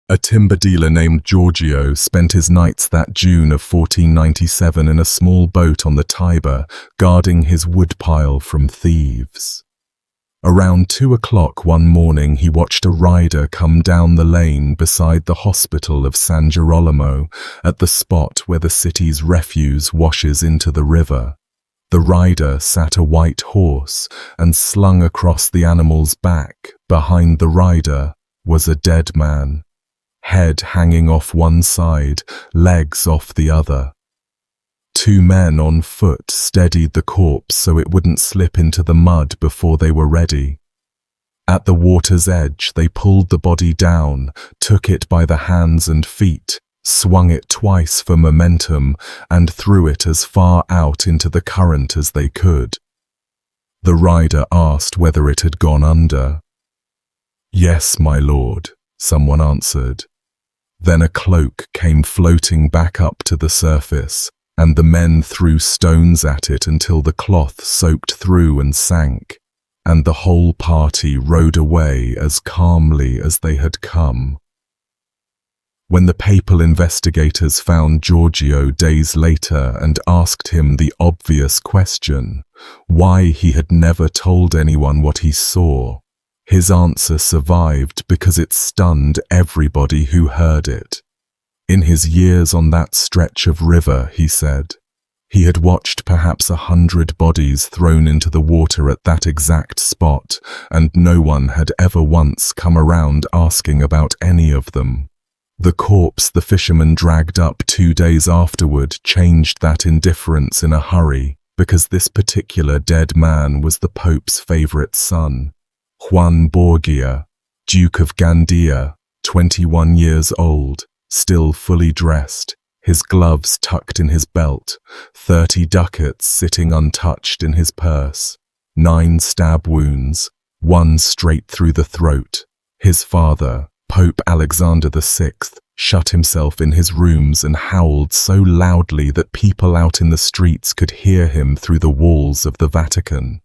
A timber dealer named Giorgio spent his nights that June of 1497 in a small boat on the Tiber, guarding his woodpile from thieves. Around 2 o'clock one morning he watched a rider come down the lane beside the hospital of San Girolamo, at the spot where the city's refuse washes into the river. The rider sat a white horse, and slung across the animal's back, behind the rider, was a dead man. Head hanging off one side, legs off the other. 2 men on foot steadied the corpse so it wouldn't slip into the mud before they were ready. At the water's edge, they pulled the body down, took it by the hands and feet, swung it twice for momentum, and threw it as far out into the current as they could. The rider asked whether it had gone under. "Yes, my lord," someone answered. Then a cloak came floating back up to the surface, and the men threw stones at it until the cloth soaked through and sank, and the whole party rode away as calmly as they had come. When the papal investigators found Giorgio days later and asked him the obvious question, why he had never told anyone what he saw, his answer survived because it stunned everybody who heard it. In his years on that stretch of river, he said, he had watched perhaps 100 bodies thrown into the water at that exact spot, and no one had ever once come around asking about any of them. The corpse the fisherman dragged up 2 days afterward changed that indifference in a hurry, because this particular dead man was the Pope's favorite son, Juan Borgia, Duke of Gandia, 21 years old, still fully dressed, his gloves tucked in his belt, 30 ducats sitting untouched in his purse, 9 stab wounds, 1 straight through the throat. His father, Pope Alexander VI, shut himself in his rooms and howled so loudly that people out in the streets could hear him through the walls of the Vatican.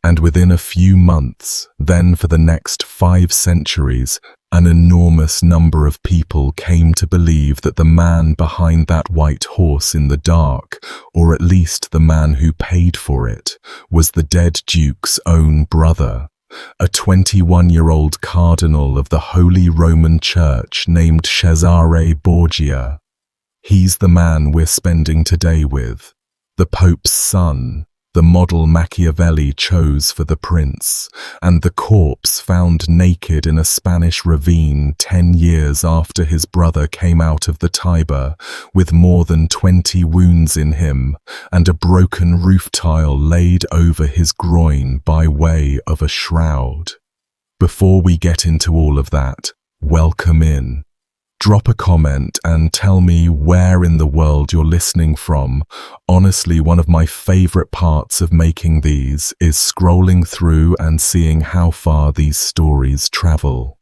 And within a few months, then for the next 5 centuries, an enormous number of people came to believe that the man behind that white horse in the dark, or at least the man who paid for it, was the dead Duke's own brother, a 21-year-old Cardinal of the Holy Roman Church named Cesare Borgia. He's the man we're spending today with, the Pope's son, the model Machiavelli chose for the prince, and the corpse found naked in a Spanish ravine 10 years after his brother came out of the Tiber, with more than 20 wounds in him, and a broken roof tile laid over his groin by way of a shroud. Before we get into all of that, welcome in. Drop a comment and tell me where in the world you're listening from. Honestly, one of my favorite parts of making these is scrolling through and seeing how far these stories travel.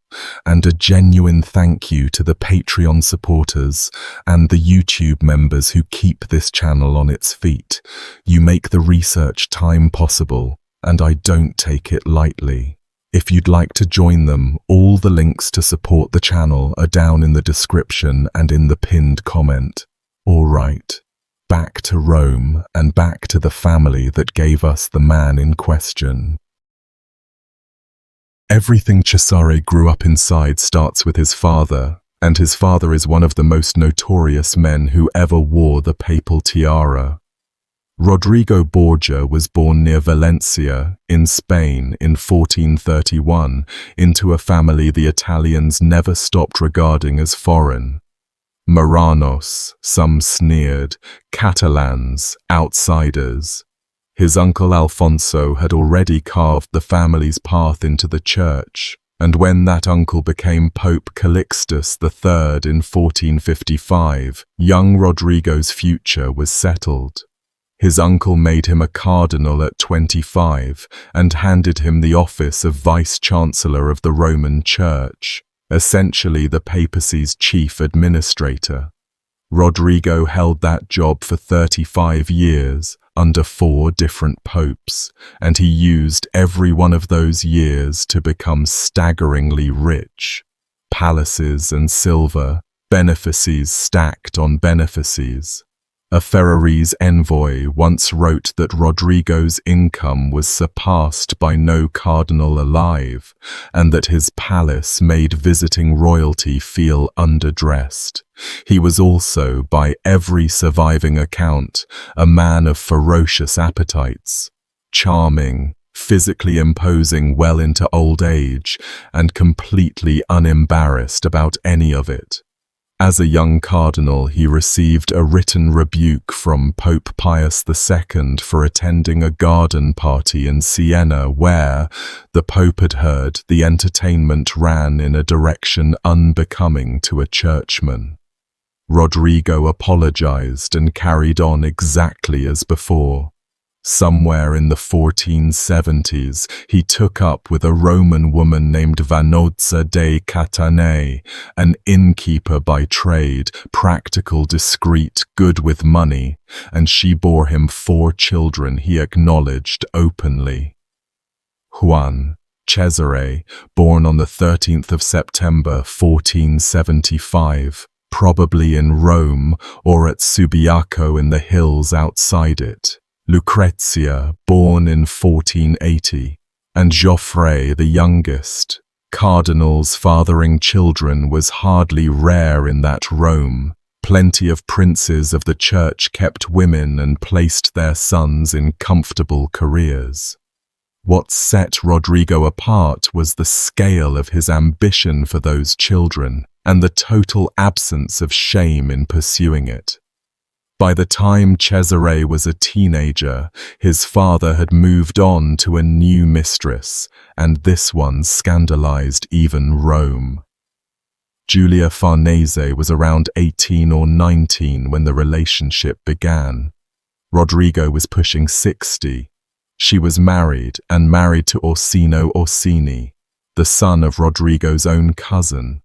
And a genuine thank you to the Patreon supporters and the YouTube members who keep this channel on its feet. You make the research time possible, and I don't take it lightly. If you'd like to join them, all the links to support the channel are down in the description and in the pinned comment. All right, back to Rome and back to the family that gave us the man in question. Everything Cesare grew up inside starts with his father, and his father is one of the most notorious men who ever wore the papal tiara. Rodrigo Borgia was born near Valencia, in Spain, in 1431, into a family the Italians never stopped regarding as foreign. Marranos, some sneered, Catalans, outsiders. His uncle Alfonso had already carved the family's path into the church, and when that uncle became Pope Calixtus III in 1455, young Rodrigo's future was settled. His uncle made him a cardinal at 25 and handed him the office of vice-chancellor of the Roman Church, essentially the papacy's chief administrator. Rodrigo held that job for 35 years, under 4 different popes, and he used every one of those years to become staggeringly rich. palaces and silver, benefices stacked on benefices. A Ferrarese envoy once wrote that Rodrigo's income was surpassed by no cardinal alive, and that his palace made visiting royalty feel underdressed. He was also, by every surviving account, a man of ferocious appetites, charming, physically imposing well into old age, and completely unembarrassed about any of it. As a young cardinal, he received a written rebuke from Pope Pius II for attending a garden party in Siena where, the Pope had heard, the entertainment ran in a direction unbecoming to a churchman. Rodrigo apologized and carried on exactly as before. Somewhere in the 1470s, he took up with a Roman woman named Vanozza de Catanei, an innkeeper by trade, practical, discreet, good with money, and she bore him 4 children he acknowledged openly. Juan, Cesare, born on the 13th of September 1475, probably in Rome or at Subiaco in the hills outside it. Lucrezia, born in 1480, and Geoffrey the youngest. Cardinals fathering children was hardly rare in that Rome. Plenty of princes of the church kept women and placed their sons in comfortable careers. What set Rodrigo apart was the scale of his ambition for those children and the total absence of shame in pursuing it. By the time Cesare was a teenager, his father had moved on to a new mistress, and this one scandalized even Rome. Giulia Farnese was around 18 or 19 when the relationship began. Rodrigo was pushing 60. She was married to Orsino Orsini, the son of Rodrigo's own cousin,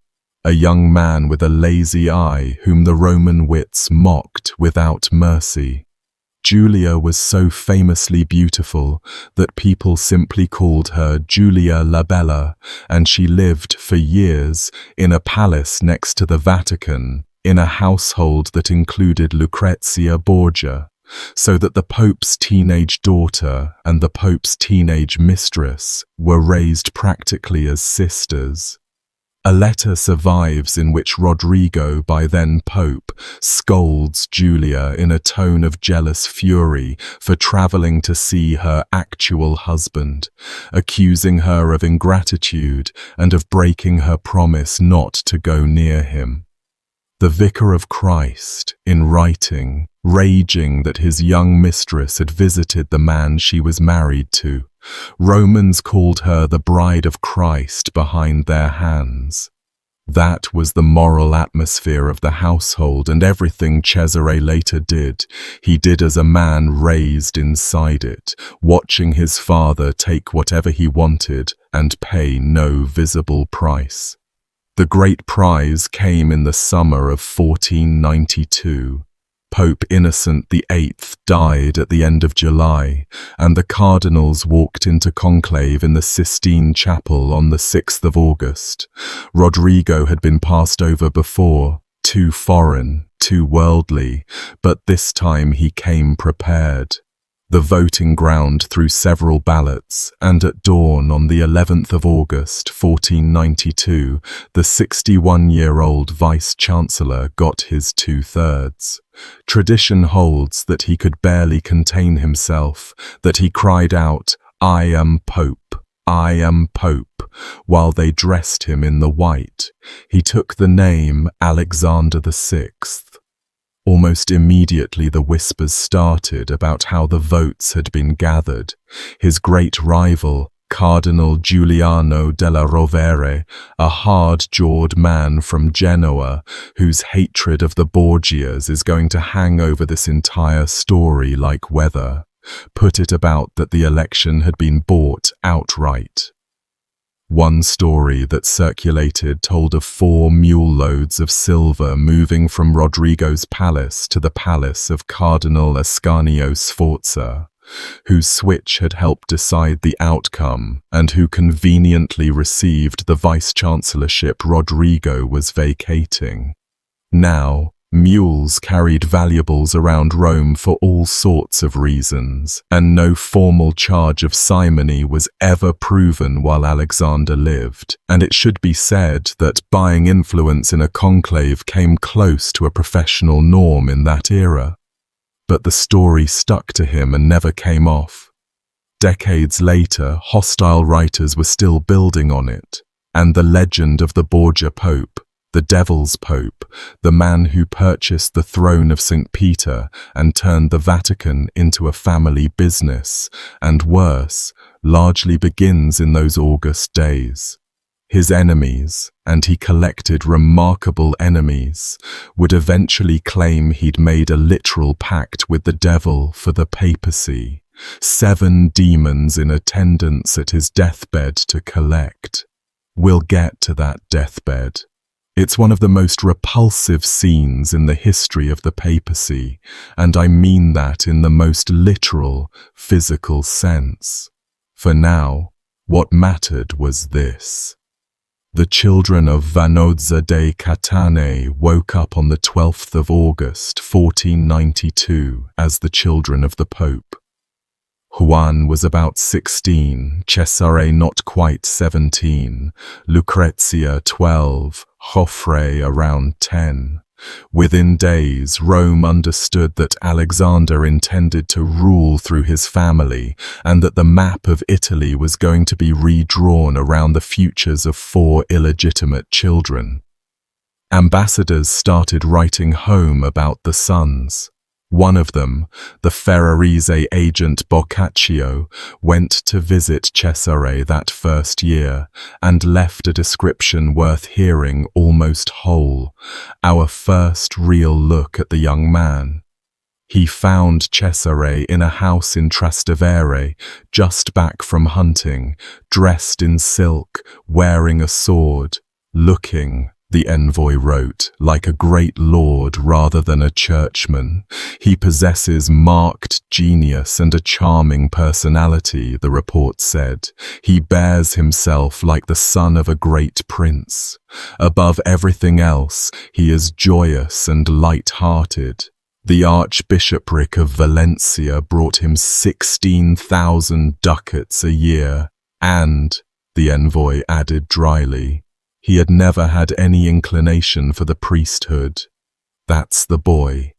a young man with a lazy eye whom the Roman wits mocked without mercy. Giulia was so famously beautiful that people simply called her Giulia la Bella, and she lived for years in a palace next to the Vatican, in a household that included Lucrezia Borgia, so that the Pope's teenage daughter and the Pope's teenage mistress were raised practically as sisters. A letter survives in which Rodrigo, by then Pope, scolds Giulia in a tone of jealous fury for traveling to see her actual husband, accusing her of ingratitude and of breaking her promise not to go near him. The Vicar of Christ, in writing, raging that his young mistress had visited the man she was married to, Romans called her the bride of Christ behind their hands. That was the moral atmosphere of the household, and everything Cesare later did, he did as a man raised inside it, watching his father take whatever he wanted and pay no visible price. The great prize came in the summer of 1492. Pope Innocent VIII died at the end of July, and the cardinals walked into conclave in the Sistine Chapel on the 6th of August. Rodrigo had been passed over before, too foreign, too worldly, but this time he came prepared. The voting ground through several ballots, and at dawn on the 11th of August 1492, the 61-year-old vice-chancellor got his 2/3. Tradition holds that he could barely contain himself, that he cried out, "I am Pope, I am Pope," while they dressed him in the white. He took the name Alexander VI. Almost immediately the whispers started about how the votes had been gathered. His great rival, Cardinal Giuliano della Rovere, a hard-jawed man from Genoa, whose hatred of the Borgias is going to hang over this entire story like weather, put it about that the election had been bought outright. One story that circulated told of 4 mule loads of silver moving from Rodrigo's palace to the palace of Cardinal Ascanio Sforza. whose switch had helped decide the outcome and who conveniently received the vice-chancellorship Rodrigo was vacating. Now, mules carried valuables around Rome for all sorts of reasons, and no formal charge of simony was ever proven while Alexander lived, and it should be said that buying influence in a conclave came close to a professional norm in that era. But the story stuck to him and never came off. Decades later, hostile writers were still building on it, and the legend of the Borgia Pope, the Devil's Pope, the man who purchased the throne of St. Peter and turned the Vatican into a family business, and worse, largely begins in those August days. His enemies, and he collected remarkable enemies, would eventually claim he'd made a literal pact with the devil for the papacy, 7 demons in attendance at his deathbed to collect. We'll get to that deathbed. It's one of the most repulsive scenes in the history of the papacy, and I mean that in the most literal, physical sense. For now, what mattered was this. The children of Vanozza de Catane woke up on the 12th of August, 1492, as the children of the Pope. Juan was about 16, Cesare not quite 17, Lucrezia 12, Joffre around 10. Within days, Rome understood that Alexander intended to rule through his family and that the map of Italy was going to be redrawn around the futures of 4 illegitimate children. Ambassadors started writing home about the sons. One of them, the Ferrarese agent Boccaccio, went to visit Cesare that first year and left a description worth hearing almost whole, our first real look at the young man. He found Cesare in a house in Trastevere, just back from hunting, dressed in silk, wearing a sword, looking, the envoy wrote, like a great lord rather than a churchman. He possesses marked genius and a charming personality, the report said. He bears himself like the son of a great prince. Above everything else, he is joyous and light-hearted. The Archbishopric of Valencia brought him 16,000 ducats a year, and, the envoy added dryly, he had never had any inclination for the priesthood. That's the boy.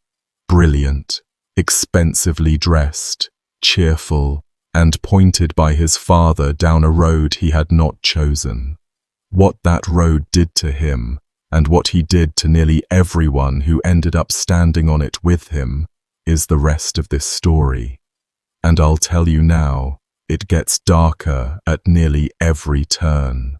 Brilliant, expensively dressed, cheerful, and pointed by his father down a road he had not chosen. What that road did to him, and what he did to nearly everyone who ended up standing on it with him, is the rest of this story. And I'll tell you now, it gets darker at nearly every turn.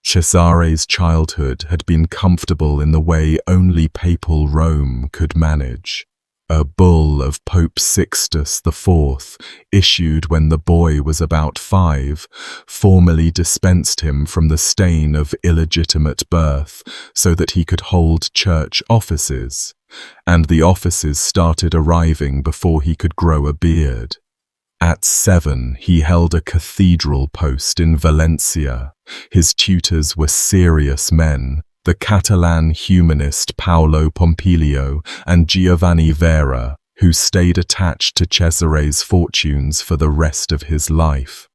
Cesare's childhood had been comfortable in the way only papal Rome could manage. A bull of Pope Sixtus IV, issued when the boy was about 5, formally dispensed him from the stain of illegitimate birth so that he could hold church offices, and the offices started arriving before he could grow a beard. At 7, he held a cathedral post in Valencia. His tutors were serious men, the Catalan humanist Paolo Pompilio and Giovanni Vera, who stayed attached to Cesare's fortunes for the rest of his life.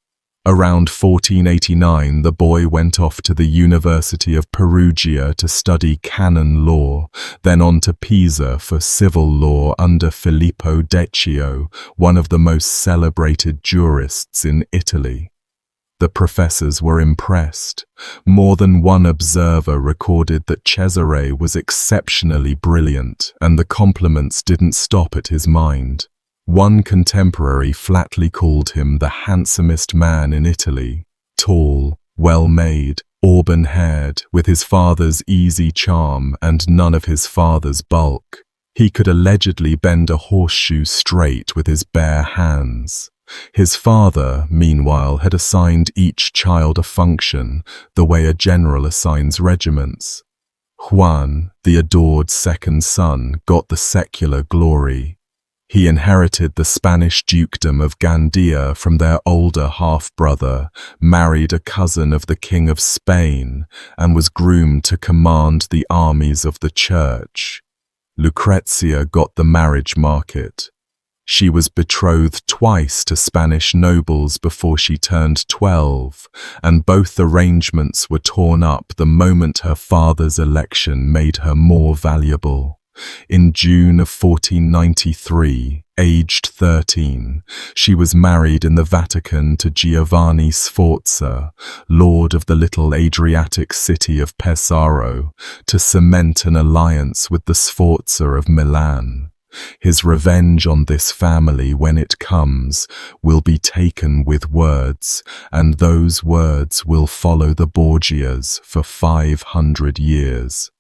Around 1489, the boy went off to the University of Perugia to study canon law, then on to Pisa for civil law under Filippo Deccio, one of the most celebrated jurists in Italy. The professors were impressed. More than one observer recorded that Cesare was exceptionally brilliant, and the compliments didn't stop at his mind. One contemporary flatly called him the handsomest man in Italy, tall, well-made, auburn-haired, with his father's easy charm and none of his father's bulk. He could allegedly bend a horseshoe straight with his bare hands. His father, meanwhile, had assigned each child a function, the way a general assigns regiments. Juan, the adored second son, got the secular glory. He inherited the Spanish dukedom of Gandia from their older half-brother, married a cousin of the King of Spain, and was groomed to command the armies of the Church. Lucrezia got the marriage market. She was betrothed twice to Spanish nobles before she turned 12, and both arrangements were torn up the moment her father's election made her more valuable. In June of 1493, aged 13, she was married in the Vatican to Giovanni Sforza, lord of the little Adriatic city of Pesaro, to cement an alliance with the Sforza of Milan. His revenge on this family, when it comes, will be taken with words, and those words will follow the Borgias for 500 years.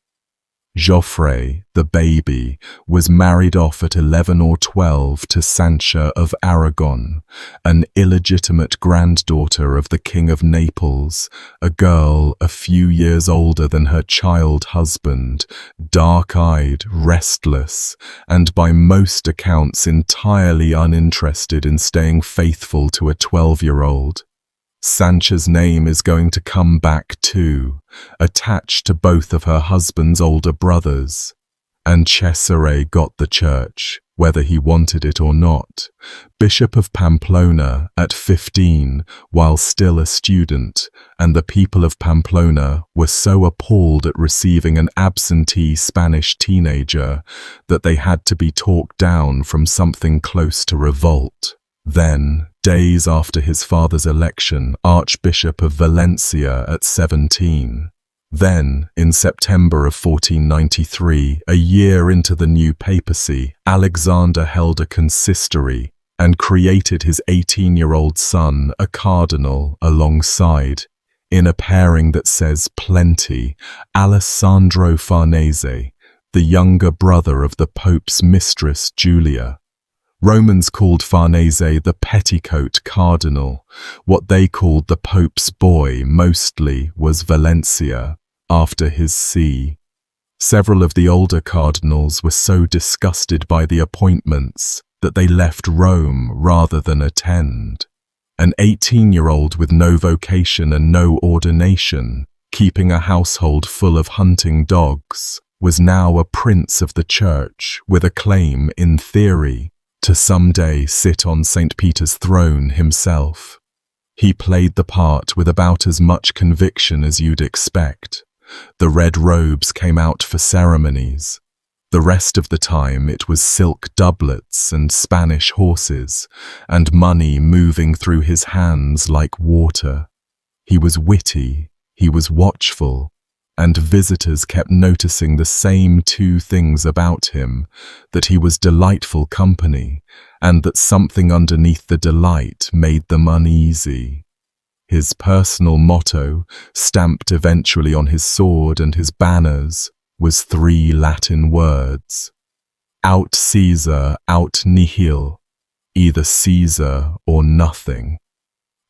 Joffre, the baby, was married off at 11 or 12 to Sancha of Aragon, an illegitimate granddaughter of the King of Naples, a girl a few years older than her child husband, dark-eyed, restless, and by most accounts entirely uninterested in staying faithful to a 12-year-old. Sancha's name is going to come back too, attached to both of her husband's older brothers. And Cesare got the church, whether he wanted it or not. Bishop of Pamplona at 15, while still a student, and the people of Pamplona were so appalled at receiving an absentee Spanish teenager that they had to be talked down from something close to revolt. Then, days after his father's election, Archbishop of Valencia at 17. Then, in September of 1493, a year into the new papacy, Alexander held a consistory and created his 18-year-old son a cardinal alongside, in a pairing that says plenty, Alessandro Farnese, the younger brother of the Pope's mistress Julia. Romans called Farnese the petticoat cardinal. What they called the Pope's boy mostly was Valencia, after his see. Several of the older cardinals were so disgusted by the appointments that they left Rome rather than attend. An 18-year-old with no vocation and no ordination, keeping a household full of hunting dogs, was now a prince of the church with a claim, in theory, to someday sit on St. Peter's throne himself. He played the part with about as much conviction as you'd expect. The red robes came out for ceremonies. The rest of the time it was silk doublets and Spanish horses, and money moving through his hands like water. He was witty, he was watchful, and visitors kept noticing the same two things about him, that he was delightful company, and that something underneath the delight made them uneasy. His personal motto, stamped eventually on his sword and his banners, was 3 Latin words: Aut Caesar, aut nihil, either Caesar or nothing.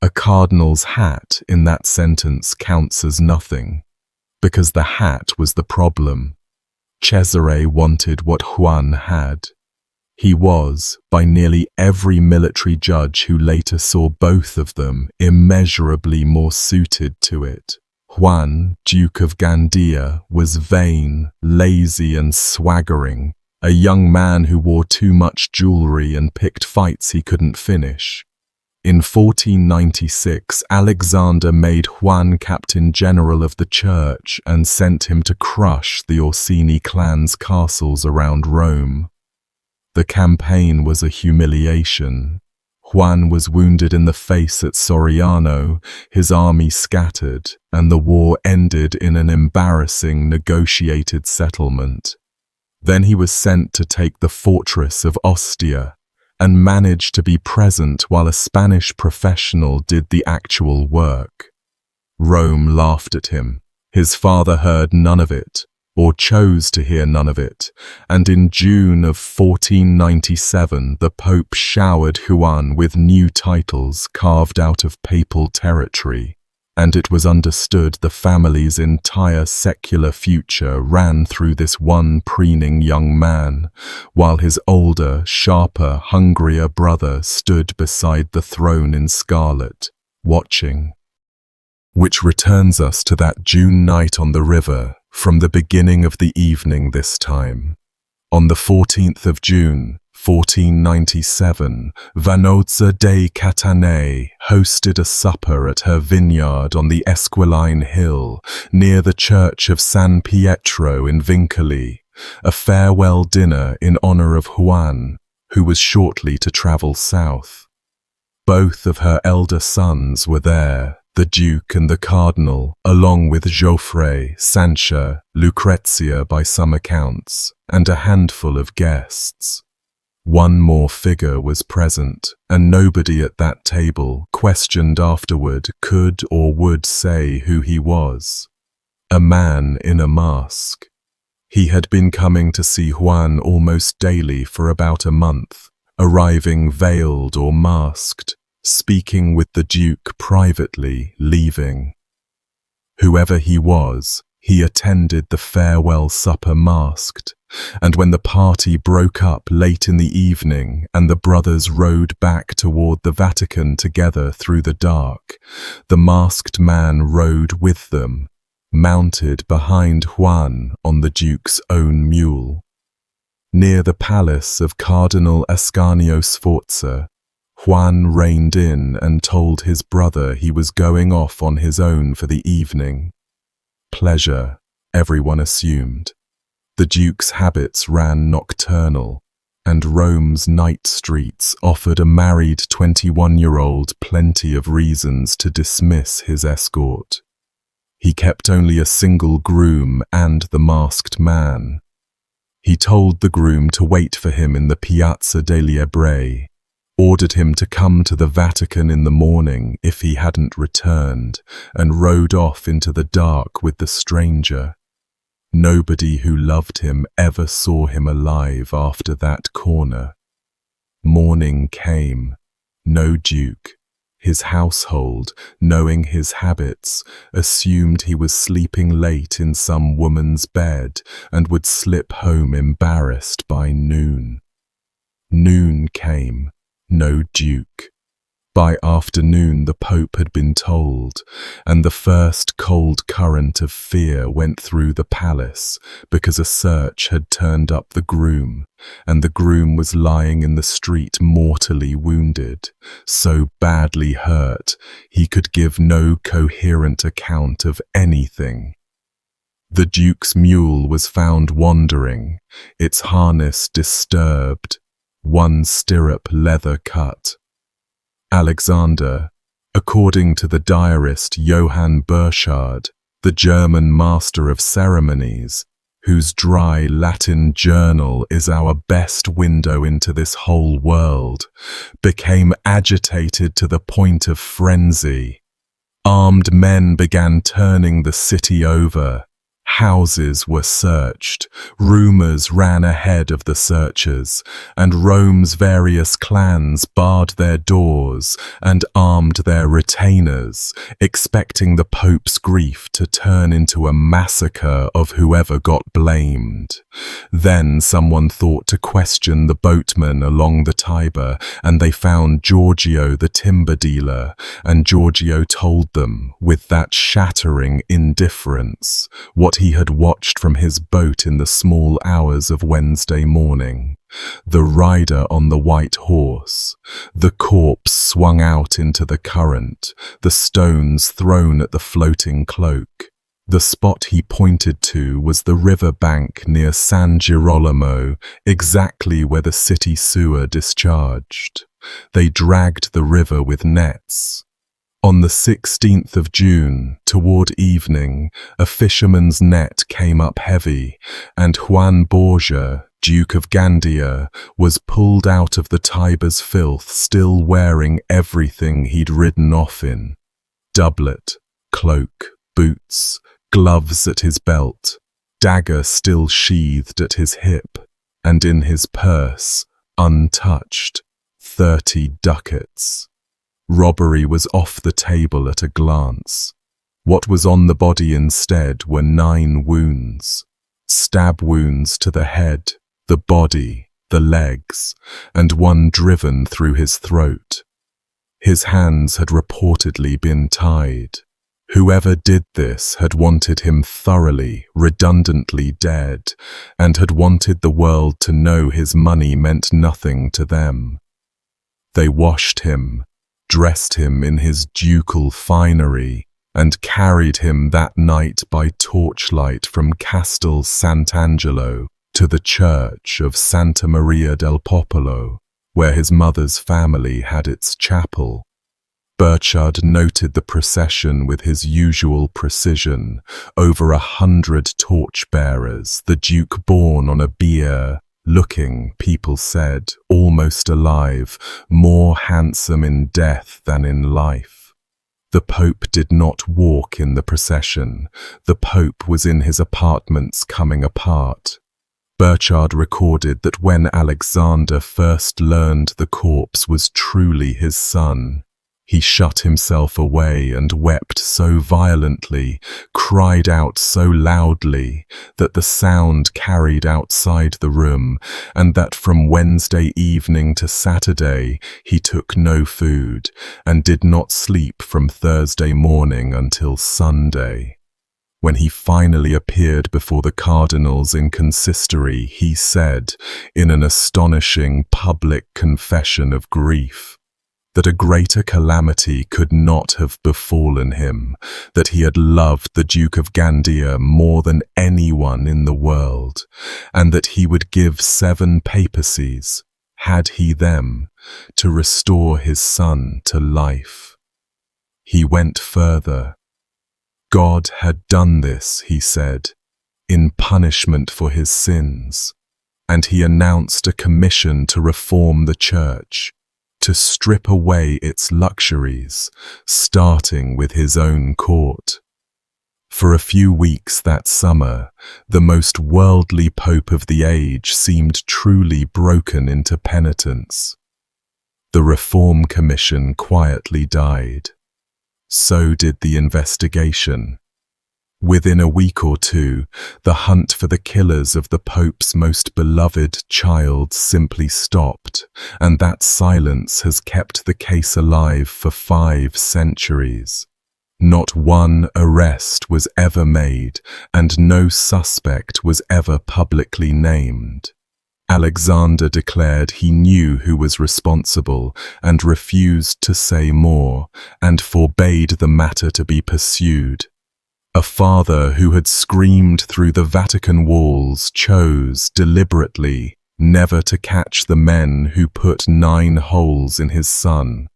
A cardinal's hat in that sentence counts as nothing, because the hat was the problem. Cesare wanted what Juan had. He was, by nearly every military judge who later saw both of them, immeasurably more suited to it. Juan, Duke of Gandia, was vain, lazy and swaggering, a young man who wore too much jewelry and picked fights he couldn't finish. In 1496, Alexander made Juan Captain General of the Church and sent him to crush the Orsini clan's castles around Rome. The campaign was a humiliation. Juan was wounded in the face at Soriano, his army scattered, and the war ended in an embarrassing negotiated settlement. Then he was sent to take the fortress of Ostia, and managed to be present while a Spanish professional did the actual work. Rome laughed at him. His father heard none of it, or chose to hear none of it, and in June of 1497 the Pope showered Juan with new titles carved out of papal territory: and it was understood the family's entire secular future ran through this one preening young man, while his older, sharper, hungrier brother stood beside the throne in scarlet, watching. Which returns us to that June night on the river, from the beginning of the evening this time. On the 14th of June, 1497, Vanozza dei Catanei hosted a supper at her vineyard on the Esquiline Hill, near the church of San Pietro in Vincoli, a farewell dinner in honor of Juan, who was shortly to travel south. Both of her elder sons were there, the Duke and the Cardinal, along with Geoffrey, Sancha, Lucrezia by some accounts, and a handful of guests. One more figure was present, and nobody at that table, questioned afterward, could or would say who he was. A man in a mask. He had been coming to see Juan almost daily for about a month, arriving veiled or masked, speaking with the Duke privately, leaving. Whoever he was, he attended the farewell supper masked, and when the party broke up late in the evening and the brothers rode back toward the Vatican together through the dark, the masked man rode with them, mounted behind Juan on the Duke's own mule. Near the palace of Cardinal Ascanio Sforza, Juan reined in and told his brother he was going off on his own for the evening. Pleasure, everyone assumed. The Duke's habits ran nocturnal, and Rome's night streets offered a married 21-year-old plenty of reasons to dismiss his escort. He kept only a single groom and the masked man. He told the groom to wait for him in the Piazza degli Ebrei, ordered him to come to the Vatican in the morning if he hadn't returned, and rode off into the dark with the stranger. Nobody who loved him ever saw him alive after that corner. Morning came. No Duke. His household, knowing his habits, assumed he was sleeping late in some woman's bed and would slip home embarrassed by noon. Noon came. No Duke. By afternoon the Pope had been told, and the first cold current of fear went through the palace because a search had turned up the groom, and the groom was lying in the street mortally wounded, so badly hurt he could give no coherent account of anything. The Duke's mule was found wandering, its harness disturbed, one stirrup leather cut. Alexander, according to the diarist Johann Burchard, the German master of ceremonies, whose dry Latin journal is our best window into this whole world, became agitated to the point of frenzy. Armed men began turning the city over. Houses were searched, rumors ran ahead of the searchers, and Rome's various clans barred their doors and armed their retainers, expecting the Pope's grief to turn into a massacre of whoever got blamed. Then someone thought to question the boatmen along the Tiber, and they found Giorgio the timber dealer, and Giorgio told them, with that shattering indifference, what he had watched from his boat in the small hours of Wednesday morning. The rider on the white horse, the corpse swung out into the current, the stones thrown at the floating cloak. The spot he pointed to was the river bank near San Girolamo, exactly where the city sewer discharged. They dragged the river with nets. On the 16th of June, toward evening, a fisherman's net came up heavy, and Juan Borgia, Duke of Gandia, was pulled out of the Tiber's filth, still wearing everything he'd ridden off in. Doublet, cloak, boots, gloves at his belt, dagger still sheathed at his hip, and in his purse, untouched, 30 ducats. Robbery was off the table at a glance. What was on the body instead were 9 wounds. Stab wounds to the head, the body, the legs, and one driven through his throat. His hands had reportedly been tied. Whoever did this had wanted him thoroughly, redundantly dead, and had wanted the world to know his money meant nothing to them. They washed him, dressed him in his ducal finery, and carried him that night by torchlight from Castel Sant'Angelo to the church of Santa Maria del Popolo, where his mother's family had its chapel. Burchard noted the procession with his usual precision. Over 100 torchbearers, the Duke borne on a bier, looking, people said, almost alive, more handsome in death than in life. The Pope did not walk in the procession. The Pope was in his apartments coming apart. Burchard recorded that when Alexander first learned the corpse was truly his son, he shut himself away and wept so violently, cried out so loudly, that the sound carried outside the room, and that from Wednesday evening to Saturday he took no food, and did not sleep from Thursday morning until Sunday. When he finally appeared before the cardinals in consistory, he said, in an astonishing public confession of grief, that a greater calamity could not have befallen him, that he had loved the Duke of Gandia more than anyone in the world, and that he would give 7 papacies, had he them, to restore his son to life. He went further. God had done this, he said, in punishment for his sins, and he announced a commission to reform the Church, to strip away its luxuries, starting with his own court. For a few weeks that summer, the most worldly pope of the age seemed truly broken into penitence. The Reform Commission quietly died. So did the investigation. Within a week or two, the hunt for the killers of the Pope's most beloved child simply stopped, and that silence has kept the case alive for 5 centuries. Not one arrest was ever made, and no suspect was ever publicly named. Alexander declared he knew who was responsible and refused to say more, and forbade the matter to be pursued. A father who had screamed through the Vatican walls chose, deliberately, never to catch the men who put 9 holes in his son.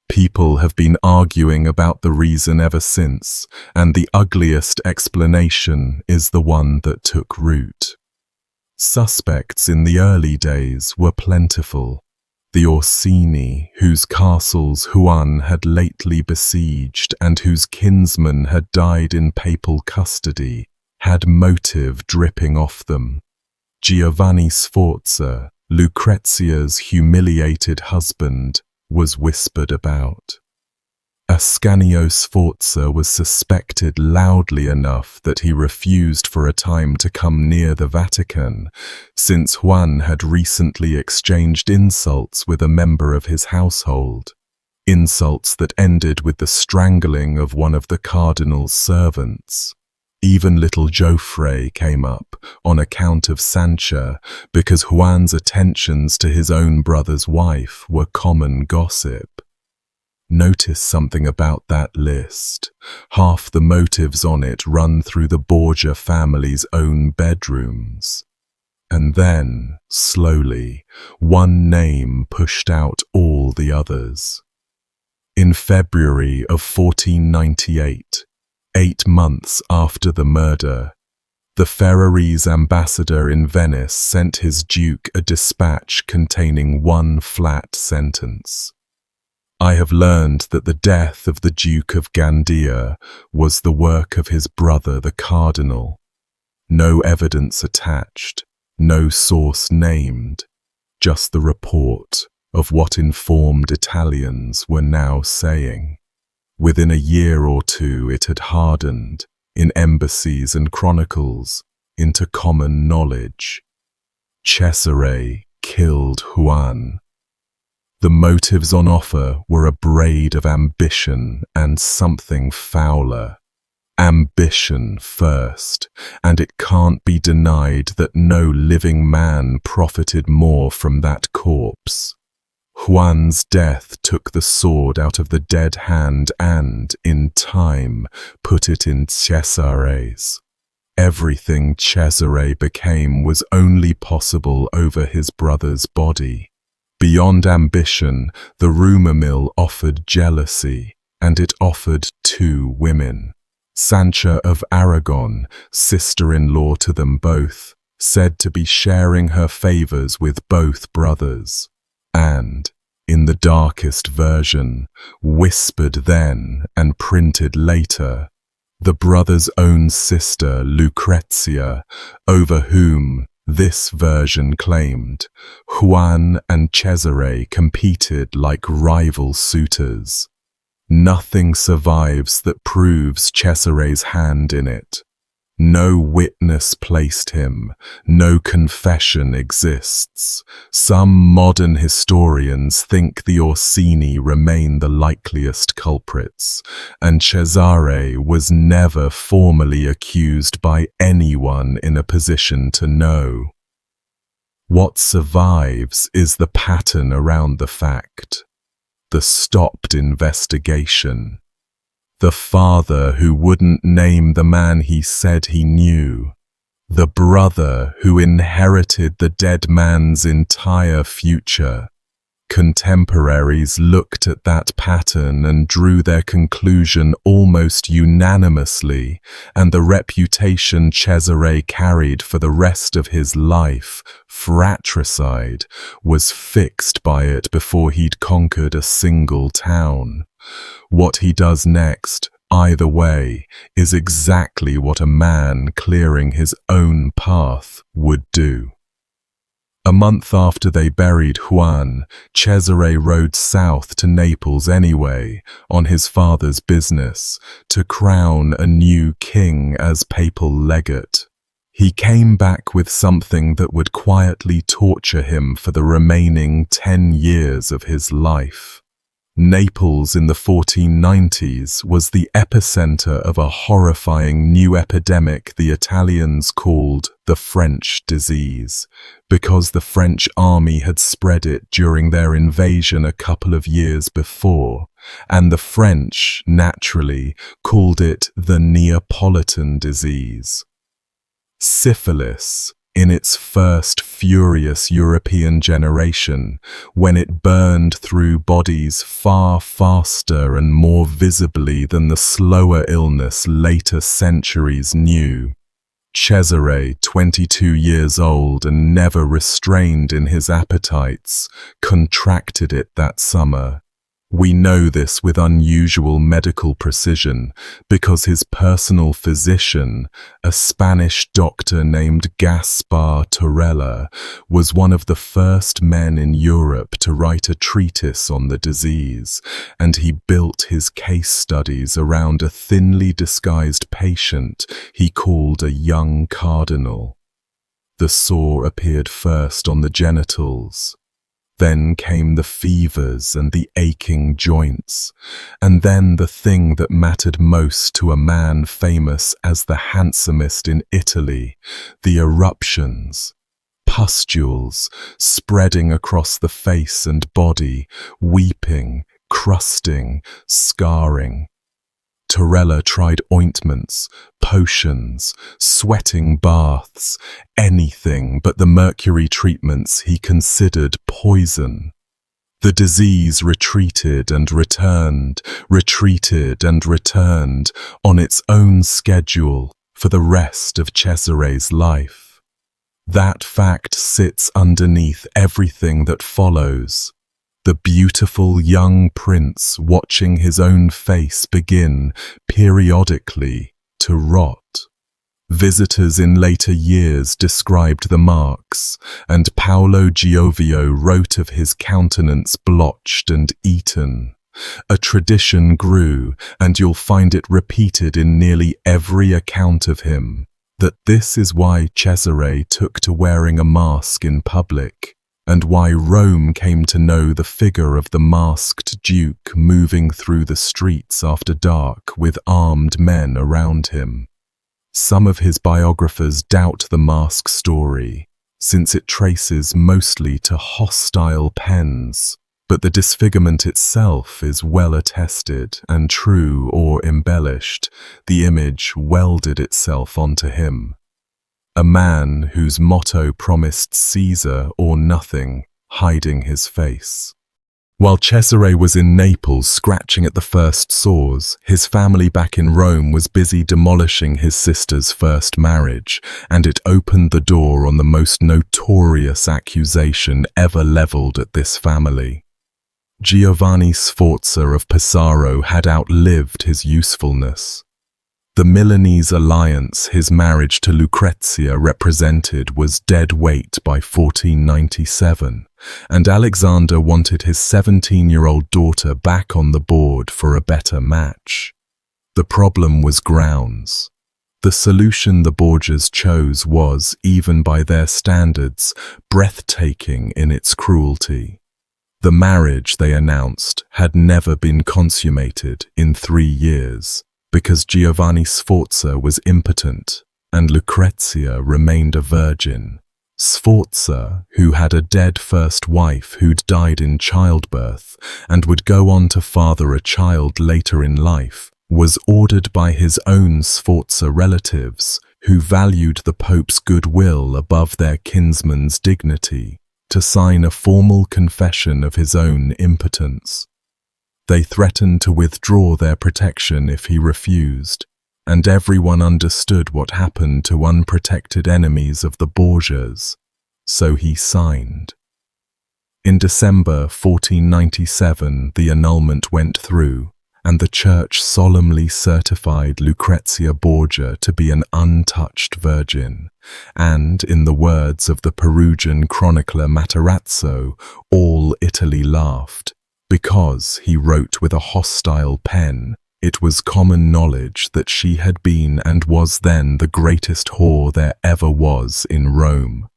People have been arguing about the reason ever since, and the ugliest explanation is the one that took root. Suspects in the early days were plentiful. The Orsini, whose castles Juan had lately besieged and whose kinsman had died in papal custody, had motive dripping off them. Giovanni Sforza, Lucrezia's humiliated husband, was whispered about. Ascanio Sforza was suspected loudly enough that he refused for a time to come near the Vatican, since Juan had recently exchanged insults with a member of his household, insults that ended with the strangling of one of the cardinal's servants. Even little Joffre came up on account of Sancha, because Juan's attentions to his own brother's wife were common gossip. Notice something about that list. Half the motives on it run through the Borgia family's own bedrooms. And then, slowly, one name pushed out all the others. In February of 1498, 8 months after the murder, the Ferrarese ambassador in Venice sent his duke a dispatch containing one flat sentence. I have learned that the death of the Duke of Gandia was the work of his brother the Cardinal. No evidence attached, no source named, just the report of what informed Italians were now saying. Within a year or two it had hardened, in embassies and chronicles, into common knowledge. Cesare killed Juan. The motives on offer were a braid of ambition and something fouler. Ambition first, and it can't be denied that no living man profited more from that corpse. Juan's death took the sword out of the dead hand and, in time, put it in Cesare's. Everything Cesare became was only possible over his brother's body. Beyond ambition, the rumor mill offered jealousy, and it offered two women. Sancha of Aragon, sister-in-law to them both, said to be sharing her favors with both brothers, and, in the darkest version, whispered then and printed later, the brother's own sister Lucrezia, over whom, this version claimed, Juan and Cesare competed like rival suitors. Nothing survives that proves Cesare's hand in it. No witness placed him, no confession exists. Some modern historians think the Orsini remain the likeliest culprits, and Cesare was never formally accused by anyone in a position to know. What survives is the pattern around the fact. The stopped investigation. The father who wouldn't name the man he said he knew. The brother who inherited the dead man's entire future. Contemporaries looked at that pattern and drew their conclusion almost unanimously, and the reputation Cesare carried for the rest of his life, fratricide, was fixed by it before he'd conquered a single town. What he does next, either way, is exactly what a man clearing his own path would do. A month after they buried Juan, Cesare rode south to Naples anyway, on his father's business, to crown a new king as papal legate. He came back with something that would quietly torture him for the remaining 10 years of his life. Naples in the 1490s was the epicenter of a horrifying new epidemic the Italians called the French disease, because the French army had spread it during their invasion a couple of years before, and the French, naturally, called it the Neapolitan disease. Syphilis, in its first furious European generation, when it burned through bodies far faster and more visibly than the slower illness later centuries knew. Cesare, 22 years old and never restrained in his appetites, contracted it that summer. We know this with unusual medical precision because his personal physician, a Spanish doctor named Gaspar Torella, was one of the first men in Europe to write a treatise on the disease, and he built his case studies around a thinly disguised patient he called a young cardinal. The sore appeared first on the genitals. Then came the fevers and the aching joints, and then the thing that mattered most to a man famous as the handsomest in Italy, the eruptions. Pustules spreading across the face and body, weeping, crusting, scarring. Torella tried ointments, potions, sweating baths, anything but the mercury treatments he considered poison. The disease retreated and returned on its own schedule for the rest of Cesare's life. That fact sits underneath everything that follows. The beautiful young prince watching his own face begin, periodically, to rot. Visitors in later years described the marks, and Paolo Giovio wrote of his countenance blotched and eaten. A tradition grew, and you'll find it repeated in nearly every account of him, that this is why Cesare took to wearing a mask in public, and why Rome came to know the figure of the masked duke moving through the streets after dark with armed men around him. Some of his biographers doubt the mask story, since it traces mostly to hostile pens, but the disfigurement itself is well attested and true or embellished. The image welded itself onto him. A man whose motto promised Caesar or nothing, hiding his face. While Cesare was in Naples scratching at the first sores, his family back in Rome was busy demolishing his sister's first marriage, and it opened the door on the most notorious accusation ever leveled at this family. Giovanni Sforza of Pesaro had outlived his usefulness. The Milanese alliance his marriage to Lucrezia represented was dead weight by 1497, and Alexander wanted his 17-year-old daughter back on the board for a better match. The problem was grounds. The solution the Borgias chose was, even by their standards, breathtaking in its cruelty. The marriage, they announced, had never been consummated in 3 years, because Giovanni Sforza was impotent and Lucrezia remained a virgin. Sforza, who had a dead first wife who'd died in childbirth and would go on to father a child later in life, was ordered by his own Sforza relatives, who valued the Pope's goodwill above their kinsman's dignity, to sign a formal confession of his own impotence. They threatened to withdraw their protection if he refused, and everyone understood what happened to unprotected enemies of the Borgias, so he signed. In December 1497, the annulment went through, and the church solemnly certified Lucrezia Borgia to be an untouched virgin, and, in the words of the Perugian chronicler Matarazzo, all Italy laughed. Because, he wrote with a hostile pen, it was common knowledge that she had been and was then the greatest whore there ever was in Rome.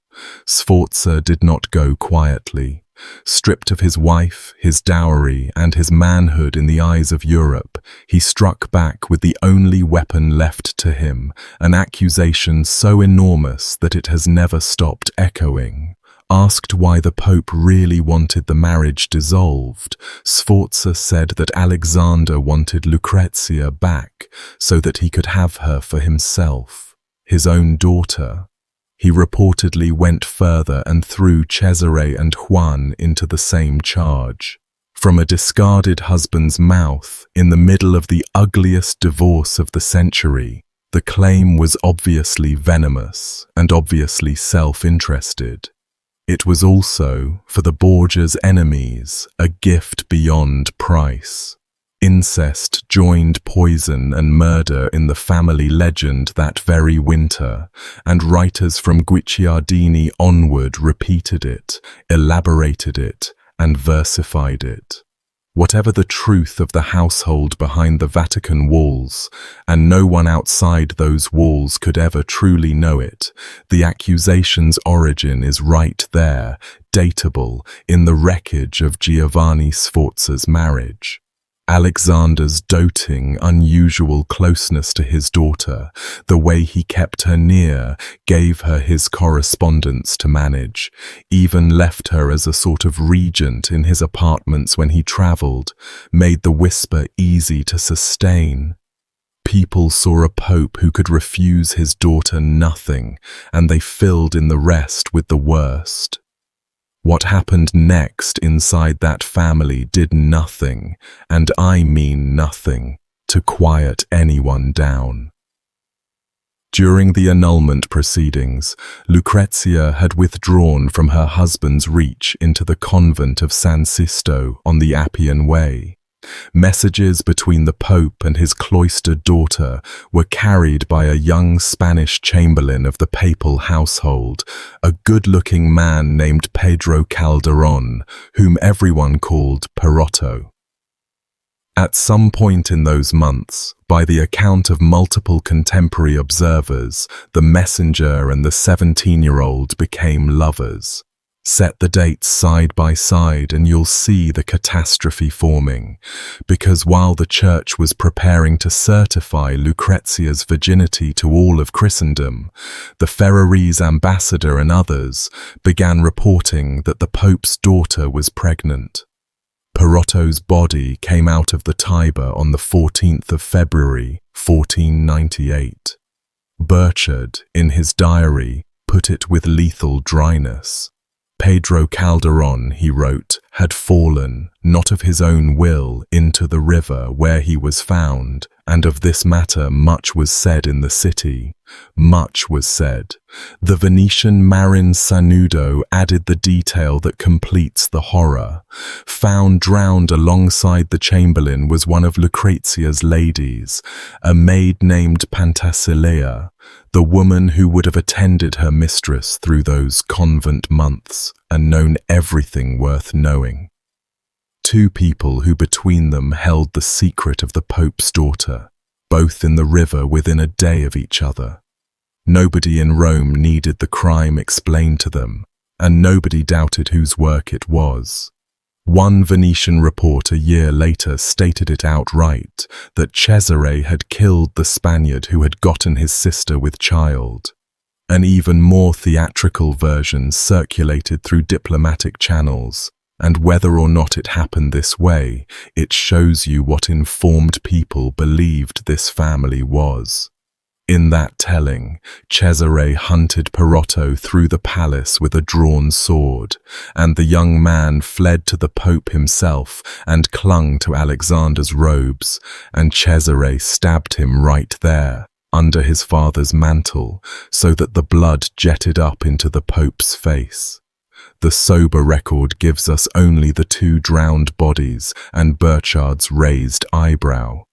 Sforza did not go quietly. Stripped of his wife, his dowry, and his manhood in the eyes of Europe, he struck back with the only weapon left to him, an accusation so enormous that it has never stopped echoing. Asked why the Pope really wanted the marriage dissolved, Sforza said that Alexander wanted Lucrezia back so that he could have her for himself, his own daughter. He reportedly went further and threw Cesare and Juan into the same charge. From a discarded husband's mouth, in the middle of the ugliest divorce of the century, the claim was obviously venomous and obviously self-interested. It was also, for the Borgia's enemies, a gift beyond price. Incest joined poison and murder in the family legend that very winter, and writers from Guicciardini onward repeated it, elaborated it, and versified it. Whatever the truth of the household behind the Vatican walls, and no one outside those walls could ever truly know it, the accusation's origin is right there, datable, in the wreckage of Giovanni Sforza's marriage. Alexander's doting, unusual closeness to his daughter, the way he kept her near, gave her his correspondence to manage, even left her as a sort of regent in his apartments when he travelled, made the whisper easy to sustain. People saw a pope who could refuse his daughter nothing, and they filled in the rest with the worst. What happened next inside that family did nothing, and I mean nothing, to quiet anyone down. During the annulment proceedings, Lucrezia had withdrawn from her husband's reach into the convent of San Sisto on the Appian Way. Messages between the Pope and his cloistered daughter were carried by a young Spanish chamberlain of the papal household, a good-looking man named Pedro Calderon, whom everyone called Perotto. At some point in those months, by the account of multiple contemporary observers, the messenger and the 17-year-old became lovers. Set the dates side by side and you'll see the catastrophe forming, because while the church was preparing to certify Lucrezia's virginity to all of Christendom, the Ferrarese ambassador and others began reporting that the Pope's daughter was pregnant. Perotto's body came out of the Tiber on the 14th of February, 1498. Burchard, in his diary, put it with lethal dryness. Pedro Calderon, he wrote, had fallen, not of his own will, into the river where he was found, and of this matter much was said in the city. Much was said. The Venetian Marin Sanudo added the detail that completes the horror. Found drowned alongside the chamberlain was one of Lucrezia's ladies, a maid named Pantasilea, the woman who would have attended her mistress through those convent months and known everything worth knowing. Two people who between them held the secret of the Pope's daughter, both in the river within a day of each other. Nobody in Rome needed the crime explained to them, and nobody doubted whose work it was. One Venetian report a year later stated it outright, that Cesare had killed the Spaniard who had gotten his sister with child. An even more theatrical version circulated through diplomatic channels, and whether or not it happened this way, it shows you what informed people believed this family was. In that telling, Cesare hunted Perotto through the palace with a drawn sword, and the young man fled to the Pope himself and clung to Alexander's robes, and Cesare stabbed him right there, under his father's mantle, so that the blood jetted up into the Pope's face. The sober record gives us only the two drowned bodies and Burchard's raised eyebrow.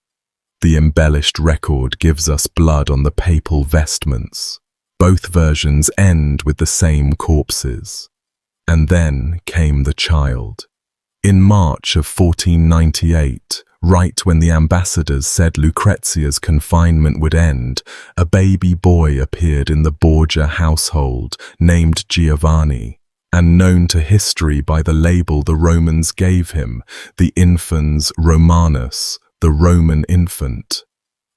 The embellished record gives us blood on the papal vestments. Both versions end with the same corpses. And then came the child. In March of 1498, right when the ambassadors said Lucrezia's confinement would end, a baby boy appeared in the Borgia household named Giovanni, and known to history by the label the Romans gave him, the infans Romanus, the Roman infant.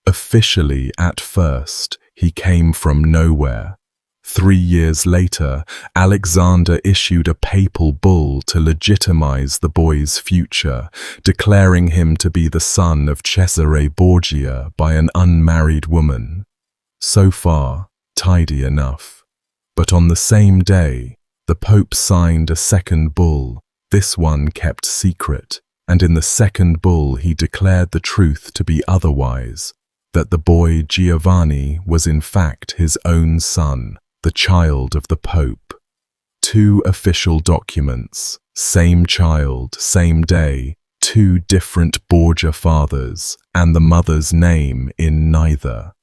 Officially, at first, he came from nowhere. 3 years later, Alexander issued a papal bull to legitimize the boy's future, declaring him to be the son of Cesare Borgia by an unmarried woman. So far, tidy enough. But on the same day, the Pope signed a second bull, this one kept secret, and in the second bull he declared the truth to be otherwise, that the boy Giovanni was in fact his own son, the child of the Pope. 2 official documents, same child, same day, 2 different Borgia fathers, and the mother's name in neither.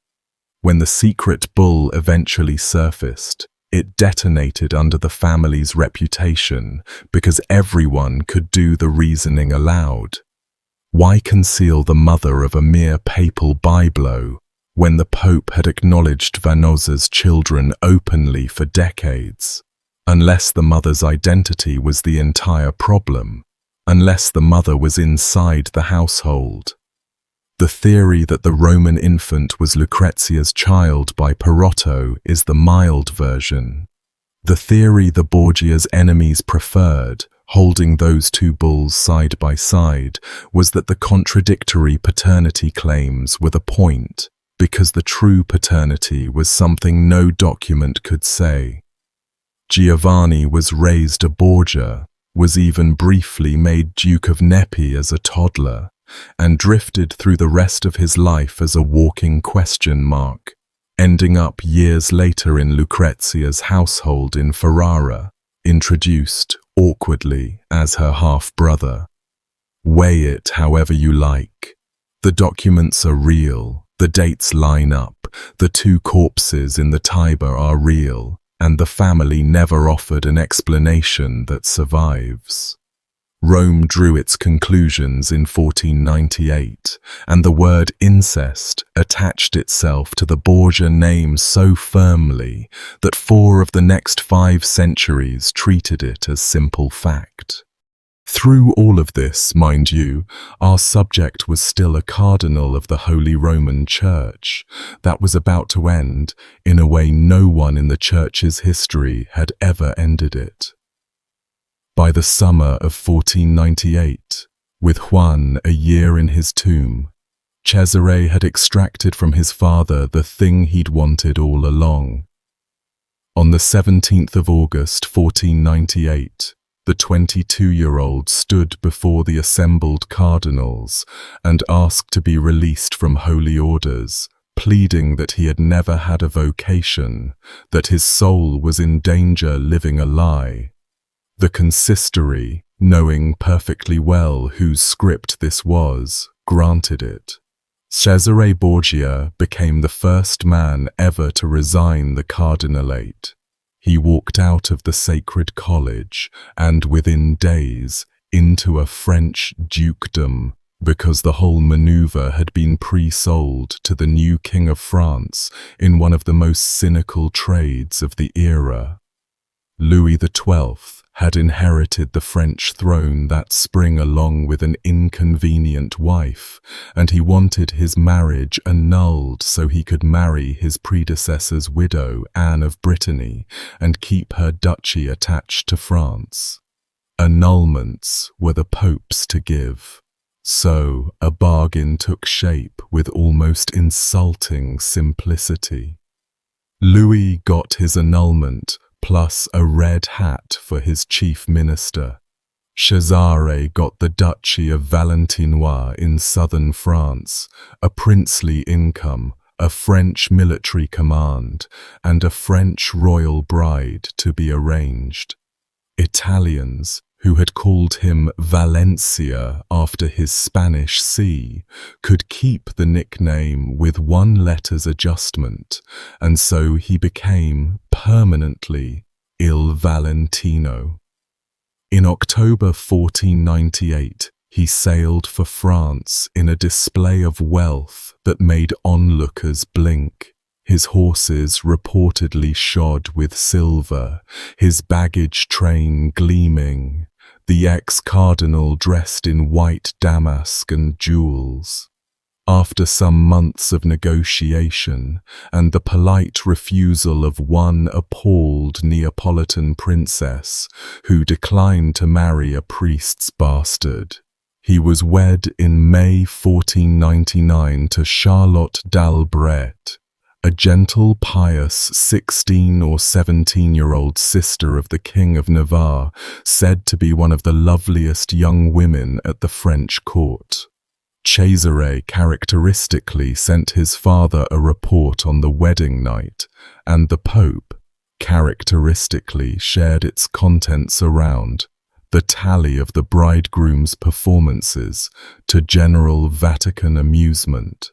When the secret bull eventually surfaced, it detonated under the family's reputation because everyone could do the reasoning aloud. Why conceal the mother of a mere papal byblow when the Pope had acknowledged Vannozza's children openly for decades? Unless the mother's identity was the entire problem, unless the mother was inside the household. The theory that the Roman infant was Lucrezia's child by Perotto is the mild version. The theory the Borgia's enemies preferred, holding those 2 bulls side by side, was that the contradictory paternity claims were the point, because the true paternity was something no document could say. Giovanni was raised a Borgia, was even briefly made Duke of Nepi as a toddler, and drifted through the rest of his life as a walking question mark, ending up years later in Lucrezia's household in Ferrara, introduced, awkwardly, as her half-brother. Weigh it however you like. The documents are real, the dates line up, the 2 corpses in the Tiber are real, and the family never offered an explanation that survives. Rome drew its conclusions in 1498, and the word incest attached itself to the Borgia name so firmly that 4 of the next 5 centuries treated it as simple fact. Through all of this, mind you, our subject was still a cardinal of the Holy Roman Church that was about to end in a way no one in the Church's history had ever ended it. By the summer of 1498, with Juan a year in his tomb, Cesare had extracted from his father the thing he'd wanted all along. On the 17th of August 1498, the 22-year-old stood before the assembled cardinals and asked to be released from holy orders, pleading that he had never had a vocation, that his soul was in danger living a lie. The consistory, knowing perfectly well whose script this was, granted it. Cesare Borgia became the first man ever to resign the cardinalate. He walked out of the sacred college and within days into a French dukedom, because the whole maneuver had been pre-sold to the new King of France in one of the most cynical trades of the era. Louis XII had inherited the French throne that spring along with an inconvenient wife, and he wanted his marriage annulled so he could marry his predecessor's widow, Anne of Brittany, and keep her duchy attached to France. Annulments were the Pope's to give, so a bargain took shape with almost insulting simplicity. Louis got his annulment plus a red hat for his chief minister. Cesare got the Duchy of Valentinois in southern France, a princely income, a French military command, and a French royal bride to be arranged. Italians, who had called him Valencia after his Spanish See, could keep the nickname with 1 letter's adjustment, and so he became permanently Il Valentino. In October 1498, he sailed for France in a display of wealth that made onlookers blink. His horses reportedly shod with silver, his baggage train gleaming, the ex-cardinal dressed in white damask and jewels. After some months of negotiation and the polite refusal of one appalled Neapolitan princess who declined to marry a priest's bastard, he was wed in May 1499 to Charlotte d'Albret, a gentle, pious 16 or 17-year-old sister of the King of Navarre, said to be one of the loveliest young women at the French court. Cesare characteristically sent his father a report on the wedding night, and the Pope characteristically shared its contents around, the tally of the bridegroom's performances, to general Vatican amusement.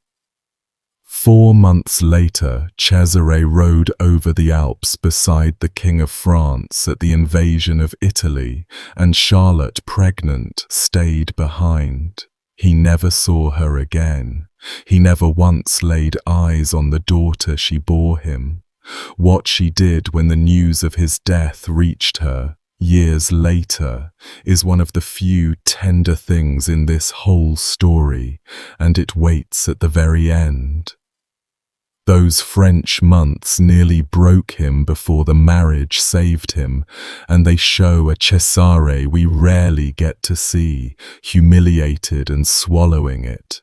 4 months later, Cesare rode over the Alps beside the King of France at the invasion of Italy, and Charlotte, pregnant, stayed behind. He never saw her again. He never once laid eyes on the daughter she bore him. What she did when the news of his death reached her, years later, is one of the few tender things in this whole story, and it waits at the very end. Those French months nearly broke him before the marriage saved him, and they show a Cesare we rarely get to see, humiliated and swallowing it.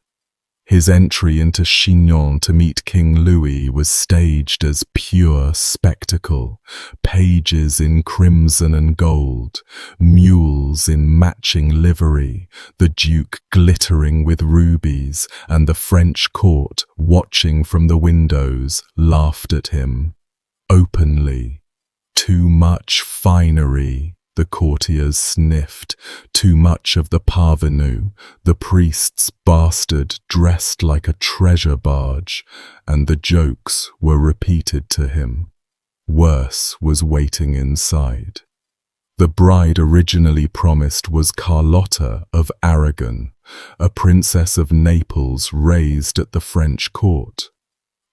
His entry into Chinon to meet King Louis was staged as pure spectacle, pages in crimson and gold, mules in matching livery, the Duke glittering with rubies, and the French court, watching from the windows, laughed at him. Openly. Too much finery, the courtiers sniffed, too much of the parvenu, the priest's bastard dressed like a treasure barge, and the jokes were repeated to him. Worse was waiting inside. The bride originally promised was Carlotta of Aragon, a princess of Naples raised at the French court.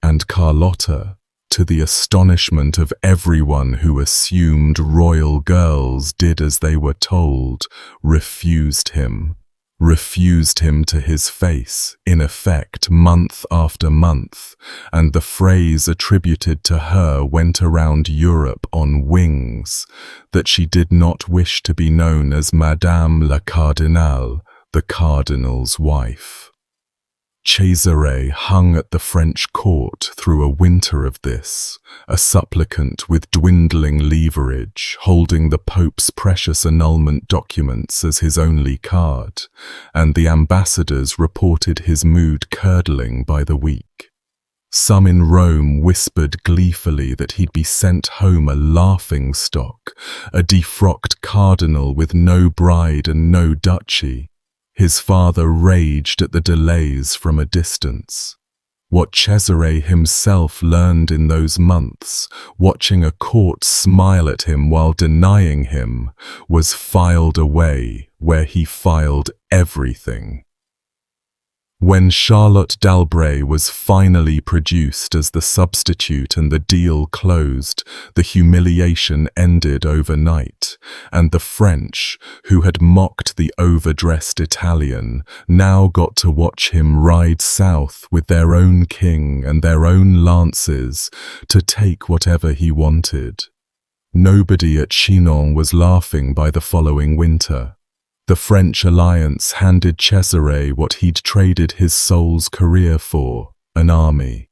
And Carlotta, to the astonishment of everyone who assumed royal girls did as they were told, refused him to his face, in effect, month after month, and the phrase attributed to her went around Europe on wings, that she did not wish to be known as Madame la Cardinal, the cardinal's wife. Cesare hung at the French court through a winter of this, a supplicant with dwindling leverage, holding the Pope's precious annulment documents as his only card, and the ambassadors reported his mood curdling by the week. Some in Rome whispered gleefully that he'd be sent home a laughingstock, a defrocked cardinal with no bride and no duchy. His father raged at the delays from a distance. What Cesare himself learned in those months, watching a court smile at him while denying him, was filed away where he filed everything. When Charlotte d'Albret was finally produced as the substitute and the deal closed, the humiliation ended overnight, and the French, who had mocked the overdressed Italian, now got to watch him ride south with their own king and their own lances to take whatever he wanted. Nobody at Chinon was laughing by the following winter. The French alliance handed Cesare what he'd traded his soul's career for, an army.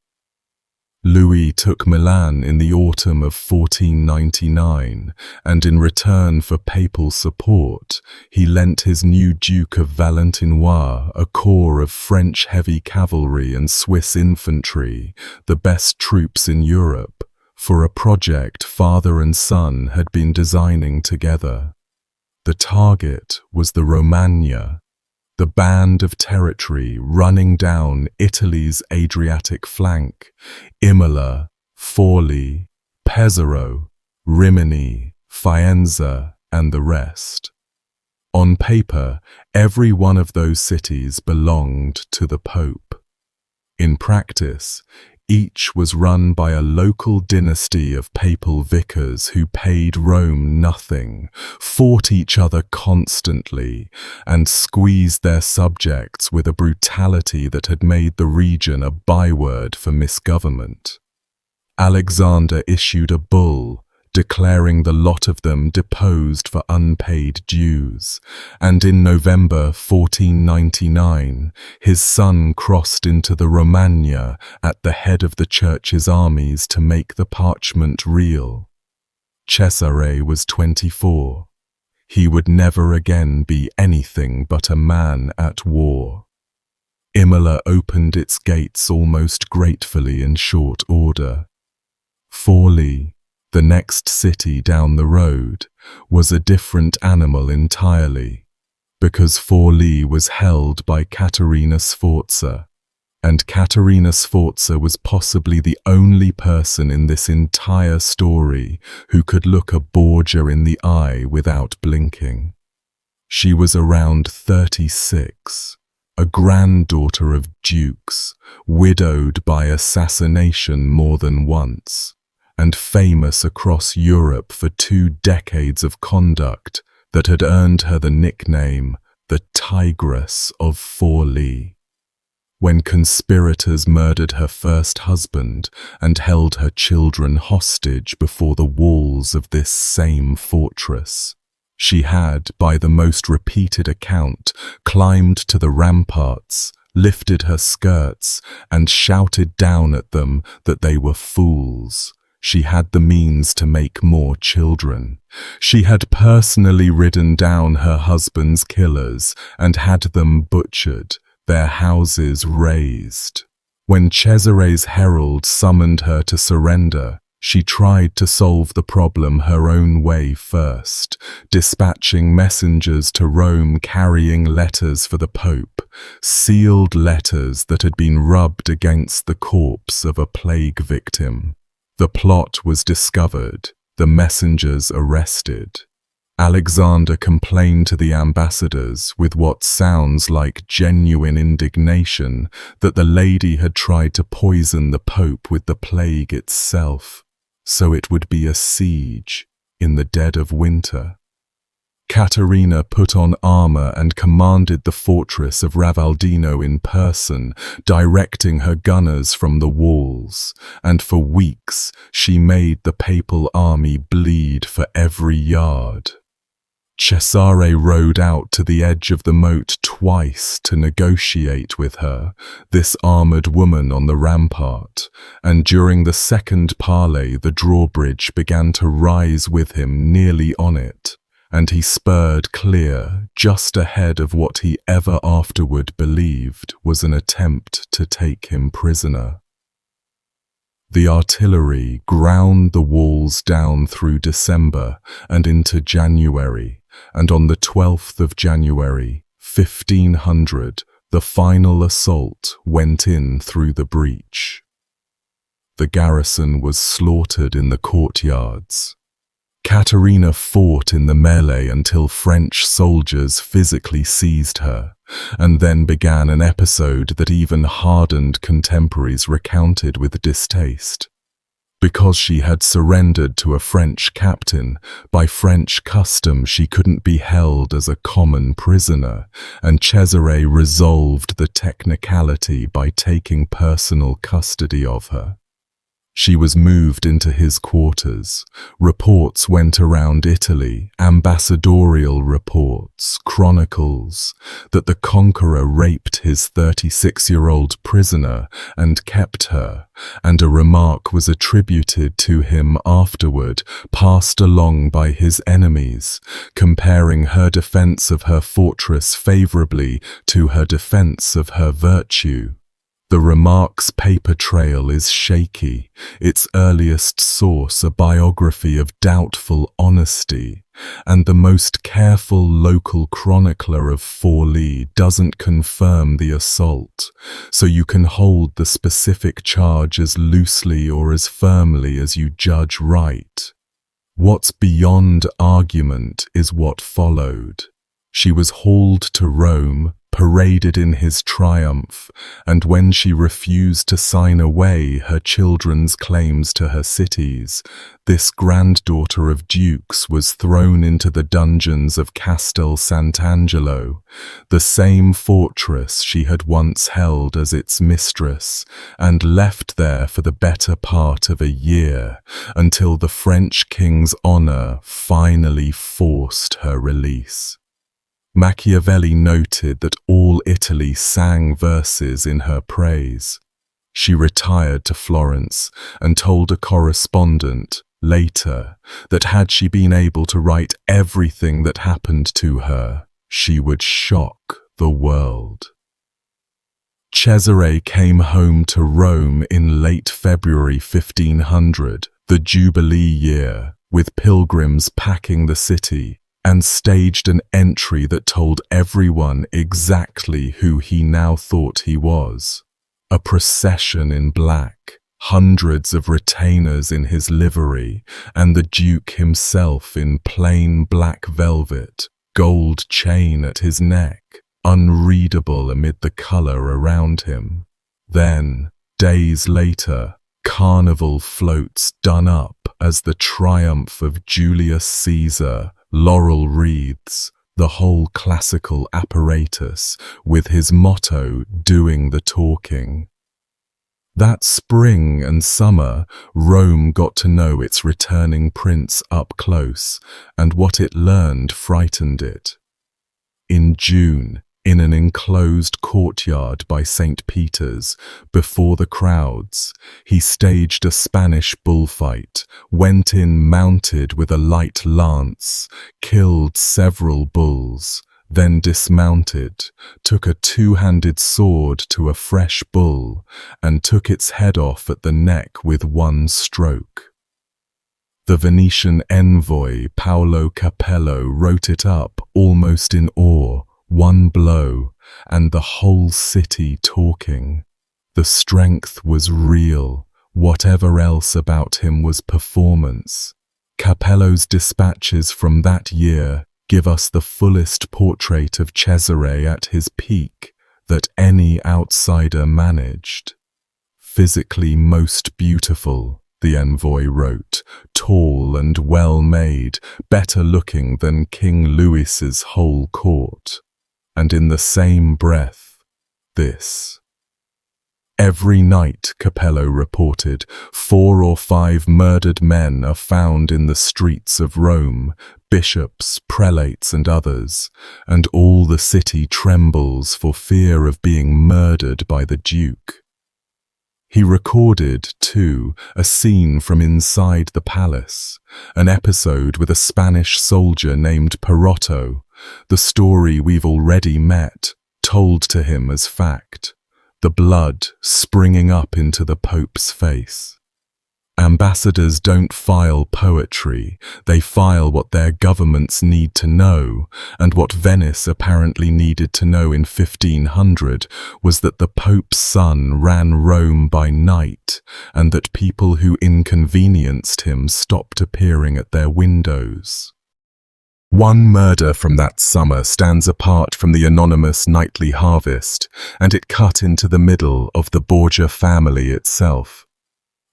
Louis took Milan in the autumn of 1499, and in return for papal support, he lent his new Duke of Valentinois a corps of French heavy cavalry and Swiss infantry, the best troops in Europe, for a project father and son had been designing together. The target was the Romagna, the band of territory running down Italy's Adriatic flank, Imola, Forli, Pesaro, Rimini, Faenza, and the rest. On paper, every one of those cities belonged to the Pope. In practice, each was run by a local dynasty of papal vicars who paid Rome nothing, fought each other constantly, and squeezed their subjects with a brutality that had made the region a byword for misgovernment. Alexander issued a bull, declaring the lot of them deposed for unpaid dues, and in November 1499 his son crossed into the Romagna at the head of the church's armies to make the parchment real. Cesare was 24. He would never again be anything but a man at war. Imola opened its gates almost gratefully in short order. Forli, the next city down the road, was a different animal entirely, because Forli was held by Caterina Sforza, and Caterina Sforza was possibly the only person in this entire story who could look a Borgia in the eye without blinking. She was around 36, a granddaughter of dukes, widowed by assassination more than once, and famous across Europe for 2 decades of conduct that had earned her the nickname the Tigress of Forli. When conspirators murdered her first husband and held her children hostage before the walls of this same fortress, she had, by the most repeated account, climbed to the ramparts, lifted her skirts, and shouted down at them that they were fools. She had the means to make more children. She had personally ridden down her husband's killers and had them butchered, their houses razed. When Cesare's herald summoned her to surrender, she tried to solve the problem her own way first, dispatching messengers to Rome carrying letters for the Pope, sealed letters that had been rubbed against the corpse of a plague victim. The plot was discovered, the messengers arrested, Alexander complained to the ambassadors with what sounds like genuine indignation that the lady had tried to poison the Pope with the plague itself, so it would be a siege in the dead of winter. Caterina put on armor and commanded the fortress of Ravaldino in person, directing her gunners from the walls, and for weeks she made the papal army bleed for every yard. Cesare rode out to the edge of the moat twice to negotiate with her, this armored woman on the rampart, and during the second parley the drawbridge began to rise with him nearly on it, and he spurred clear just ahead of what he ever afterward believed was an attempt to take him prisoner. The artillery ground the walls down through December and into January, and on the 12th of January, 1500, the final assault went in through the breach. The garrison was slaughtered in the courtyards. Caterina fought in the melee until French soldiers physically seized her, and then began an episode that even hardened contemporaries recounted with distaste. Because she had surrendered to a French captain, by French custom she couldn't be held as a common prisoner, and Cesare resolved the technicality by taking personal custody of her. She was moved into his quarters. Reports went around Italy, ambassadorial reports, chronicles, that the conqueror raped his 36-year-old prisoner and kept her, and a remark was attributed to him afterward, passed along by his enemies, comparing her defense of her fortress favorably to her defense of her virtue. The remark's paper trail is shaky, its earliest source a biography of doubtful honesty, and the most careful local chronicler of Forlì doesn't confirm the assault, so you can hold the specific charge as loosely or as firmly as you judge right. What's beyond argument is what followed. She was hauled to Rome, paraded in his triumph, and when she refused to sign away her children's claims to her cities, this granddaughter of dukes was thrown into the dungeons of Castel Sant'Angelo, the same fortress she had once held as its mistress, and left there for the better part of a year, until the French king's honor finally forced her release. Machiavelli noted that all Italy sang verses in her praise. She retired to Florence and told a correspondent, later, that had she been able to write everything that happened to her, she would shock the world. Cesare came home to Rome in late February 1500, the Jubilee year, with pilgrims packing the city, and staged an entry that told everyone exactly who he now thought he was. A procession in black, hundreds of retainers in his livery, and the Duke himself in plain black velvet, gold chain at his neck, unreadable amid the color around him. Then, days later, carnival floats done up as the triumph of Julius Caesar, laurel wreaths, the whole classical apparatus, with his motto doing the talking. That spring and summer, Rome got to know its returning prince up close, and what it learned frightened it. In June, in an enclosed courtyard by St. Peter's, before the crowds, he staged a Spanish bullfight, went in mounted with a light lance, killed several bulls, then dismounted, took a two-handed sword to a fresh bull, and took its head off at the neck with one stroke. The Venetian envoy Paolo Capello wrote it up almost in awe, one blow, and the whole city talking. The strength was real, whatever else about him was performance. Capello's dispatches from that year give us the fullest portrait of Cesare at his peak that any outsider managed. Physically most beautiful, the envoy wrote, tall and well-made, better looking than King Louis's whole court. And in the same breath, this. Every night, Capello reported, 4 or 5 murdered men are found in the streets of Rome, bishops, prelates and others, and all the city trembles for fear of being murdered by the Duke. He recorded, too, a scene from inside the palace, an episode with a Spanish soldier named Perotto, the story we've already met, told to him as fact. The blood springing up into the Pope's face. Ambassadors don't file poetry, they file what their governments need to know, and what Venice apparently needed to know in 1500 was that the Pope's son ran Rome by night, and that people who inconvenienced him stopped appearing at their windows. One murder from that summer stands apart from the anonymous nightly harvest, and it cut into the middle of the Borgia family itself.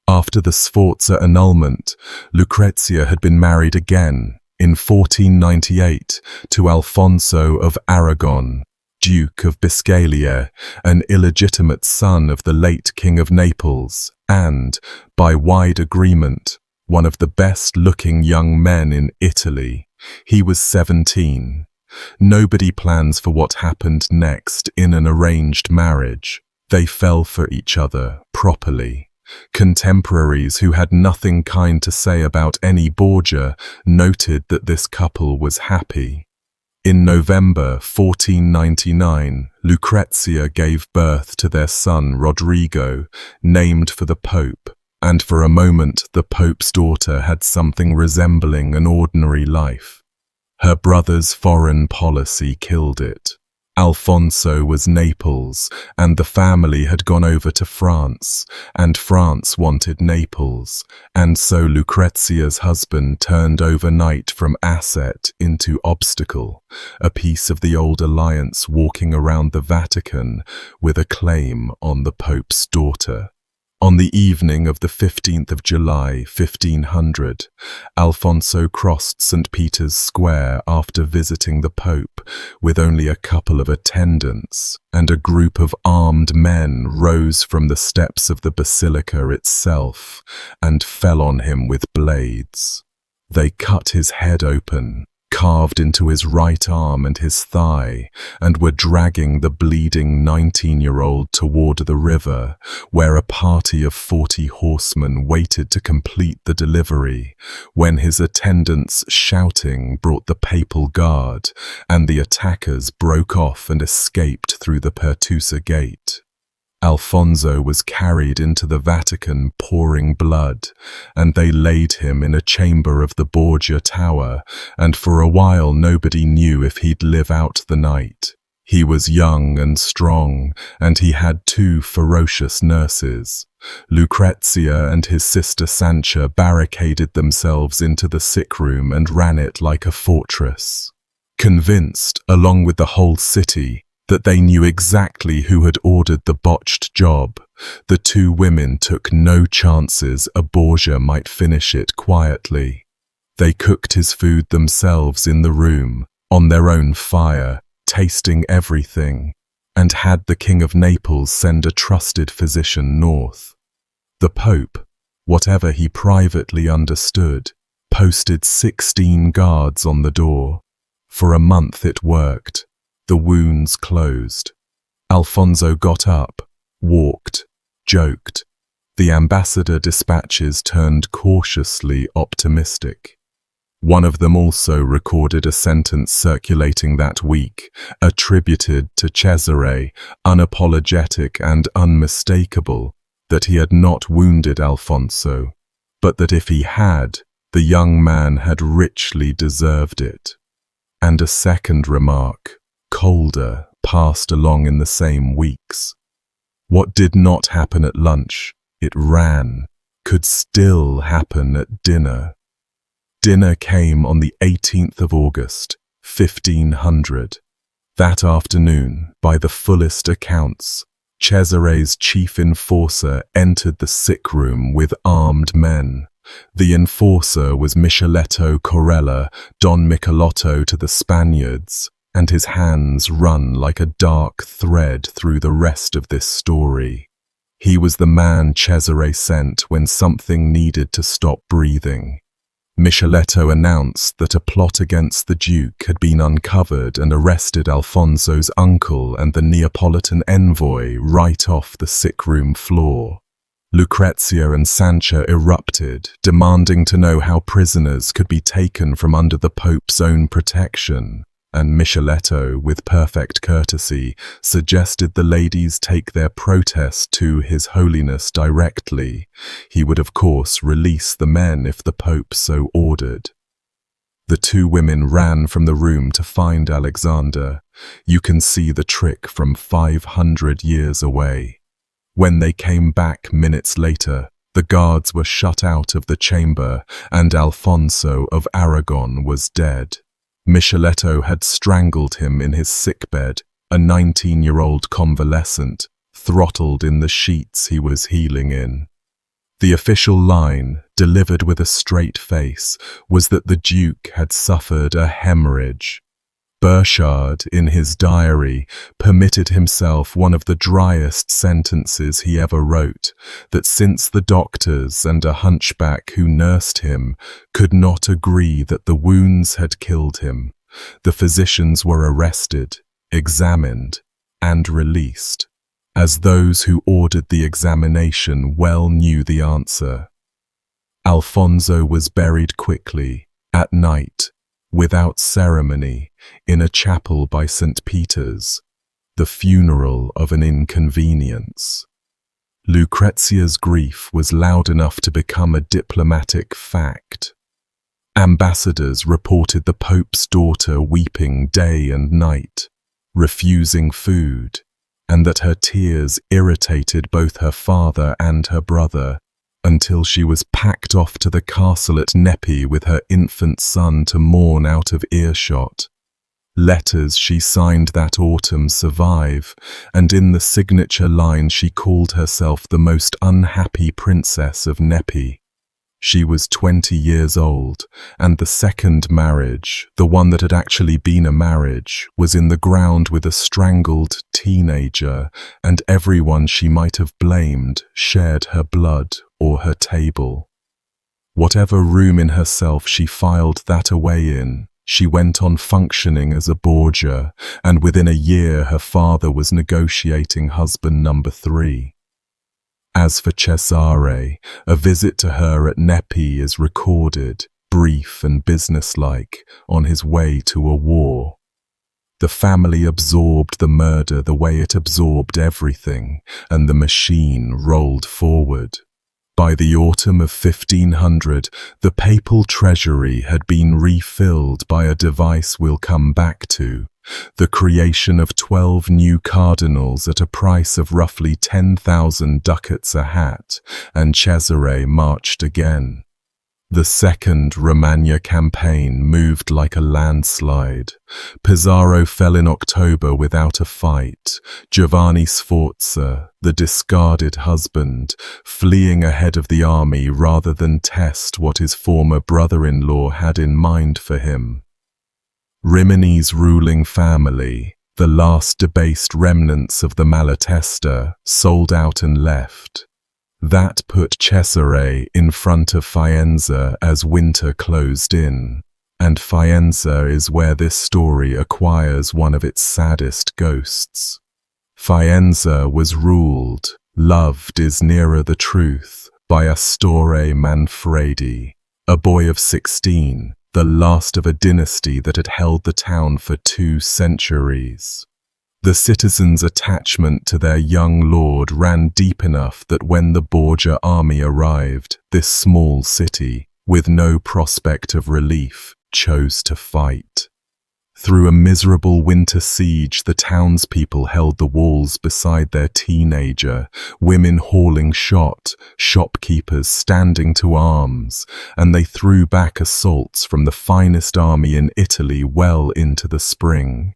After the Sforza annulment, Lucrezia had been married again, in 1498, to Alfonso of Aragon, Duke of Biscaylia, an illegitimate son of the late King of Naples, and, by wide agreement, one of the best-looking young men in Italy. He was 17. Nobody plans for what happened next in an arranged marriage. They fell for each other, properly. Contemporaries who had nothing kind to say about any Borgia noted that this couple was happy. In November 1499, Lucrezia gave birth to their son Rodrigo, named for the Pope, and for a moment the Pope's daughter had something resembling an ordinary life. Her brother's foreign policy killed it. Alfonso was Naples, and the family had gone over to France, and France wanted Naples, and so Lucrezia's husband turned overnight from asset into obstacle, a piece of the old alliance walking around the Vatican with a claim on the Pope's daughter. On the evening of the 15th of July, 1500, Alfonso crossed St. Peter's Square after visiting the Pope with only a couple of attendants, and a group of armed men rose from the steps of the basilica itself and fell on him with blades. They cut his head open, carved into his right arm and his thigh, and were dragging the bleeding 19-year-old toward the river, where a party of 40 horsemen waited to complete the delivery, when his attendants shouting brought the papal guard, and the attackers broke off and escaped through the Pertusa gate. Alfonso was carried into the Vatican pouring blood, and they laid him in a chamber of the Borgia Tower, and for a while nobody knew if he'd live out the night. He was young and strong, and he had 2 ferocious nurses. Lucrezia and his sister Sancha barricaded themselves into the sick room and ran it like a fortress. Convinced, along with the whole city, that they knew exactly who had ordered the botched job, the 2 women took no chances a Borgia might finish it quietly. They cooked his food themselves in the room, on their own fire, tasting everything, and had the King of Naples send a trusted physician north. The Pope, whatever he privately understood, posted 16 guards on the door. For a month it worked. The wounds closed. Alfonso got up, walked, joked. The ambassador dispatches turned cautiously optimistic. One of them also recorded a sentence circulating that week, attributed to Cesare, unapologetic and unmistakable, that he had not wounded Alfonso, but that if he had, the young man had richly deserved it. And a second remark, colder, passed along in the same weeks. What did not happen at lunch, it ran, could still happen at dinner. Dinner came on the 18th of August, 1500. That afternoon, by the fullest accounts, Cesare's chief enforcer entered the sick room with armed men. The enforcer was Micheletto Corella, Don Michelotto to the Spaniards, and his hands run like a dark thread through the rest of this story. He was the man Cesare sent when something needed to stop breathing. Micheletto announced that a plot against the Duke had been uncovered and arrested Alfonso's uncle and the Neapolitan envoy right off the sickroom floor. Lucrezia and Sancha erupted, demanding to know how prisoners could be taken from under the Pope's own protection, and Micheletto, with perfect courtesy, suggested the ladies take their protest to His Holiness directly. He would of course release the men if the Pope so ordered. The two women ran from the room to find Alexander. You can see the trick from 500 years away. When they came back minutes later, the guards were shut out of the chamber, and Alfonso of Aragon was dead. Micheletto had strangled him in his sickbed, a 19-year-old convalescent, throttled in the sheets he was healing in. The official line, delivered with a straight face, was that the Duke had suffered a hemorrhage. Burchard, in his diary, permitted himself one of the driest sentences he ever wrote, that since the doctors and a hunchback who nursed him could not agree that the wounds had killed him, the physicians were arrested, examined, and released, as those who ordered the examination well knew the answer. Alfonso was buried quickly, at night, without ceremony, in a chapel by St. Peter's, the funeral of an inconvenience. Lucrezia's grief was loud enough to become a diplomatic fact. Ambassadors reported the Pope's daughter weeping day and night, refusing food, and that her tears irritated both her father and her brother, until she was packed off to the castle at Nepi with her infant son to mourn out of earshot. Letters she signed that autumn survive, and in the signature line she called herself the most unhappy princess of Nepi. She was 20 years old, and the second marriage, the one that had actually been a marriage, was in the ground with a strangled teenager, and everyone she might have blamed shared her blood or her table. Whatever room in herself she filed that away in, she went on functioning as a Borgia, and within a year her father was negotiating husband number 3. As for Cesare, a visit to her at Nepi is recorded, brief and businesslike, on his way to a war. The family absorbed the murder the way it absorbed everything, and the machine rolled forward. By the autumn of 1500, the papal treasury had been refilled by a device we'll come back to, the creation of 12 new cardinals at a price of roughly 10,000 ducats a hat, and Cesare marched again. The second Romagna campaign moved like a landslide. Pizarro fell in October without a fight. Giovanni Sforza, the discarded husband, fleeing ahead of the army rather than test what his former brother-in-law had in mind for him. Rimini's ruling family, the last debased remnants of the Malatesta, sold out and left. That put Cesare in front of Faenza as winter closed in, and Faenza is where this story acquires one of its saddest ghosts. Faenza was ruled, loved is nearer the truth, by Astore Manfredi, a boy of 16, the last of a dynasty that had held the town for 2 centuries. The citizens' attachment to their young lord ran deep enough that when the Borgia army arrived, this small city, with no prospect of relief, chose to fight. Through a miserable winter siege, the townspeople held the walls beside their teenager, women hauling shot, shopkeepers standing to arms, and they threw back assaults from the finest army in Italy well into the spring.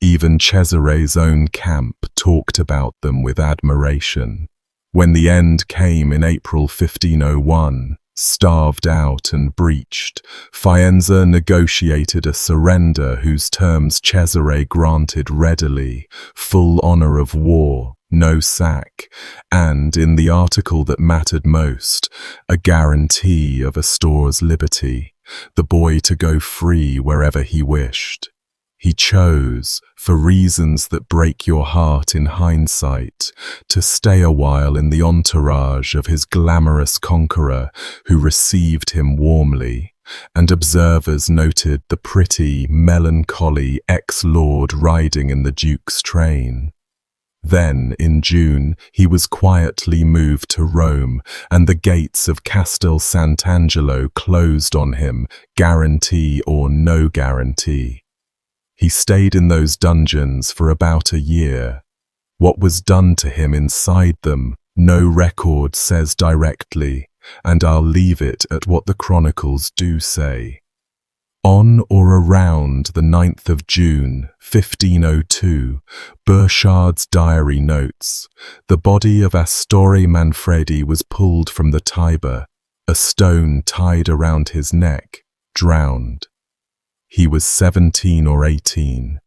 Even Cesare's own camp talked about them with admiration. When the end came in April 1501, starved out and breached, Faenza negotiated a surrender whose terms Cesare granted readily: full honor of war, no sack, and, in the article that mattered most, a guarantee of Astor's liberty, the boy to go free wherever he wished. He chose, for reasons that break your heart in hindsight, to stay a while in the entourage of his glamorous conqueror, who received him warmly, and observers noted the pretty, melancholy ex-lord riding in the Duke's train. Then, in June, he was quietly moved to Rome, and the gates of Castel Sant'Angelo closed on him, guarantee or no guarantee. He stayed in those dungeons for about a year. What was done to him inside them, no record says directly, and I'll leave it at what the chronicles do say. On or around the 9th of June, 1502, Burchard's diary notes, the body of Astore Manfredi was pulled from the Tiber, a stone tied around his neck, drowned. He was 17 or 18.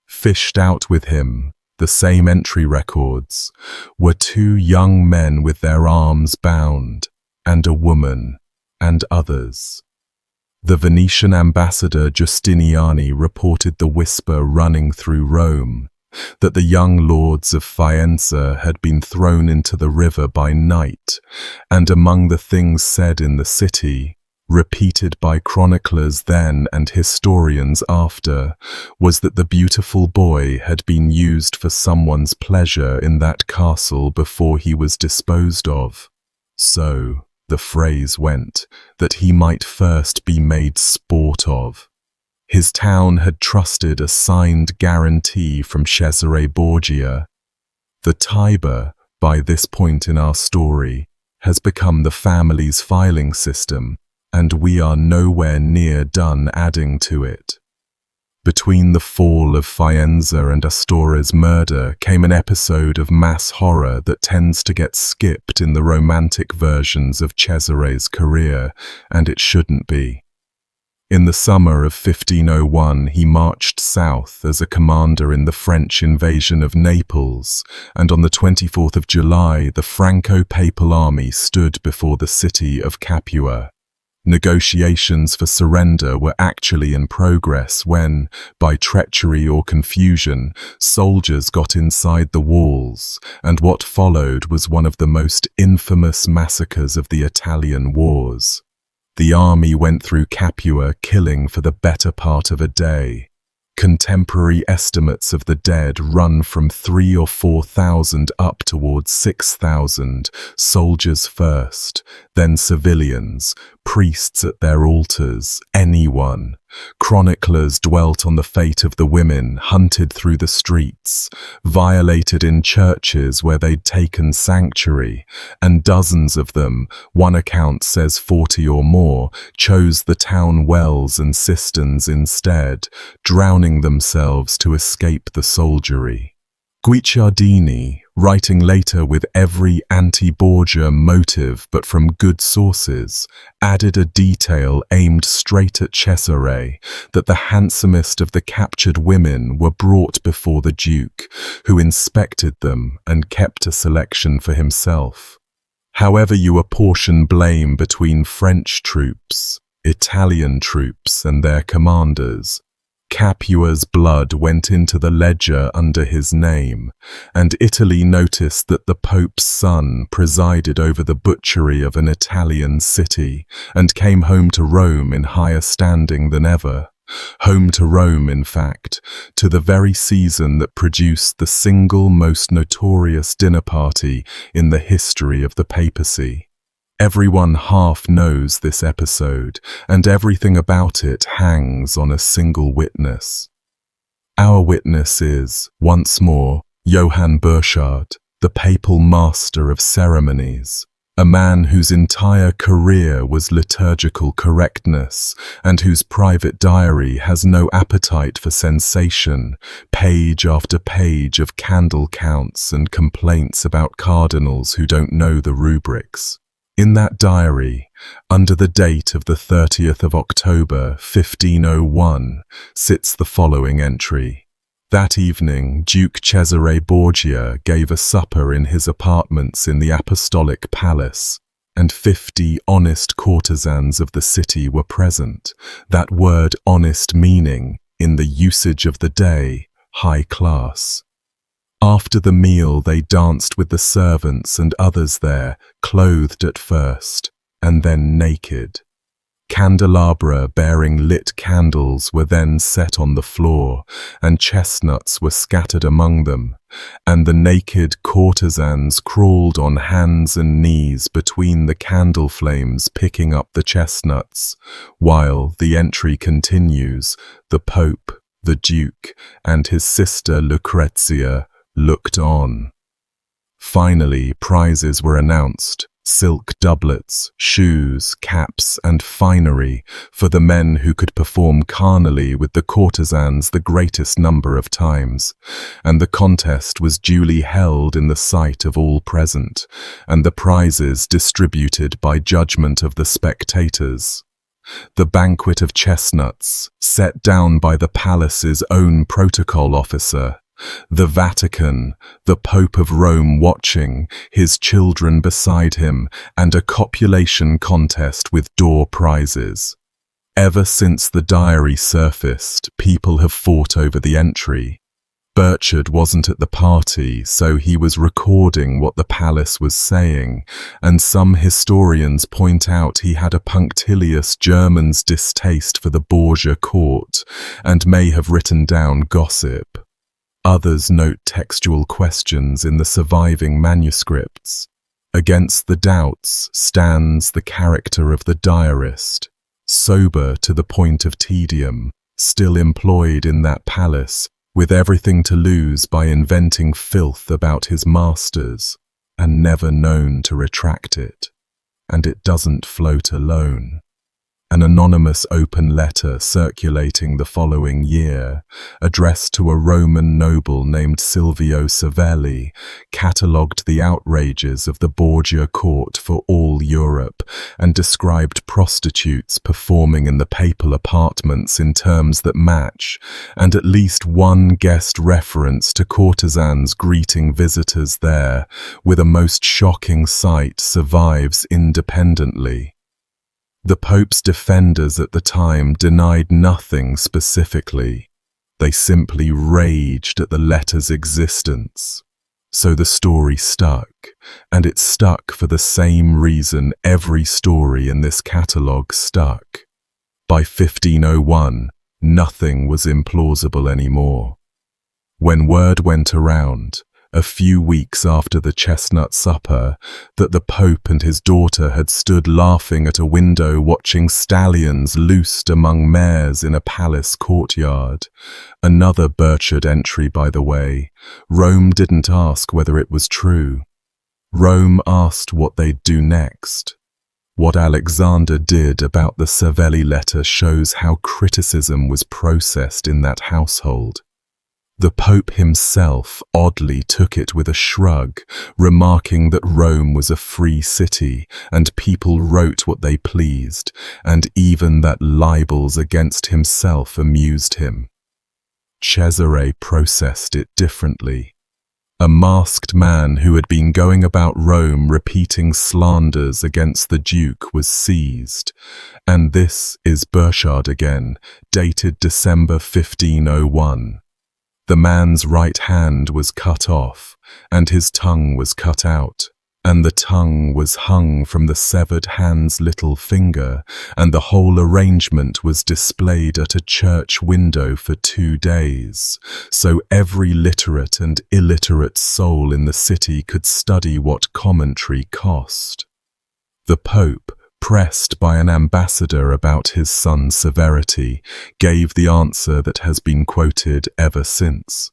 Fished out with him, the same entry records, were 2 young men with their arms bound, and a woman, and others. The Venetian ambassador Giustiniani reported the whisper running through Rome, that the young lords of Faenza had been thrown into the river by night, and among the things said in the city, repeated by chroniclers then and historians after, was that the beautiful boy had been used for someone's pleasure in that castle before he was disposed of. So, the phrase went, that he might first be made sport of. His town had trusted a signed guarantee from Cesare Borgia. The Tiber, by this point in our story, has become the family's filing system, and we are nowhere near done adding to it. Between the fall of Faenza and Astore's murder came an episode of mass horror that tends to get skipped in the romantic versions of Cesare's career, and it shouldn't be. In the summer of 1501, he marched south as a commander in the French invasion of Naples, and on the 24th of July, the Franco-Papal army stood before the city of Capua. Negotiations for surrender were actually in progress when, by treachery or confusion, soldiers got inside the walls, and what followed was one of the most infamous massacres of the Italian wars. The army went through Capua killing for the better part of a day. Contemporary estimates of the dead run from 3,000 or 4,000 up towards 6,000, soldiers first, then civilians, priests at their altars, anyone. Chroniclers dwelt on the fate of the women hunted through the streets, violated in churches where they'd taken sanctuary, and dozens of them, one account says 40 or more, chose the town wells and cisterns instead, drowning themselves to escape the soldiery. Guicciardini, writing later with every anti-Borgia motive but from good sources, added a detail aimed straight at Cesare, that the handsomest of the captured women were brought before the Duke, who inspected them and kept a selection for himself. However you apportion blame between French troops, Italian troops and their commanders, Capua's blood went into the ledger under his name, and Italy noticed that the Pope's son presided over the butchery of an Italian city, and came home to Rome in higher standing than ever. Home to Rome, in fact, to the very season that produced the single most notorious dinner party in the history of the papacy. Everyone half knows this episode, and everything about it hangs on a single witness. Our witness is, once more, Johann Burchard, the papal master of ceremonies, a man whose entire career was liturgical correctness and whose private diary has no appetite for sensation, page after page of candle counts and complaints about cardinals who don't know the rubrics. In that diary, under the date of the 30th of October, 1501, sits the following entry. That evening, Duke Cesare Borgia gave a supper in his apartments in the Apostolic Palace, and 50 honest courtesans of the city were present, that word honest meaning, in the usage of the day, high class. After the meal they danced with the servants and others there, clothed at first, and then naked. Candelabra bearing lit candles were then set on the floor, and chestnuts were scattered among them, and the naked courtesans crawled on hands and knees between the candle flames picking up the chestnuts, while, the entry continues, the Pope, the Duke, and his sister Lucrezia looked on. Finally, prizes were announced. Silk doublets, shoes, caps, and finery for the men who could perform carnally with the courtesans the greatest number of times, and the contest was duly held in the sight of all present, and the prizes distributed by judgment of the spectators. The Banquet of Chestnuts, set down by the palace's own protocol officer, the Vatican, the Pope of Rome watching, his children beside him, and a copulation contest with door prizes. Ever since the diary surfaced, people have fought over the entry. Burchard wasn't at the party, so he was recording what the palace was saying, and some historians point out he had a punctilious German's distaste for the Borgia court, and may have written down gossip. Others note textual questions in the surviving manuscripts. Against the doubts stands the character of the diarist, sober to the point of tedium, still employed in that palace, with everything to lose by inventing filth about his masters, and never known to retract it. And it doesn't float alone. An anonymous open letter circulating the following year, addressed to a Roman noble named Silvio Savelli, catalogued the outrages of the Borgia court for all Europe and described prostitutes performing in the papal apartments in terms that match, and at least one guest reference to courtesans greeting visitors there, with a most shocking sight survives independently. The Pope's defenders at the time denied nothing specifically. They simply raged at the letter's existence. So the story stuck, and it stuck for the same reason every story in this catalogue stuck. By 1501, nothing was implausible anymore. When word went around, a few weeks after the chestnut supper, that the Pope and his daughter had stood laughing at a window watching stallions loosed among mares in a palace courtyard. Another Burchard entry, by the way. Rome didn't ask whether it was true. Rome asked what they'd do next. What Alexander did about the Savelli letter shows how criticism was processed in that household. The Pope himself oddly took it with a shrug, remarking that Rome was a free city and people wrote what they pleased, and even that libels against himself amused him. Cesare processed it differently. A masked man who had been going about Rome repeating slanders against the Duke was seized, and this is Burchard again, dated December 1501. The man's right hand was cut off, and his tongue was cut out, and the tongue was hung from the severed hand's little finger, and the whole arrangement was displayed at a church window for 2 days, so every literate and illiterate soul in the city could study what commentary cost. The Pope, pressed by an ambassador about his son's severity, gave the answer that has been quoted ever since.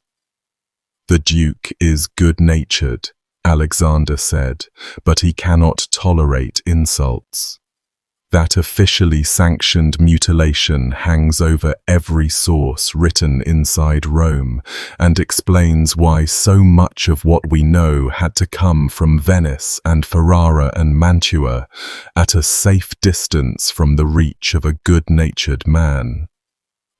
"The Duke is good-natured," Alexander said, "but he cannot tolerate insults." That officially sanctioned mutilation hangs over every source written inside Rome and explains why so much of what we know had to come from Venice and Ferrara and Mantua, at a safe distance from the reach of a good-natured man.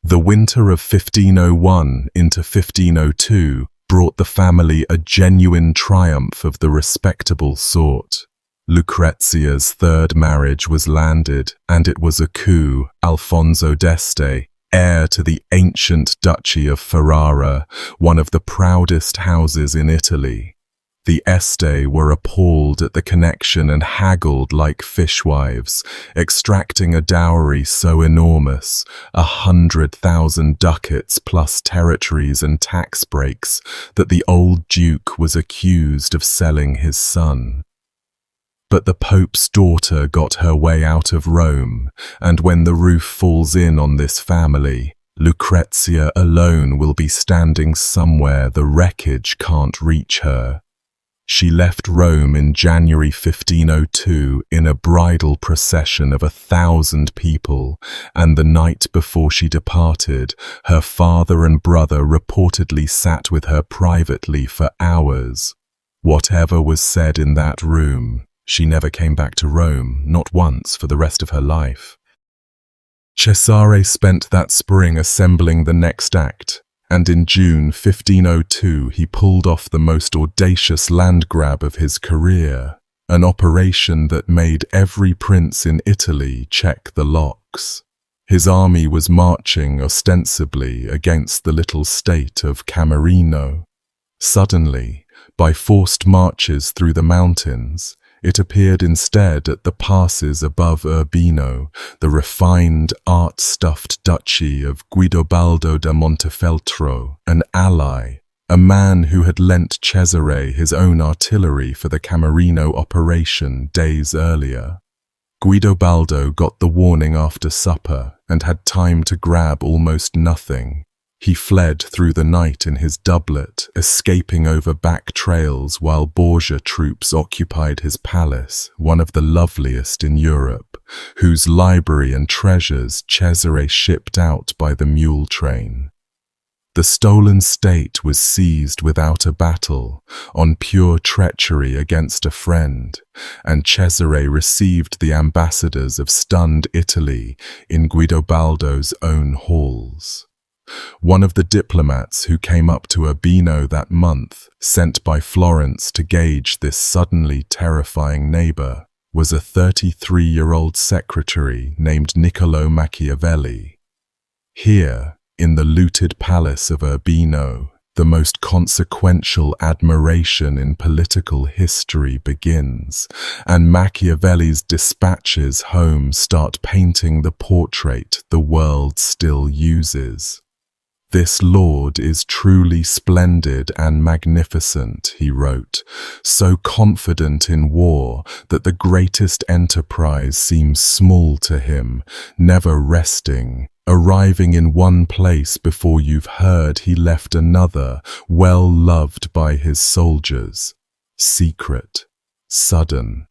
The winter of 1501 into 1502 brought the family a genuine triumph of the respectable sort. Lucrezia's third marriage was landed, and it was a coup. Alfonso d'Este, heir to the ancient Duchy of Ferrara, one of the proudest houses in Italy. The Este were appalled at the connection and haggled like fishwives, extracting a dowry so enormous, 100,000 ducats plus territories and tax breaks, that the old duke was accused of selling his son. But the Pope's daughter got her way out of Rome, and when the roof falls in on this family, Lucrezia alone will be standing somewhere the wreckage can't reach her. She left Rome in January 1502 in a bridal procession of 1,000 people, and the night before she departed, her father and brother reportedly sat with her privately for hours. Whatever was said in that room, she never came back to Rome, not once for the rest of her life. Cesare spent that spring assembling the next act, and in June 1502 he pulled off the most audacious land grab of his career, an operation that made every prince in Italy check the locks. His army was marching ostensibly against the little state of Camerino. Suddenly, by forced marches through the mountains, it appeared instead at the passes above Urbino, the refined, art-stuffed duchy of Guidobaldo da Montefeltro, an ally, a man who had lent Cesare his own artillery for the Camerino operation days earlier. Guidobaldo got the warning after supper and had time to grab almost nothing. He fled through the night in his doublet, escaping over back trails while Borgia troops occupied his palace, one of the loveliest in Europe, whose library and treasures Cesare shipped out by the mule train. The stolen state was seized without a battle, on pure treachery against a friend, and Cesare received the ambassadors of stunned Italy in Guidobaldo's own halls. One of the diplomats who came up to Urbino that month, sent by Florence to gauge this suddenly terrifying neighbor, was a 33-year-old secretary named Niccolo Machiavelli. Here, in the looted palace of Urbino, the most consequential admiration in political history begins, and Machiavelli's dispatches home start painting the portrait the world still uses. "This lord is truly splendid and magnificent," he wrote, "so confident in war that the greatest enterprise seems small to him, never resting, arriving in one place before you've heard he left another, well loved by his soldiers. Secret, sudden."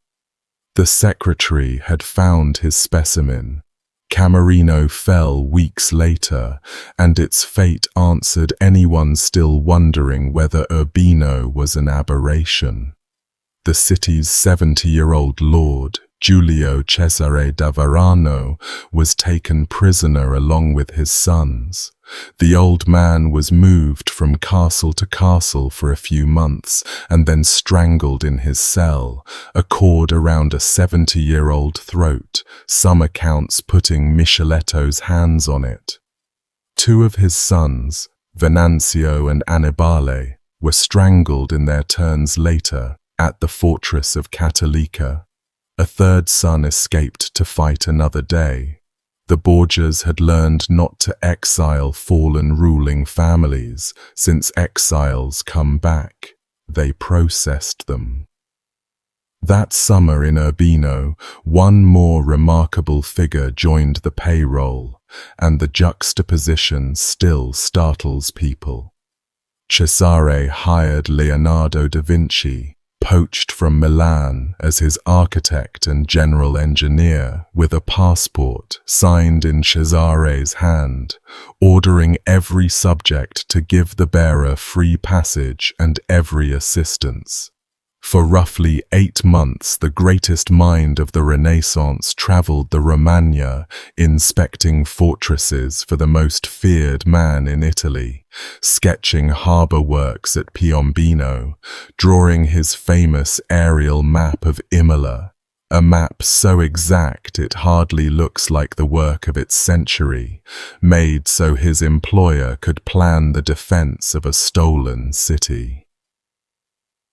The secretary had found his specimen. Camerino fell weeks later, and its fate answered anyone still wondering whether Urbino was an aberration. The city's 70-year-old lord, Giulio Cesare da Varano, was taken prisoner along with his sons. The old man was moved from castle to castle for a few months and then strangled in his cell, a cord around a 70-year-old throat, some accounts putting Micheletto's hands on it. Two of his sons, Venanzio and Annibale, were strangled in their turns later at the fortress of Catalica. A third son escaped to fight another day. The Borgias had learned not to exile fallen ruling families, since exiles come back. They processed them. That summer in Urbino, one more remarkable figure joined the payroll, and the juxtaposition still startles people. Cesare hired Leonardo da Vinci, poached from Milan as his architect and general engineer, with a passport signed in Cesare's hand, ordering every subject to give the bearer free passage and every assistance. For roughly 8 months, the greatest mind of the Renaissance traveled the Romagna, inspecting fortresses for the most feared man in Italy, sketching harbour works at Piombino, drawing his famous aerial map of Imola, a map so exact it hardly looks like the work of its century, made so his employer could plan the defence of a stolen city.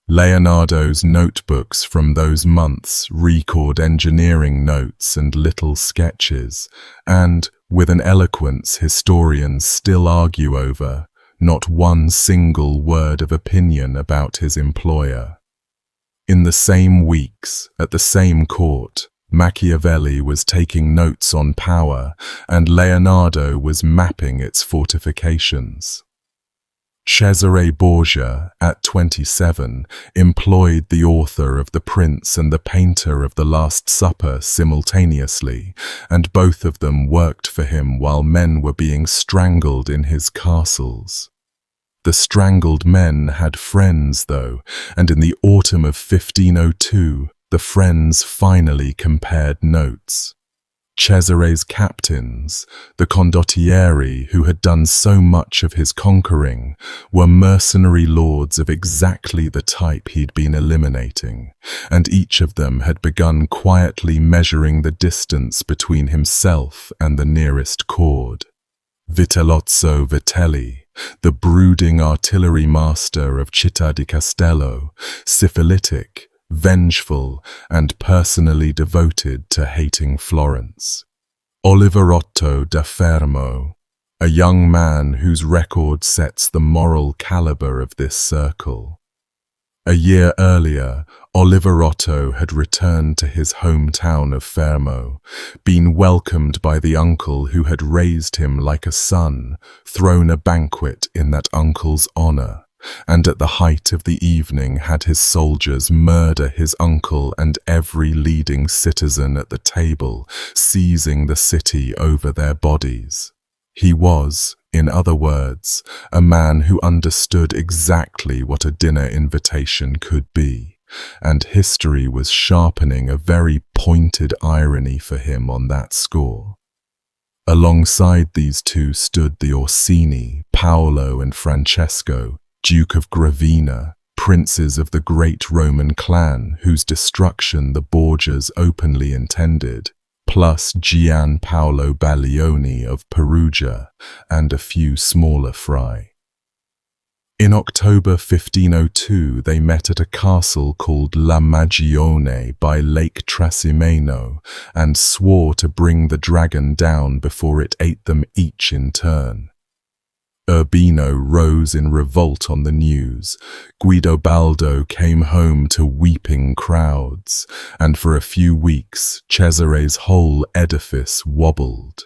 Leonardo's notebooks from those months record engineering notes and little sketches, and, with an eloquence historians still argue over, not one single word of opinion about his employer. In the same weeks, at the same court, Machiavelli was taking notes on power, and Leonardo was mapping its fortifications. Cesare Borgia, at 27, employed the author of The Prince and the painter of The Last Supper simultaneously, and both of them worked for him while men were being strangled in his castles. The strangled men had friends, though, and in the autumn of 1502, the friends finally compared notes. Cesare's captains, the condottieri who had done so much of his conquering, were mercenary lords of exactly the type he'd been eliminating, and each of them had begun quietly measuring the distance between himself and the nearest cord. Vitellozzo Vitelli, the brooding artillery master of Città di Castello, syphilitic, vengeful, and personally devoted to hating Florence. Oliverotto da Fermo, a young man whose record sets the moral caliber of this circle. A year earlier, Oliverotto had returned to his hometown of Fermo, been welcomed by the uncle who had raised him like a son, thrown a banquet in that uncle's honor, and at the height of the evening had his soldiers murder his uncle and every leading citizen at the table, seizing the city over their bodies. He was, in other words, a man who understood exactly what a dinner invitation could be, and history was sharpening a very pointed irony for him on that score. Alongside these two stood the Orsini, Paolo and Francesco, Duke of Gravina, princes of the great Roman clan whose destruction the Borgias openly intended, plus Gianpaolo Baglioni of Perugia and a few smaller fry. In October 1502 they met at a castle called La Magione by Lake Trasimeno and swore to bring the dragon down before it ate them each in turn. Urbino rose in revolt on the news. Guidobaldo came home to weeping crowds, and for a few weeks Cesare's whole edifice wobbled.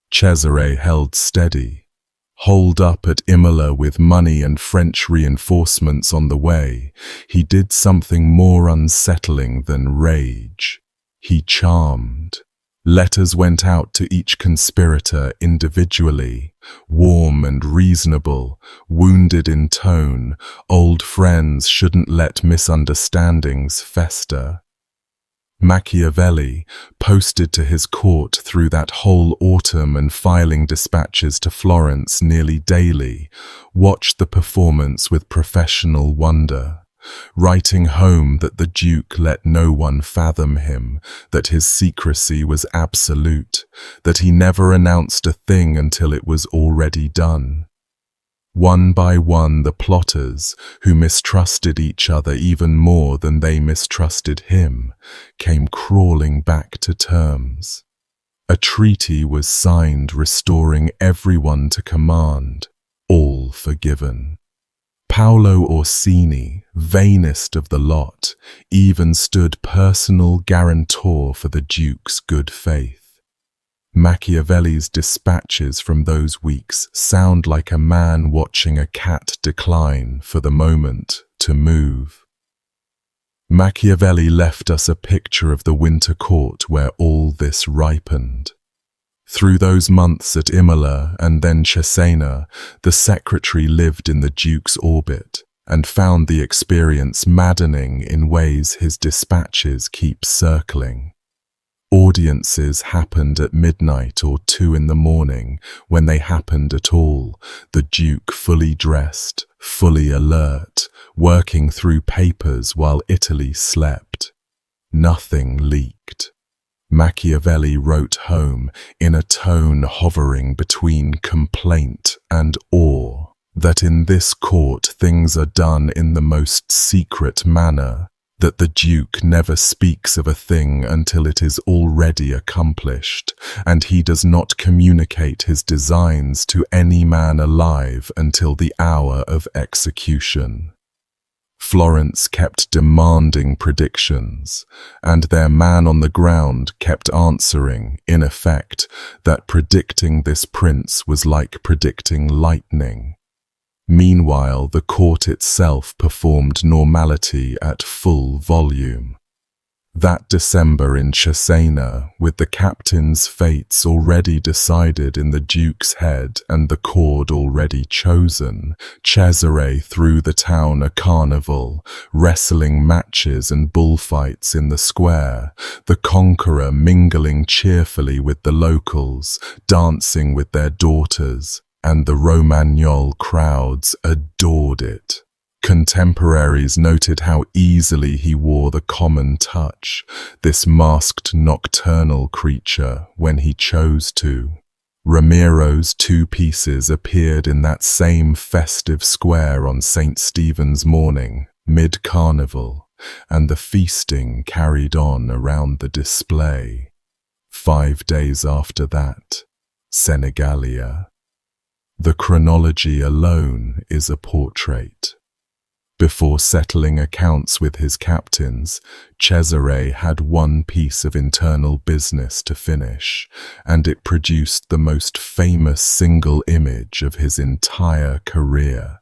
Cesare held steady. Holed up at Imola with money and French reinforcements on the way, he did something more unsettling than rage. He charmed. Letters went out to each conspirator individually, warm and reasonable, wounded in tone. Old friends shouldn't let misunderstandings fester. Machiavelli, posted to his court through that whole autumn and filing dispatches to Florence nearly daily, watched the performance with professional wonder, writing home that the Duke let no one fathom him, that his secrecy was absolute, that he never announced a thing until it was already done. One by one the plotters, who mistrusted each other even more than they mistrusted him, came crawling back to terms. A treaty was signed restoring everyone to command, all forgiven. Paolo Orsini, vainest of the lot, even stood personal guarantor for the Duke's good faith. Machiavelli's dispatches from those weeks sound like a man watching a cat decline for the moment to move. Machiavelli left us a picture of the winter court where all this ripened. Through those months at Imola and then Cesena, the secretary lived in the Duke's orbit and found the experience maddening in ways his dispatches keep circling. Audiences happened at midnight or 2 in the morning, when they happened at all, the Duke fully dressed, fully alert, working through papers while Italy slept. Nothing leaked. Machiavelli wrote home, in a tone hovering between complaint and awe, that in this court things are done in the most secret manner, that the Duke never speaks of a thing until it is already accomplished, and he does not communicate his designs to any man alive until the hour of execution. Florence kept demanding predictions, and their man on the ground kept answering, in effect, that predicting this prince was like predicting lightning. Meanwhile, the court itself performed normality at full volume. That December in Cesena, with the captain's fates already decided in the Duke's head and the cord already chosen, Cesare threw the town a carnival, wrestling matches and bullfights in the square, the conqueror mingling cheerfully with the locals, dancing with their daughters, and the Romagnol crowds adored it. Contemporaries noted how easily he wore the common touch, this masked nocturnal creature, when he chose to. Ramiro's 2 pieces appeared in that same festive square on St. Stephen's morning, mid-carnival, and the feasting carried on around the display. 5 days after that, Senegalia. The chronology alone is a portrait. Before settling accounts with his captains, Cesare had one piece of internal business to finish, and it produced the most famous single image of his entire career.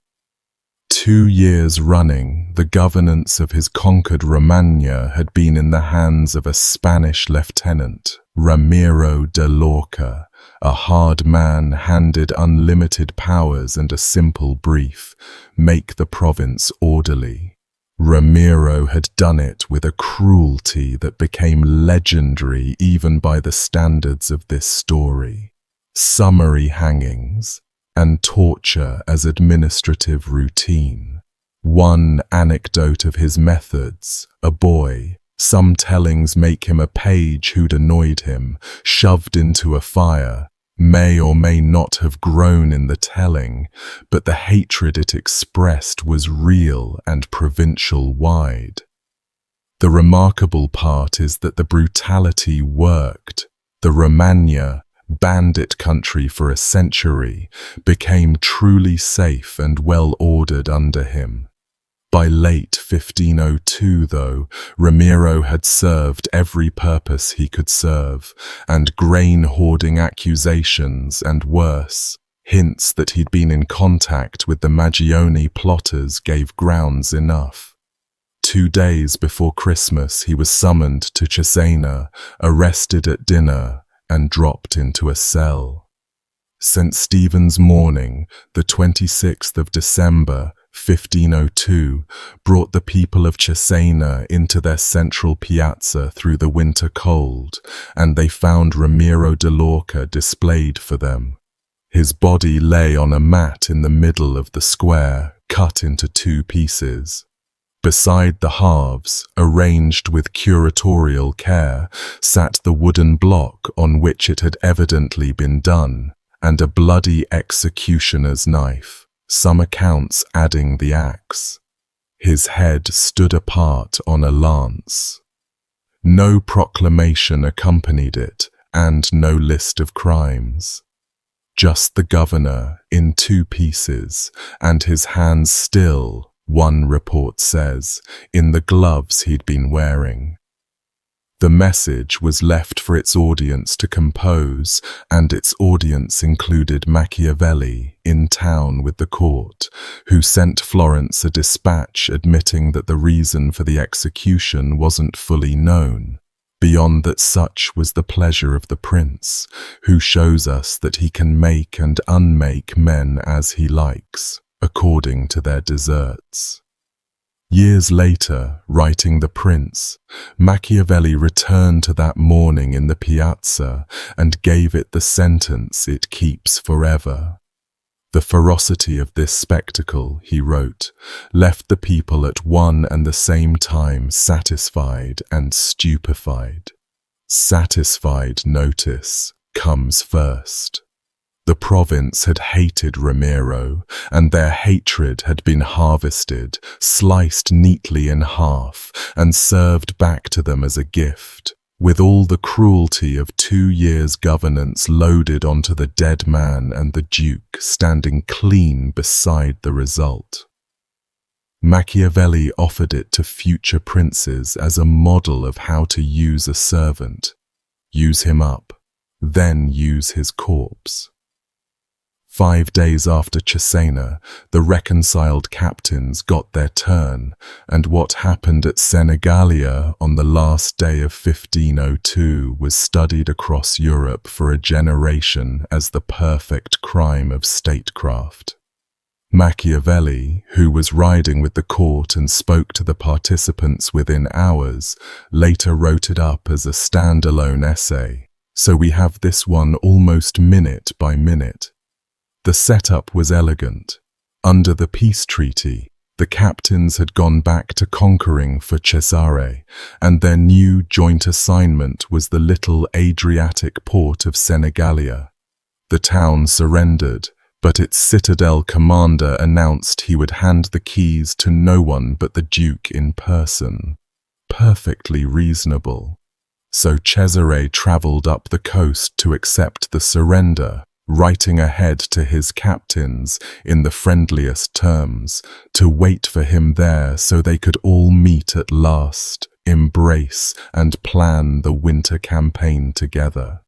2 years running, the governance of his conquered Romagna had been in the hands of a Spanish lieutenant, Ramiro de Lorca, a hard man handed unlimited powers and a simple brief: make the province orderly. Ramiro had done it with a cruelty that became legendary even by the standards of this story. Summary hangings and torture as administrative routine. One anecdote of his methods: a boy, some tellings make him a page who'd annoyed him, shoved into a fire, may or may not have grown in the telling, but the hatred it expressed was real and provincial-wide. The remarkable part is that the brutality worked. The Romagna, bandit country for a century, became truly safe and well-ordered under him. By late 1502, though, Ramiro had served every purpose he could serve, and grain-hoarding accusations and worse, hints that he'd been in contact with the Magione plotters gave grounds enough. 2 days before Christmas he was summoned to Cesena, arrested at dinner, and dropped into a cell. St. Stephen's morning, the 26th of December, 1502, brought the people of Cesena into their central piazza through the winter cold, and they found Ramiro de Lorca displayed for them. His body lay on a mat in the middle of the square, cut into 2 pieces. Beside the halves, arranged with curatorial care, sat the wooden block on which it had evidently been done, and a bloody executioner's knife, some accounts adding the axe. His head stood apart on a lance. No proclamation accompanied it, and no list of crimes. just the governor in 2 pieces, and his hands still, one report says, in the gloves he'd been wearing. The message was left for its audience to compose, and its audience included Machiavelli, in town with the court, who sent Florence a dispatch admitting that the reason for the execution wasn't fully known, beyond that such was the pleasure of the prince, who shows us that he can make and unmake men as he likes, according to their deserts. Years later, writing The Prince, Machiavelli returned to that morning in the piazza and gave it the sentence it keeps forever. The ferocity of this spectacle, he wrote, left the people at one and the same time satisfied and stupefied. Satisfied, notice, comes first. The province had hated Ramiro, and their hatred had been harvested, sliced neatly in half, and served back to them as a gift, with all the cruelty of 2 years' governance loaded onto the dead man and the duke standing clean beside the result. Machiavelli offered it to future princes as a model of how to use a servant, use him up, then use his corpse. 5 days after Cesena, the reconciled captains got their turn, and what happened at Senegalia on the last day of 1502 was studied across Europe for a generation as the perfect crime of statecraft. Machiavelli, who was riding with the court and spoke to the participants within hours, later wrote it up as a standalone essay, so we have this one almost minute by minute. The setup was elegant. Under the peace treaty, the captains had gone back to conquering for Cesare, and their new joint assignment was the little Adriatic port of Senegalia. The town surrendered, but its citadel commander announced he would hand the keys to no one but the duke in person. Perfectly reasonable. So Cesare travelled up the coast to accept the surrender, writing ahead to his captains in the friendliest terms, to wait for him there so they could all meet at last, embrace and plan the winter campaign together.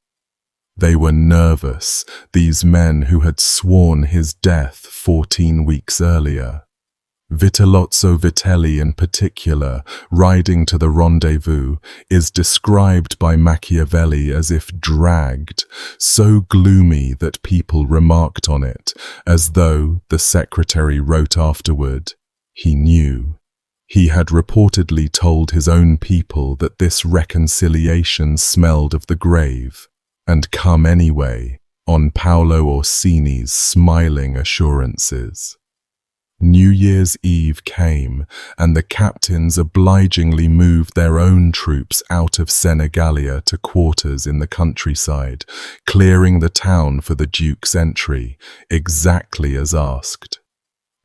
They were nervous, these men who had sworn his death 14 weeks earlier. Vitellozzo Vitelli in particular, riding to the rendezvous, is described by Machiavelli as if dragged, so gloomy that people remarked on it, as though, the secretary wrote afterward, he knew. He had reportedly told his own people that this reconciliation smelled of the grave, and come anyway, on Paolo Orsini's smiling assurances. New Year's Eve came, and the captains obligingly moved their own troops out of Senegalia to quarters in the countryside, clearing the town for the Duke's entry, exactly as asked.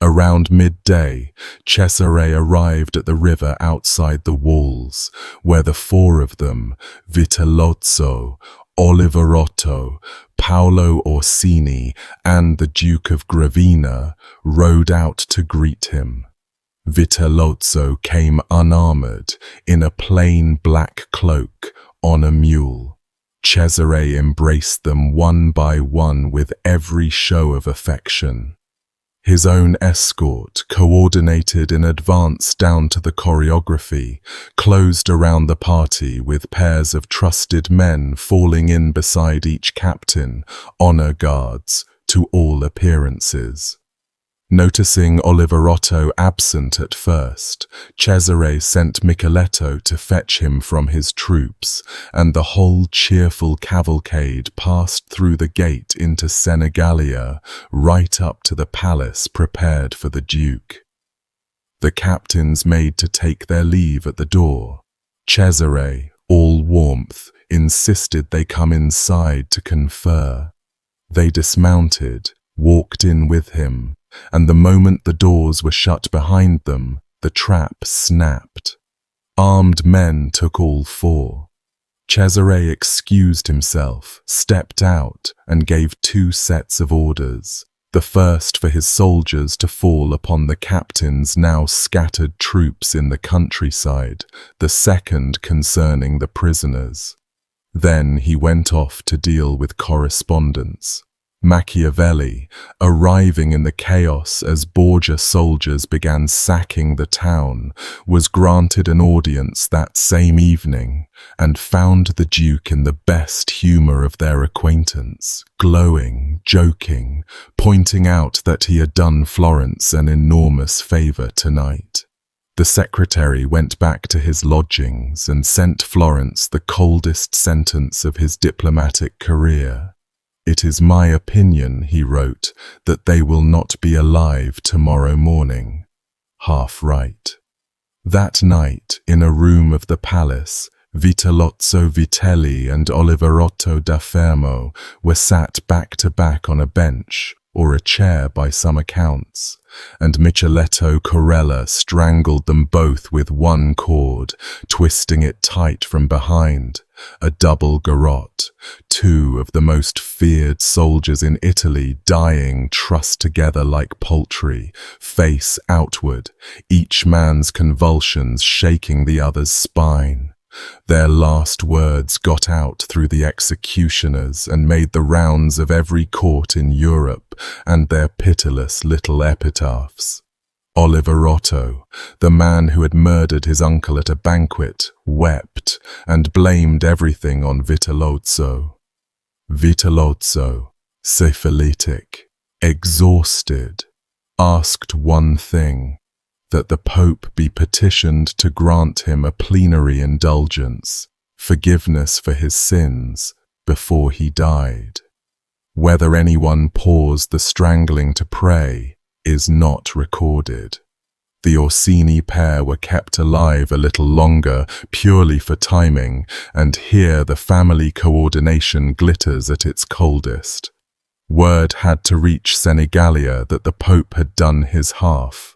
Around midday, Cesare arrived at the river outside the walls, where the 4 of them, Vitellozzo, Oliverotto, Paolo Orsini, and the Duke of Gravina rode out to greet him. Vitellozzo came unarmored, in a plain black cloak, on a mule. Cesare embraced them one by one with every show of affection. His own escort, coordinated in advance down to the choreography, closed around the party with pairs of trusted men falling in beside each captain, honor guards, to all appearances. Noticing Oliverotto absent at first, Cesare sent Micheletto to fetch him from his troops, and the whole cheerful cavalcade passed through the gate into Senegalia, right up to the palace prepared for the Duke. The captains made to take their leave at the door. Cesare, all warmth, insisted they come inside to confer. They dismounted, walked in with him, and the moment the doors were shut behind them, the trap snapped. Armed men took all 4. Cesare excused himself, stepped out, and gave 2 sets of orders. The first for his soldiers to fall upon the captain's now scattered troops in the countryside, the second concerning the prisoners. Then he went off to deal with correspondence. Machiavelli, arriving in the chaos as Borgia soldiers began sacking the town, was granted an audience that same evening and found the Duke in the best humor of their acquaintance, glowing, joking, pointing out that he had done Florence an enormous favor tonight. The secretary went back to his lodgings and sent Florence the coldest sentence of his diplomatic career. "It is my opinion," he wrote, "that they will not be alive tomorrow morning." Half right. That night, in a room of the palace, Vitellozzo Vitelli and Oliverotto da Fermo were sat back to back on a bench, or a chair by some accounts, and Micheletto Corella strangled them both with one cord, twisting it tight from behind, a double garrote, 2 of the most feared soldiers in Italy dying trussed together like poultry, face outward, each man's convulsions shaking the other's spine. Their last words got out through the executioners and made the rounds of every court in Europe, and their pitiless little epitaphs. Oliverotto, the man who had murdered his uncle at a banquet, wept and blamed everything on Vitellozzo. Vitellozzo, syphilitic, exhausted, asked one thing: that the Pope be petitioned to grant him a plenary indulgence, forgiveness for his sins, before he died. Whether anyone paused the strangling to pray is not recorded. The Orsini pair were kept alive a little longer, purely for timing, and here the family coordination glitters at its coldest. Word had to reach Senigallia that the Pope had done his half.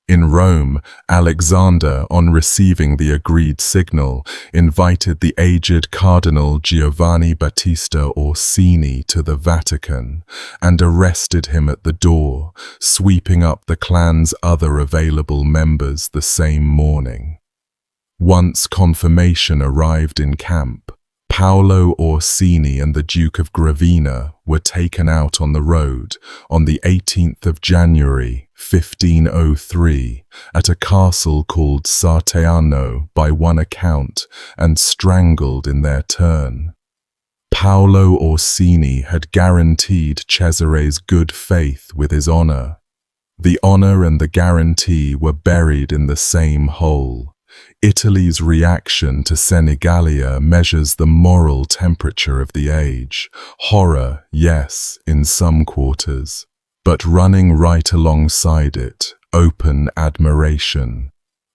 In Rome, Alexander, on receiving the agreed signal, invited the aged Cardinal Giovanni Battista Orsini to the Vatican and arrested him at the door, sweeping up the clan's other available members the same morning. Once confirmation arrived in camp, Paolo Orsini and the Duke of Gravina were taken out on the road on the 18th of January, 1503, at a castle called Sarteano by one account, and strangled in their turn. Paolo Orsini had guaranteed Cesare's good faith with his honor. The honor and the guarantee were buried in the same hole. Italy's reaction to Senigallia measures the moral temperature of the age. Horror, yes, in some quarters, but running right alongside it, open admiration.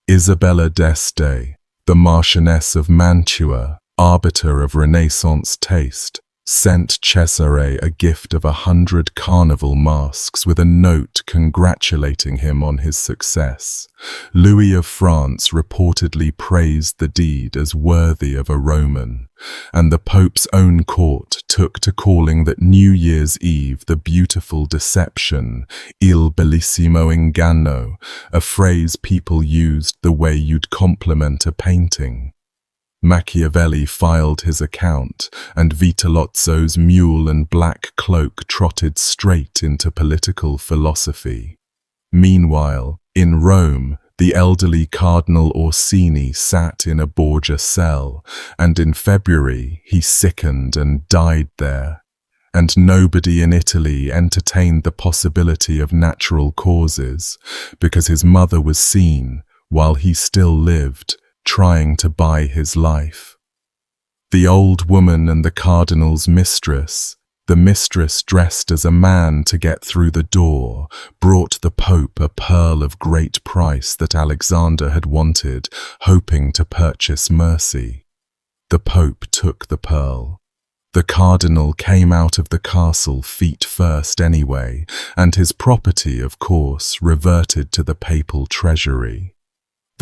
Isabella d'Este, the Marchioness of Mantua, arbiter of Renaissance taste, sent Cesare a gift of 100 carnival masks with a note congratulating him on his success. Louis of France reportedly praised the deed as worthy of a Roman, and the Pope's own court took to calling that New Year's Eve the beautiful deception, il bellissimo inganno, a phrase people used the way you'd compliment a painting. Machiavelli filed his account, and Vitellozzo's mule and black cloak trotted straight into political philosophy. Meanwhile, in Rome, the elderly Cardinal Orsini sat in a Borgia cell, and in February he sickened and died there. And nobody in Italy entertained the possibility of natural causes, because his mother was seen, while he still lived, trying to buy his life. The old woman and the cardinal's mistress, the mistress dressed as a man to get through the door, brought the Pope a pearl of great price that Alexander had wanted, hoping to purchase mercy. The Pope took the pearl. The cardinal came out of the castle feet first anyway, and his property, of course, reverted to the papal treasury.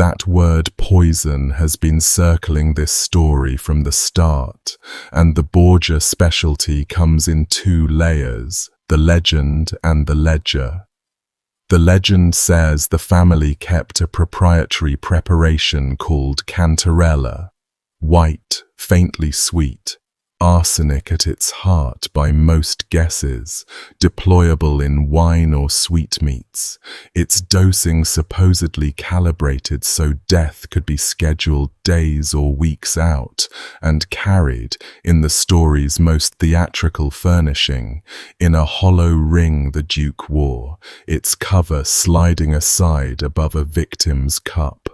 That word poison has been circling this story from the start, and the Borgia specialty comes in two layers, the legend and the ledger. The legend says the family kept a proprietary preparation called cantarella, white, faintly sweet, arsenic at its heart by most guesses, deployable in wine or sweetmeats, its dosing supposedly calibrated so death could be scheduled days or weeks out, and carried, in the story's most theatrical furnishing, in a hollow ring the Duke wore, its cover sliding aside above a victim's cup.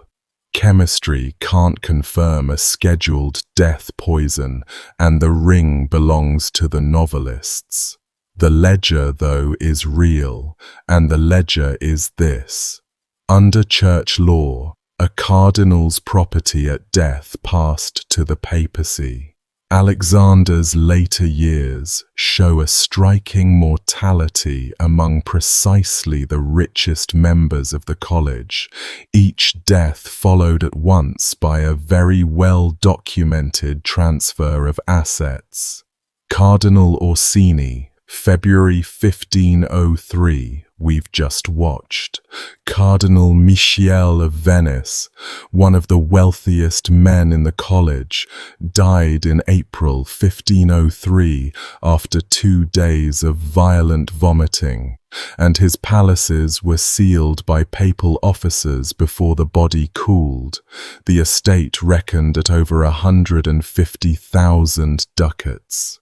Chemistry can't confirm a scheduled death poison, and the ring belongs to the novelists. The ledger, though, is real, and the ledger is this. Under church law, a cardinal's property at death passed to the papacy. Alexander's later years show a striking mortality among precisely the richest members of the college, each death followed at once by a very well-documented transfer of assets. Cardinal Orsini, February 1503, we've just watched. Cardinal Michele of Venice, one of the wealthiest men in the college, died in April 1503 after 2 days of violent vomiting, and his palaces were sealed by papal officers before the body cooled. The estate reckoned at over 150,000 ducats.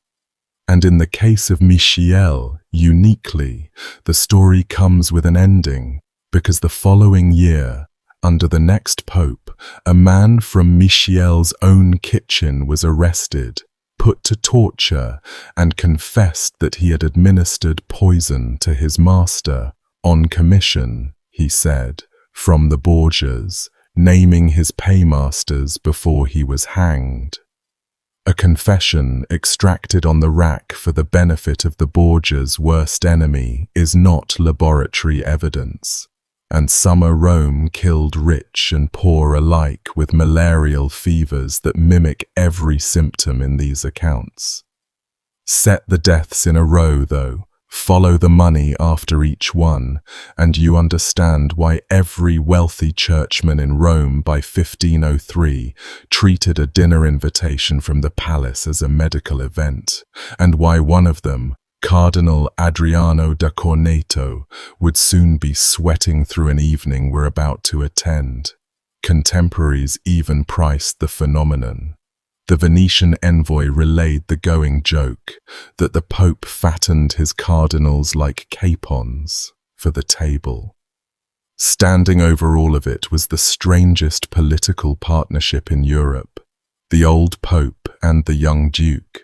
And in the case of Michele, uniquely, the story comes with an ending, because the following year, under the next pope, a man from Michele's own kitchen was arrested, put to torture, and confessed that he had administered poison to his master, on commission, he said, from the Borgias, naming his paymasters before he was hanged. A confession extracted on the rack for the benefit of the Borgia's worst enemy is not laboratory evidence, and summer Rome killed rich and poor alike with malarial fevers that mimic every symptom in these accounts. Set the deaths in a row, though, follow the money after each one, and you understand why every wealthy churchman in Rome by 1503 treated a dinner invitation from the palace as a medical event, and why one of them, Cardinal Adriano da Corneto, would soon be sweating through an evening we're about to attend. Contemporaries even priced the phenomenon. The Venetian envoy relayed the going joke that the Pope fattened his cardinals like capons for the table. Standing over all of it was the strangest political partnership in Europe, the old Pope and the young Duke.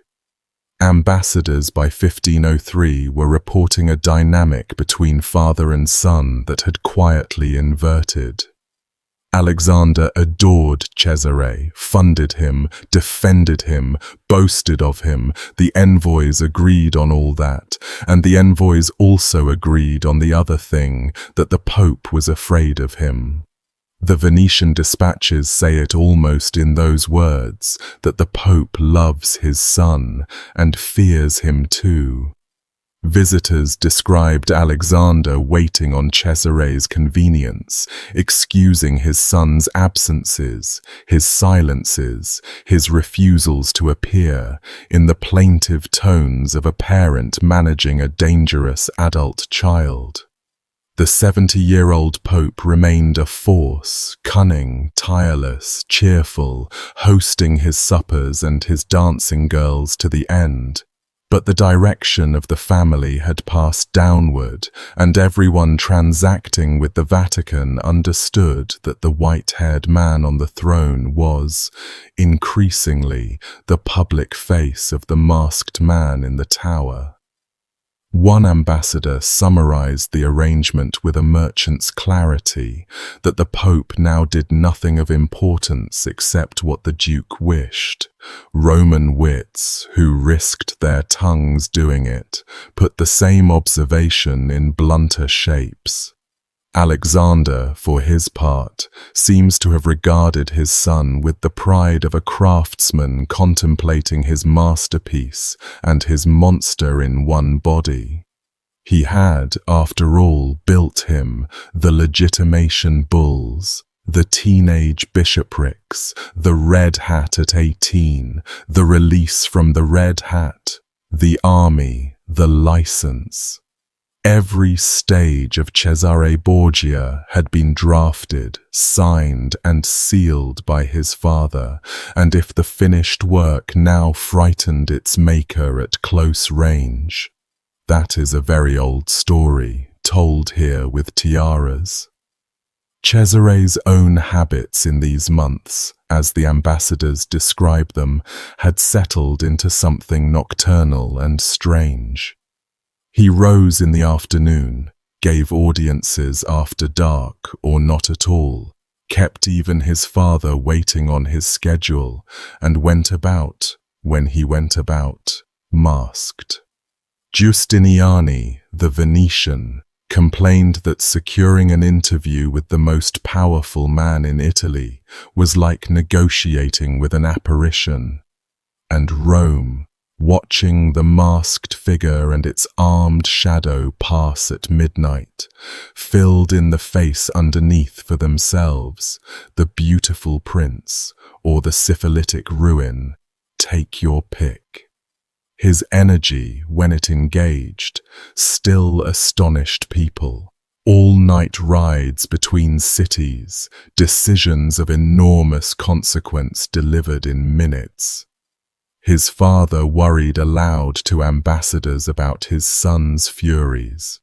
Ambassadors by 1503 were reporting a dynamic between father and son that had quietly inverted. Alexander adored Cesare, funded him, defended him, boasted of him. The envoys agreed on all that, and the envoys also agreed on the other thing, that the Pope was afraid of him. The Venetian dispatches say it almost in those words, that the Pope loves his son and fears him too. Visitors described Alexander waiting on Cesare's convenience, excusing his son's absences, his silences, his refusals to appear, in the plaintive tones of a parent managing a dangerous adult child. The 70-year-old Pope remained a force, cunning, tireless, cheerful, hosting his suppers and his dancing girls to the end. But the direction of the family had passed downward, and everyone transacting with the Vatican understood that the white-haired man on the throne was, increasingly, the public face of the masked man in the tower. One ambassador summarized the arrangement with a merchant's clarity, that the Pope now did nothing of importance except what the Duke wished. Roman wits, who risked their tongues doing it, put the same observation in blunter shapes. Alexander, for his part, seems to have regarded his son with the pride of a craftsman contemplating his masterpiece and his monster in one body. He had, after all, built him the legitimation bulls, the teenage bishoprics, the red hat at 18, the release from the red hat, the army, the license. Every stage of Cesare Borgia had been drafted, signed, and sealed by his father, and if the finished work now frightened its maker at close range, that is a very old story, told here with tiaras. Cesare's own habits in these months, as the ambassadors describe them, had settled into something nocturnal and strange. He rose in the afternoon, gave audiences after dark or not at all, kept even his father waiting on his schedule, and went about, when he went about, masked. Giustiniani, the Venetian, complained that securing an interview with the most powerful man in Italy was like negotiating with an apparition. And Rome, watching the masked figure and its armed shadow pass at midnight, filled in the face underneath for themselves, the beautiful prince or the syphilitic ruin, take your pick. His energy, when it engaged, still astonished people. All-night rides between cities, decisions of enormous consequence delivered in minutes. His father worried aloud to ambassadors about his son's furies.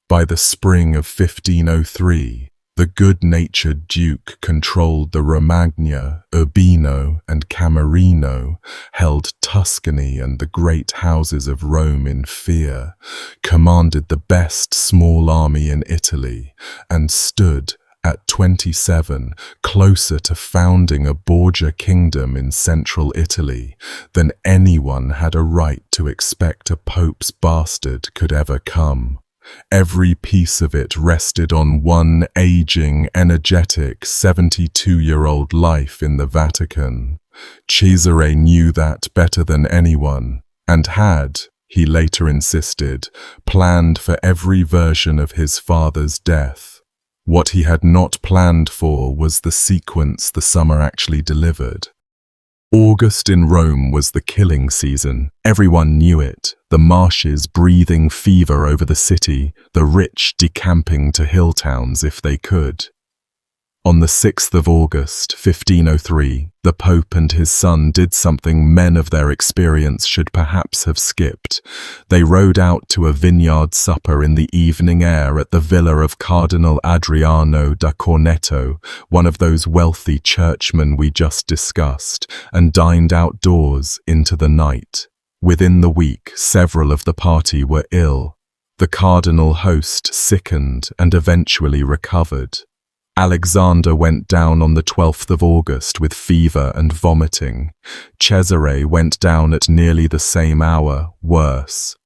By the spring of 1503, the good-natured duke controlled the Romagna, Urbino, and Camerino, held Tuscany and the great houses of Rome in fear, commanded the best small army in Italy, and stood, at 27, closer to founding a Borgia kingdom in central Italy than anyone had a right to expect a pope's bastard could ever come. Every piece of it rested on one aging, energetic, 72-year-old life in the Vatican. Cesare knew that better than anyone, and had, he later insisted, planned for every version of his father's death. What he had not planned for was the sequence the summer actually delivered. August in Rome was the killing season. Everyone knew it. The marshes breathing fever over the city, the rich decamping to hill towns if they could. On the 6th of August, 1503, the Pope and his son did something men of their experience should perhaps have skipped. They rode out to a vineyard supper in the evening air at the villa of Cardinal Adriano da Corneto, one of those wealthy churchmen we just discussed, and dined outdoors into the night. Within the week, several of the party were ill. The cardinal host sickened and eventually recovered. Alexander went down on the 12th of August with fever and vomiting. Cesare went down at nearly the same hour, worse.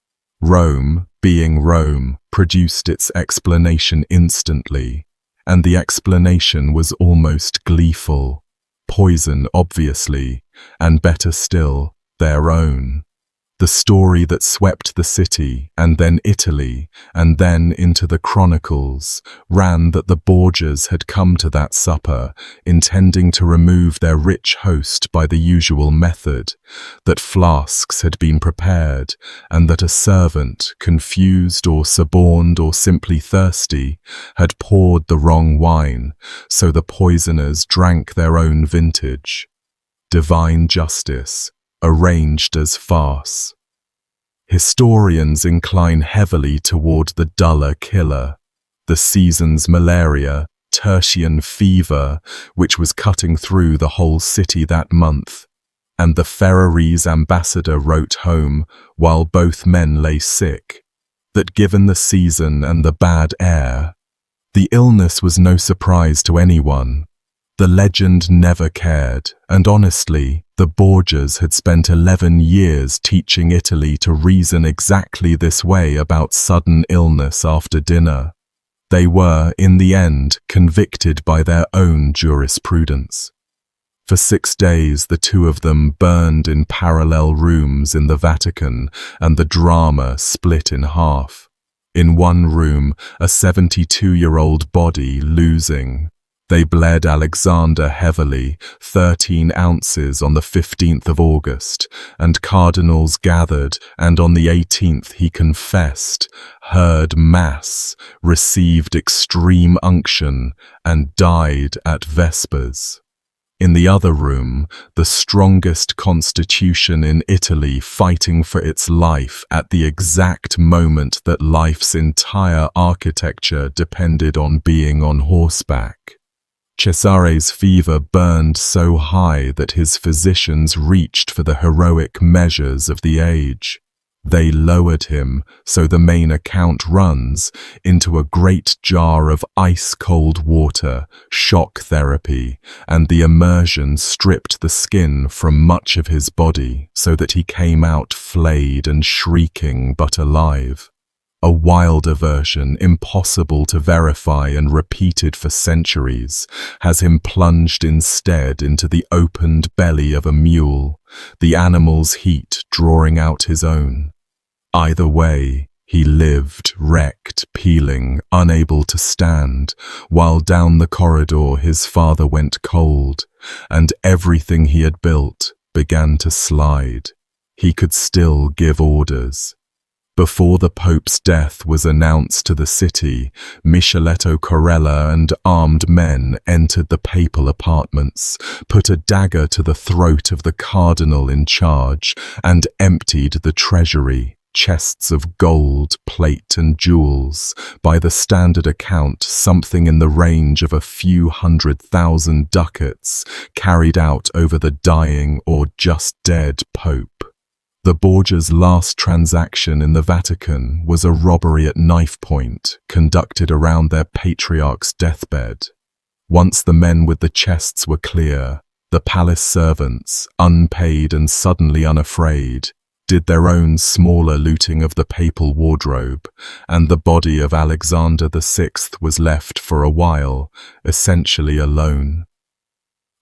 Rome, being Rome, produced its explanation instantly, and the explanation was almost gleeful. Poison, obviously, and better still, their own. The story that swept the city, and then Italy, and then into the chronicles, ran that the Borgias had come to that supper, intending to remove their rich host by the usual method, that flasks had been prepared, and that a servant, confused or suborned or simply thirsty, had poured the wrong wine, so the poisoners drank their own vintage. Divine justice, arranged as farce. Historians incline heavily toward the duller killer, the season's malaria, tertian fever, which was cutting through the whole city that month, and the Ferrarese ambassador wrote home, while both men lay sick, that given the season and the bad air, the illness was no surprise to anyone. The legend never cared, and honestly, the Borgias had spent 11 years teaching Italy to reason exactly this way about sudden illness after dinner. They were, in the end, convicted by their own jurisprudence. For 6 days, the two of them burned in parallel rooms in the Vatican, and the drama split in half. In one room, a 72-year-old body losing. They bled Alexander heavily, 13 ounces on the 15th of August, and cardinals gathered, and on the 18th he confessed, heard Mass, received extreme unction, and died at Vespers. In the other room, the strongest constitution in Italy fighting for its life at the exact moment that life's entire architecture depended on being on horseback. Cesare's fever burned so high that his physicians reached for the heroic measures of the age. They lowered him, so the main account runs, into a great jar of ice-cold water, shock therapy, and the immersion stripped the skin from much of his body so that he came out flayed and shrieking but alive. A wilder version, impossible to verify and repeated for centuries, has him plunged instead into the opened belly of a mule, the animal's heat drawing out his own. Either way, he lived, wrecked, peeling, unable to stand, while down the corridor his father went cold, and everything he had built began to slide. He could still give orders. Before the Pope's death was announced to the city, Micheletto Corella and armed men entered the papal apartments, put a dagger to the throat of the cardinal in charge, and emptied the treasury. Chests of gold, plate and jewels, by the standard account something in the range of a few 100,000 ducats, carried out over the dying or just dead Pope. The Borgia's last transaction in the Vatican was a robbery at knife point, conducted around their patriarch's deathbed. Once the men with the chests were clear, the palace servants, unpaid and suddenly unafraid, did their own smaller looting of the papal wardrobe, and the body of Alexander VI was left for a while, essentially alone.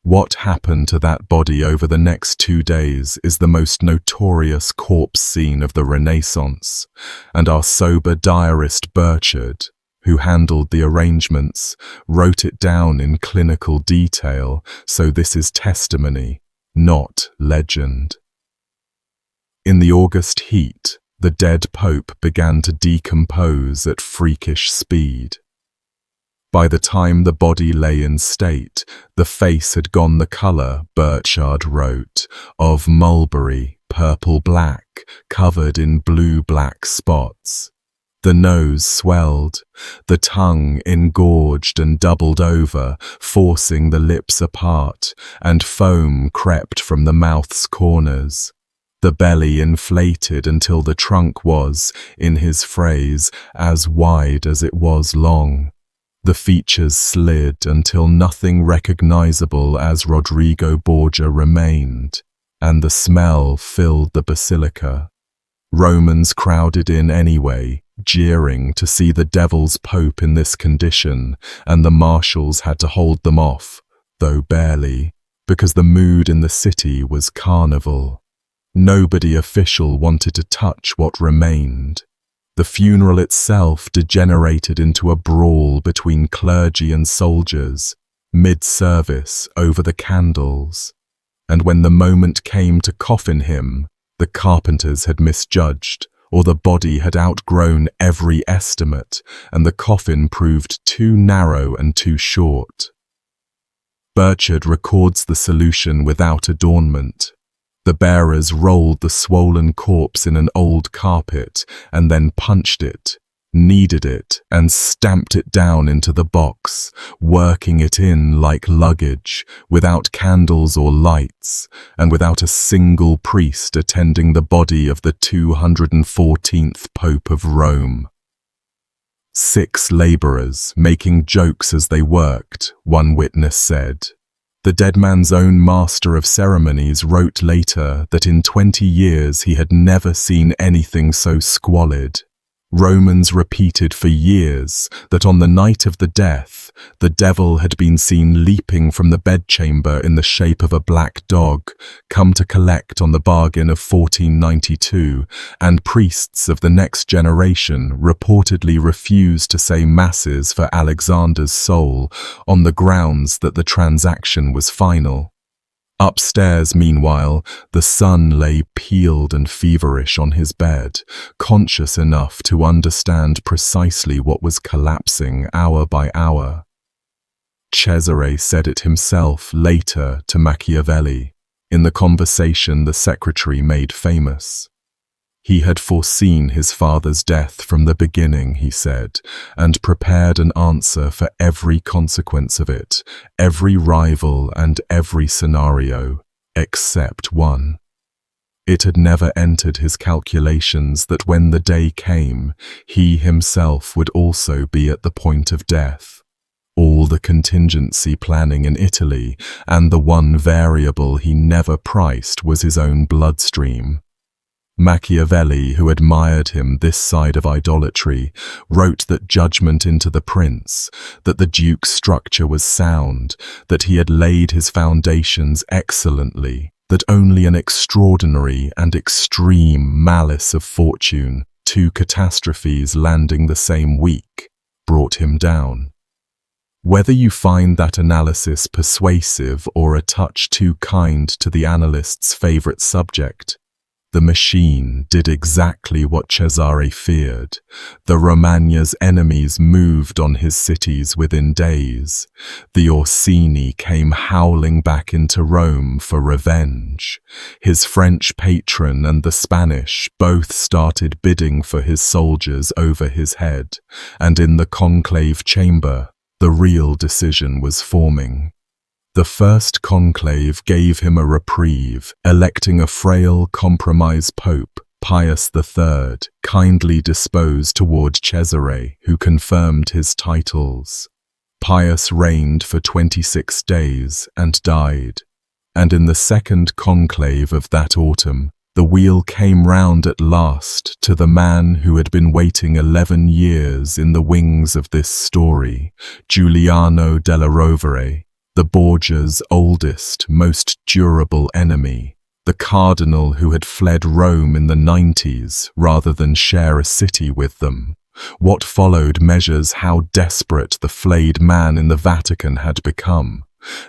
What happened to that body over the next 2 days is the most notorious corpse scene of the Renaissance, and our sober diarist Burchard, who handled the arrangements, wrote it down in clinical detail, so this is testimony, not legend. In the August heat, the dead Pope began to decompose at freakish speed. By the time the body lay in state, the face had gone the colour, Burchard wrote, of mulberry, purple-black, covered in blue-black spots. The nose swelled, the tongue engorged and doubled over, forcing the lips apart, and foam crept from the mouth's corners. The belly inflated until the trunk was, in his phrase, as wide as it was long. The features slid until nothing recognizable as Rodrigo Borgia remained, and the smell filled the basilica. Romans crowded in anyway, jeering to see the devil's pope in this condition, and the marshals had to hold them off, though barely, because the mood in the city was carnival. Nobody official wanted to touch what remained. The funeral itself degenerated into a brawl between clergy and soldiers, mid-service over the candles. And when the moment came to coffin him, the carpenters had misjudged, or the body had outgrown every estimate, and the coffin proved too narrow and too short. Burchard records the solution without adornment. The bearers rolled the swollen corpse in an old carpet and then punched it, kneaded it, and stamped it down into the box, working it in like luggage, without candles or lights, and without a single priest attending the body of the 214th Pope of Rome. 6 labourers, making jokes as they worked, one witness said. The dead man's own master of ceremonies wrote later that in 20 years he had never seen anything so squalid. Romans repeated for years that on the night of the death, the devil had been seen leaping from the bedchamber in the shape of a black dog, come to collect on the bargain of 1492, and priests of the next generation reportedly refused to say masses for Alexander's soul on the grounds that the transaction was final. Upstairs, meanwhile, the son lay peeled and feverish on his bed, conscious enough to understand precisely what was collapsing hour by hour. Cesare said it himself later to Machiavelli, in the conversation the secretary made famous. He had foreseen his father's death from the beginning, he said, and prepared an answer for every consequence of it, every rival and every scenario, except one. It had never entered his calculations that when the day came, he himself would also be at the point of death. All the contingency planning in Italy, and the one variable he never priced was his own bloodstream. Machiavelli, who admired him this side of idolatry, wrote that judgment into the prince, that the duke's structure was sound, that he had laid his foundations excellently, that only an extraordinary and extreme malice of fortune, two catastrophes landing the same week, brought him down. Whether you find that analysis persuasive or a touch too kind to the analyst's favorite subject, the machine did exactly what Cesare feared. The Romagna's enemies moved on his cities within days. The Orsini came howling back into Rome for revenge. His French patron and the Spanish both started bidding for his soldiers over his head, and in the conclave chamber, the real decision was forming. The first conclave gave him a reprieve, electing a frail compromise pope, Pius III, kindly disposed toward Cesare, who confirmed his titles. Pius reigned for 26 days and died, and in the second conclave of that autumn, the wheel came round at last to the man who had been waiting 11 years in the wings of this story, Giuliano della Rovere, the Borgia's oldest, most durable enemy, the Cardinal who had fled Rome in the 90s rather than share a city with them. What followed measures how desperate the flayed man in the Vatican had become.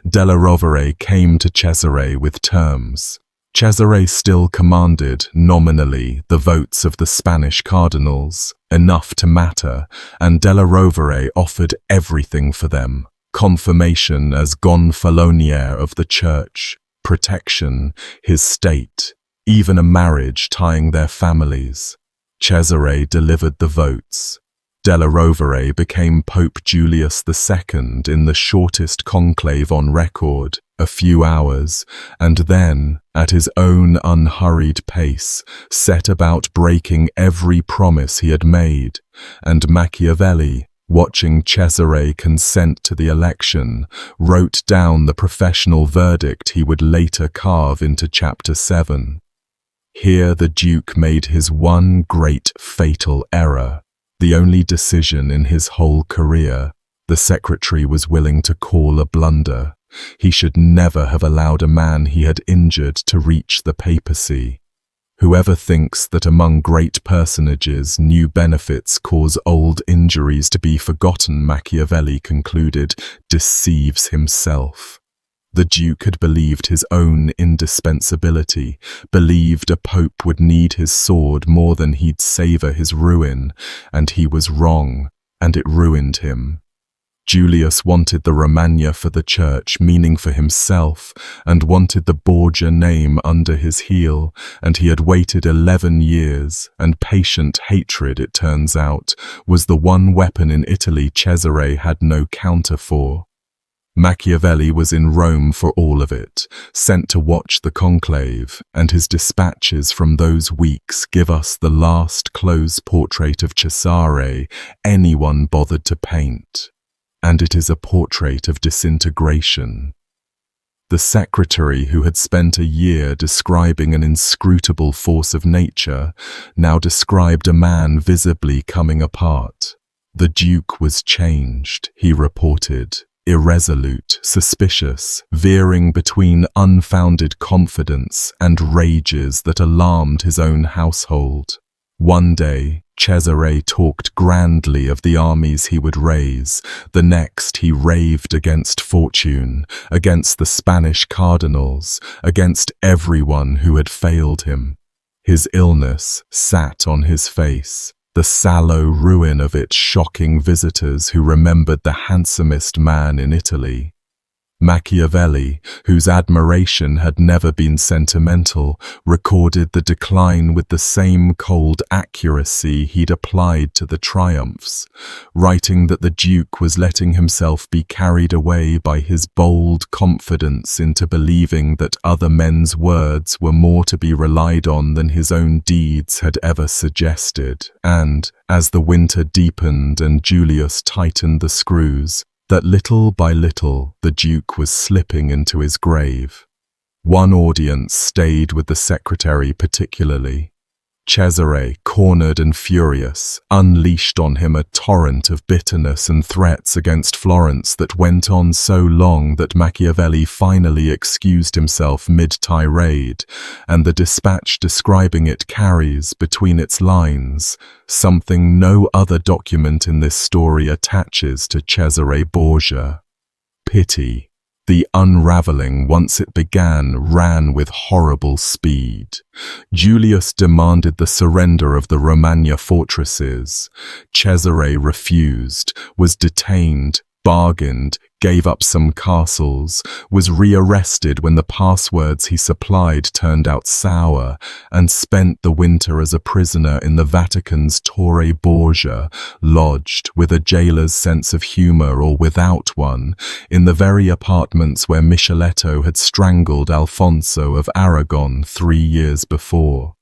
Della Rovere came to Cesare with terms. Cesare still commanded, nominally, the votes of the Spanish cardinals, enough to matter, and Della Rovere offered everything for them. Confirmation as gonfaloniere of the church, protection, his state, even a marriage tying their families. Cesare delivered the votes. Della Rovere became Pope Julius II in the shortest conclave on record, a few hours, and then, at his own unhurried pace, set about breaking every promise he had made, and Machiavelli, watching Cesare consent to the election, wrote down the professional verdict he would later carve into Chapter 7. Here the Duke made his one great fatal error, the only decision in his whole career. The secretary was willing to call a blunder. He should never have allowed a man he had injured to reach the papacy. Whoever thinks that among great personages new benefits cause old injuries to be forgotten, Machiavelli concluded, deceives himself. The Duke had believed his own indispensability, believed a pope would need his sword more than he'd savour his ruin, and he was wrong, and it ruined him. Julius wanted the Romagna for the church, meaning for himself, and wanted the Borgia name under his heel, and he had waited 11 years, and patient hatred, it turns out, was the one weapon in Italy Cesare had no counter for. Machiavelli was in Rome for all of it, sent to watch the conclave, and his dispatches from those weeks give us the last close portrait of Cesare anyone bothered to paint. And it is a portrait of disintegration. The secretary, who had spent a year describing an inscrutable force of nature, now described a man visibly coming apart. The Duke was changed, he reported, irresolute, suspicious, veering between unfounded confidence and rages that alarmed his own household. One day, Cesare talked grandly of the armies he would raise. The next, he raved against fortune, against the Spanish cardinals, against everyone who had failed him. His illness sat on his face, the sallow ruin of its shocking visitors who remembered the handsomest man in Italy. Machiavelli, whose admiration had never been sentimental, recorded the decline with the same cold accuracy he'd applied to the triumphs, writing that the Duke was letting himself be carried away by his bold confidence into believing that other men's words were more to be relied on than his own deeds had ever suggested, and, as the winter deepened and Julius tightened the screws, that little by little the Duke was slipping into his grave. One audience stayed with the secretary particularly. Cesare, cornered and furious, unleashed on him a torrent of bitterness and threats against Florence that went on so long that Machiavelli finally excused himself mid-tirade, and the dispatch describing it carries, between its lines, something no other document in this story attaches to Cesare Borgia: pity. The unraveling, once it began, ran with horrible speed. Julius demanded the surrender of the Romagna fortresses. Cesare refused, was detained, bargained, gave up some castles, was rearrested when the passwords he supplied turned out sour, and spent the winter as a prisoner in the Vatican's Torre Borgia, lodged, with a jailer's sense of humor or without one, in the very apartments where Micheletto had strangled Alfonso of Aragon 3 years before.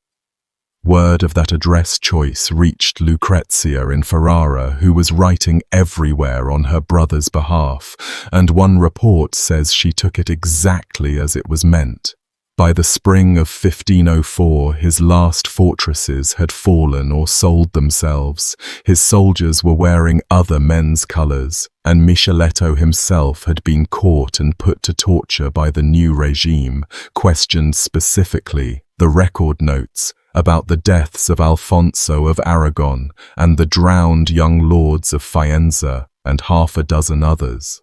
Word of that address choice reached Lucrezia in Ferrara, who was writing everywhere on her brother's behalf, and one report says she took it exactly as it was meant. By the spring of 1504, his last fortresses had fallen or sold themselves, his soldiers were wearing other men's colours, and Micheletto himself had been caught and put to torture by the new regime, questioned specifically. The record notes about the deaths of Alfonso of Aragon and the drowned young lords of Faenza and half a dozen others.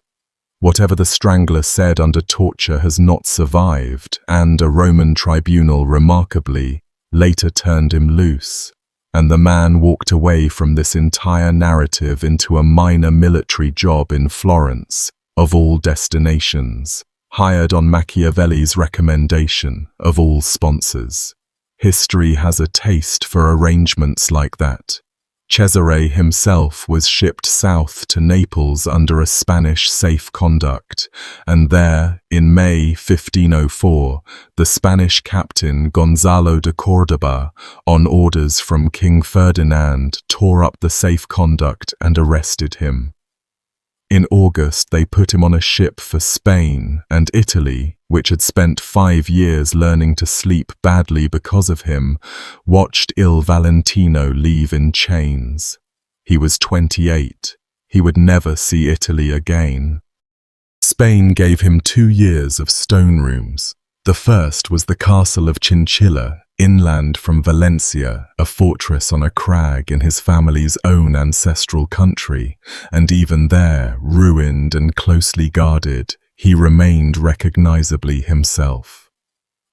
Whatever the strangler said under torture has not survived, and a Roman tribunal remarkably later turned him loose, and the man walked away from this entire narrative into a minor military job in Florence, of all destinations, hired on Machiavelli's recommendation, of all sponsors. History has a taste for arrangements like that. Cesare himself was shipped south to Naples under a Spanish safe conduct, and there, in May 1504, the Spanish captain Gonzalo de Córdoba, on orders from King Ferdinand, tore up the safe conduct and arrested him. In August, they put him on a ship for Spain, and Italy, which had spent 5 years learning to sleep badly because of him, watched Il Valentino leave in chains. He was 28. He would never see Italy again. Spain gave him 2 years of stone rooms. The first was the castle of Chinchilla, inland from Valencia, a fortress on a crag in his family's own ancestral country, and even there, ruined and closely guarded, he remained recognizably himself.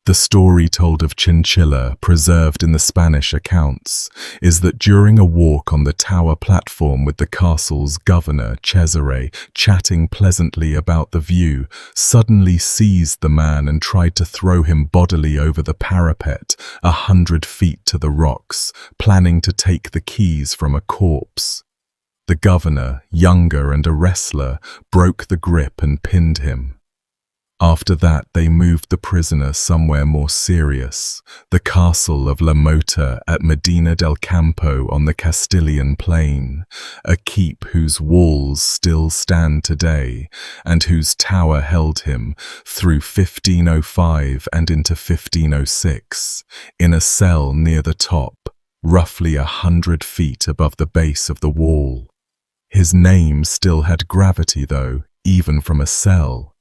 The story told of Chinchilla, preserved in the Spanish accounts, is that during a walk on the tower platform with the castle's governor, Cesare, chatting pleasantly about the view, suddenly seized the man and tried to throw him bodily over the parapet, 100 feet to the rocks, planning to take the keys from a corpse. The governor, younger and a wrestler, broke the grip and pinned him. After that, they moved the prisoner somewhere more serious, the castle of La Mota at Medina del Campo on the Castilian plain, a keep whose walls still stand today, and whose tower held him through 1505 and into 1506, in a cell near the top, roughly 100 feet above the base of the wall. His name still had gravity, though, even from a cell.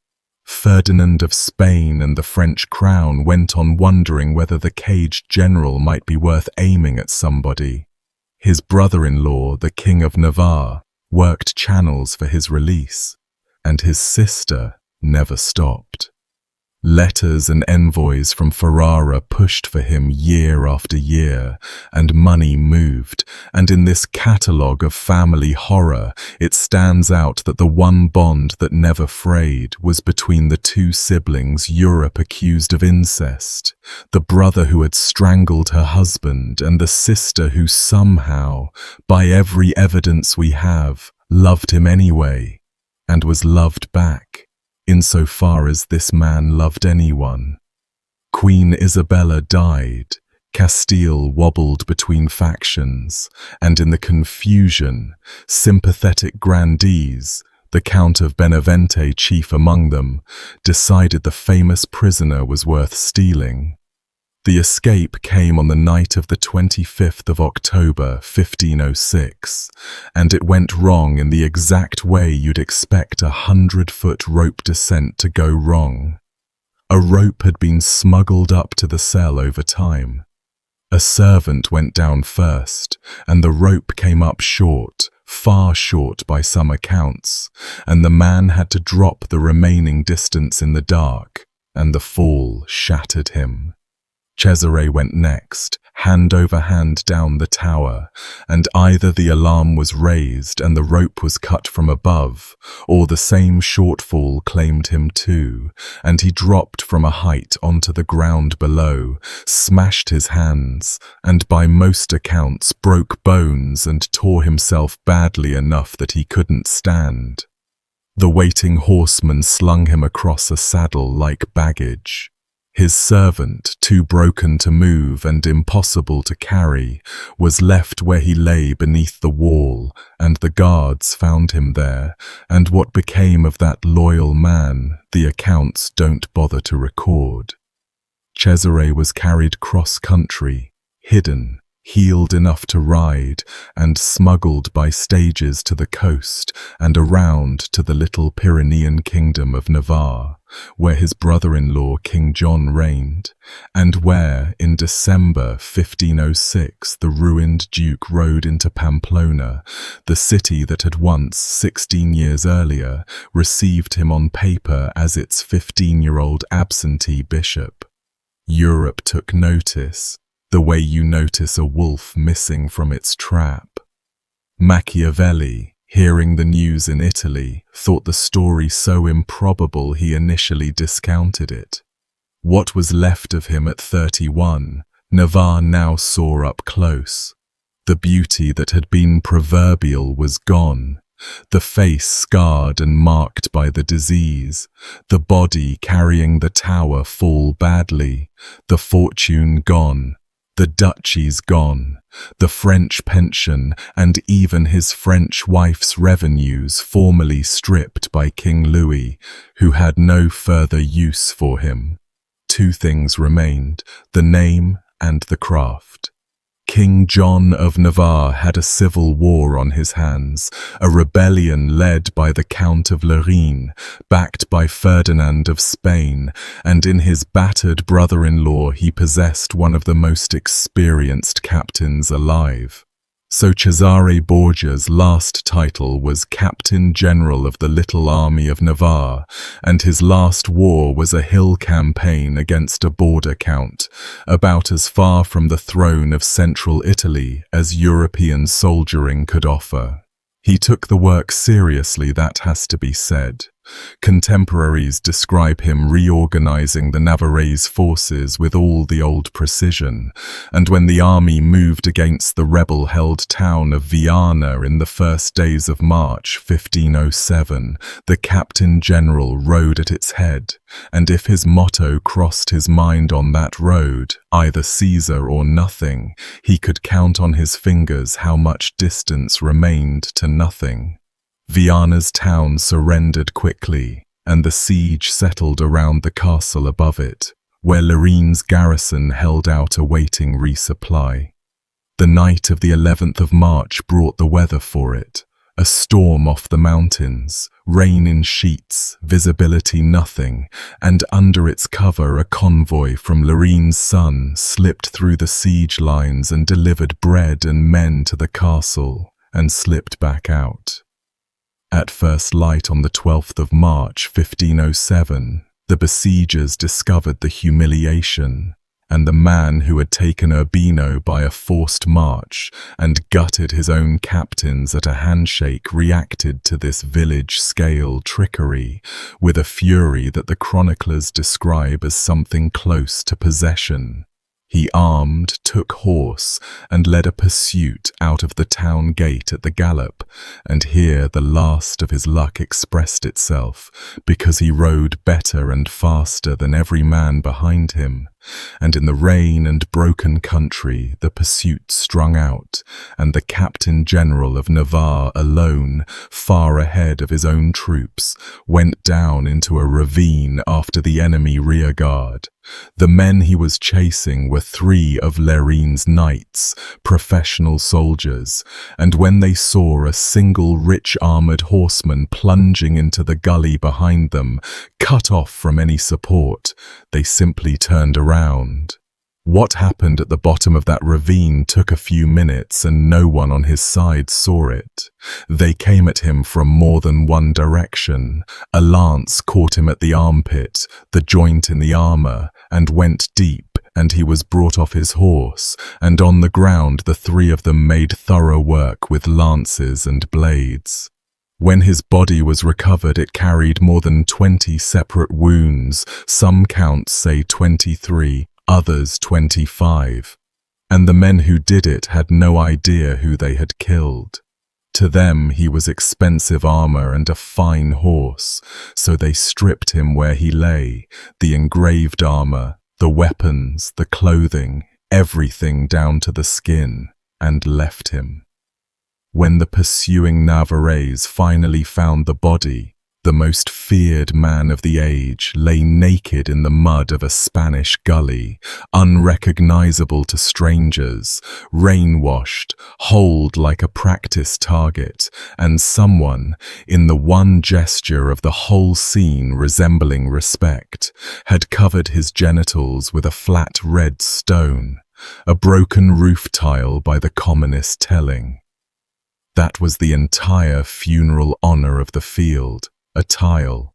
Ferdinand of Spain and the French crown went on wondering whether the caged general might be worth aiming at somebody. His brother-in-law, the King of Navarre, worked channels for his release, and his sister never stopped. Letters and envoys from Ferrara pushed for him year after year, and money moved, and in this catalogue of family horror, it stands out that the one bond that never frayed was between the two siblings Europe accused of incest, the brother who had strangled her husband and the sister who somehow, by every evidence we have, loved him anyway, and was loved back, insofar as this man loved anyone. Queen Isabella died, Castile wobbled between factions, and in the confusion, sympathetic grandees, the Count of Benevente chief among them, decided the famous prisoner was worth stealing. The escape came on the night of the 25th of October, 1506, and it went wrong in the exact way you'd expect a 100-foot rope descent to go wrong. A rope had been smuggled up to the cell over time. A servant went down first, and the rope came up short, far short by some accounts, and the man had to drop the remaining distance in the dark, and the fall shattered him. Cesare went next, hand over hand down the tower, and either the alarm was raised and the rope was cut from above, or the same shortfall claimed him too, and he dropped from a height onto the ground below, smashed his hands, and by most accounts broke bones and tore himself badly enough that he couldn't stand. The waiting horseman slung him across a saddle like baggage. His servant, too broken to move and impossible to carry, was left where he lay beneath the wall, and the guards found him there, and what became of that loyal man, the accounts don't bother to record. Cesare was carried cross-country, hidden, healed enough to ride, and smuggled by stages to the coast and around to the little Pyrenean kingdom of Navarre, where his brother-in-law King John reigned, and where, in December 1506, the ruined Duke rode into Pamplona, the city that had once, 16 years earlier, received him on paper as its 15-year-old absentee bishop. Europe took notice, the way you notice a wolf missing from its trap. Machiavelli, hearing the news in Italy, thought the story so improbable he initially discounted it. What was left of him at 31, Navarre now saw up close. The beauty that had been proverbial was gone, the face scarred and marked by the disease, the body carrying the tower fall badly, the fortune gone, the duchies gone, the French pension and even his French wife's revenues formerly stripped by King Louis, who had no further use for him. Two things remained, the name and the craft. King John of Navarre had a civil war on his hands, a rebellion led by the Count of Lorraine, backed by Ferdinand of Spain, and in his battered brother-in-law he possessed one of the most experienced captains alive. So Cesare Borgia's last title was Captain General of the Little Army of Navarre, and his last war was a hill campaign against a border count, about as far from the throne of central Italy as European soldiering could offer. He took the work seriously, that has to be said. Contemporaries describe him reorganizing the Navarrese forces with all the old precision, and when the army moved against the rebel-held town of Viana in the first days of March 1507, the Captain General rode at its head, and if his motto crossed his mind on that road, either Caesar or nothing, he could count on his fingers how much distance remained to nothing. Viana's town surrendered quickly, and the siege settled around the castle above it, where Lorine's garrison held out awaiting resupply. The night of the 11th of March brought the weather for it. A storm off the mountains, rain in sheets, visibility nothing, and under its cover a convoy from Lorine's son slipped through the siege lines and delivered bread and men to the castle, and slipped back out. At first light on the 12th of March 1507, the besiegers discovered the humiliation, and the man who had taken Urbino by a forced march and gutted his own captains at a handshake reacted to this village-scale trickery with a fury that the chroniclers describe as something close to possession. He armed, took horse, and led a pursuit out of the town gate at the gallop, and here the last of his luck expressed itself, because he rode better and faster than every man behind him, and in the rain and broken country the pursuit strung out, and the Captain General of Navarre alone, far ahead of his own troops, went down into a ravine after the enemy rearguard. The men he was chasing were 3 of Lorine's knights, professional soldiers, and when they saw a single rich armoured horseman plunging into the gully behind them, cut off from any support, they simply turned around. What happened at the bottom of that ravine took a few minutes and no one on his side saw it. They came at him from more than one direction. A lance caught him at the armpit, the joint in the armour, and went deep, and he was brought off his horse, and on the ground the 3 of them made thorough work with lances and blades. When his body was recovered, it carried more than 20 separate wounds, some counts say 23, others 25. And the men who did it had no idea who they had killed. To them he was expensive armour and a fine horse, so they stripped him where he lay, the engraved armour, the weapons, the clothing, everything down to the skin, and left him. When the pursuing Navarrese finally found the body, the most feared man of the age lay naked in the mud of a Spanish gully, unrecognizable to strangers, rain-washed, holed like a practice target, and someone, in the one gesture of the whole scene resembling respect, had covered his genitals with a flat red stone, a broken roof tile by the commonest telling. That was the entire funeral honor of the field. A tile.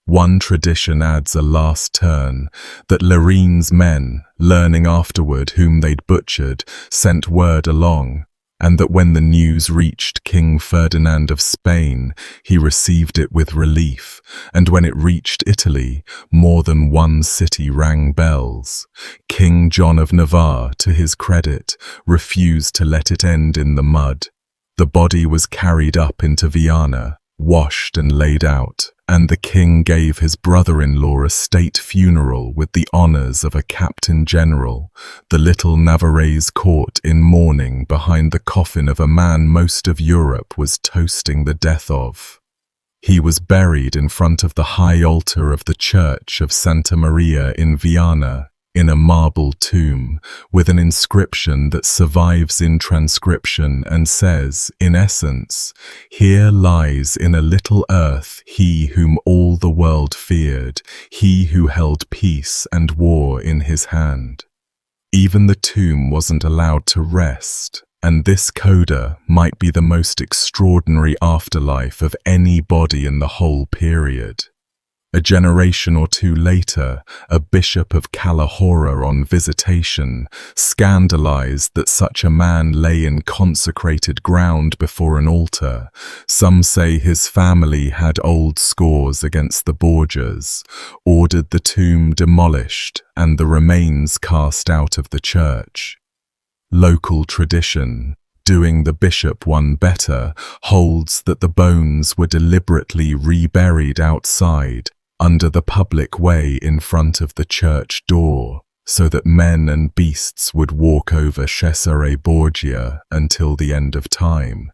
One tradition adds a last turn, that Lorine's men, learning afterward whom they'd butchered, sent word along, and that when the news reached King Ferdinand of Spain, he received it with relief, and when it reached Italy, more than one city rang bells. King John of Navarre, to his credit, refused to let it end in the mud. The body was carried up into Viana, washed and laid out, and the king gave his brother-in-law a state funeral with the honours of a captain general, the little Navarrese court in mourning behind the coffin of a man most of Europe was toasting the death of. He was buried in front of the high altar of the church of Santa Maria in Viana, in a marble tomb, with an inscription that survives in transcription and says, in essence, "Here lies in a little earth he whom all the world feared, he who held peace and war in his hand." Even the tomb wasn't allowed to rest, and this coda might be the most extraordinary afterlife of any body in the whole period. A generation or two later, a bishop of Calahorra on visitation scandalized that such a man lay in consecrated ground before an altar. Some say his family had old scores against the Borgias, ordered the tomb demolished and the remains cast out of the church. Local tradition, doing the bishop one better, holds that the bones were deliberately reburied outside, under the public way in front of the church door, so that men and beasts would walk over Cesare Borgia until the end of time.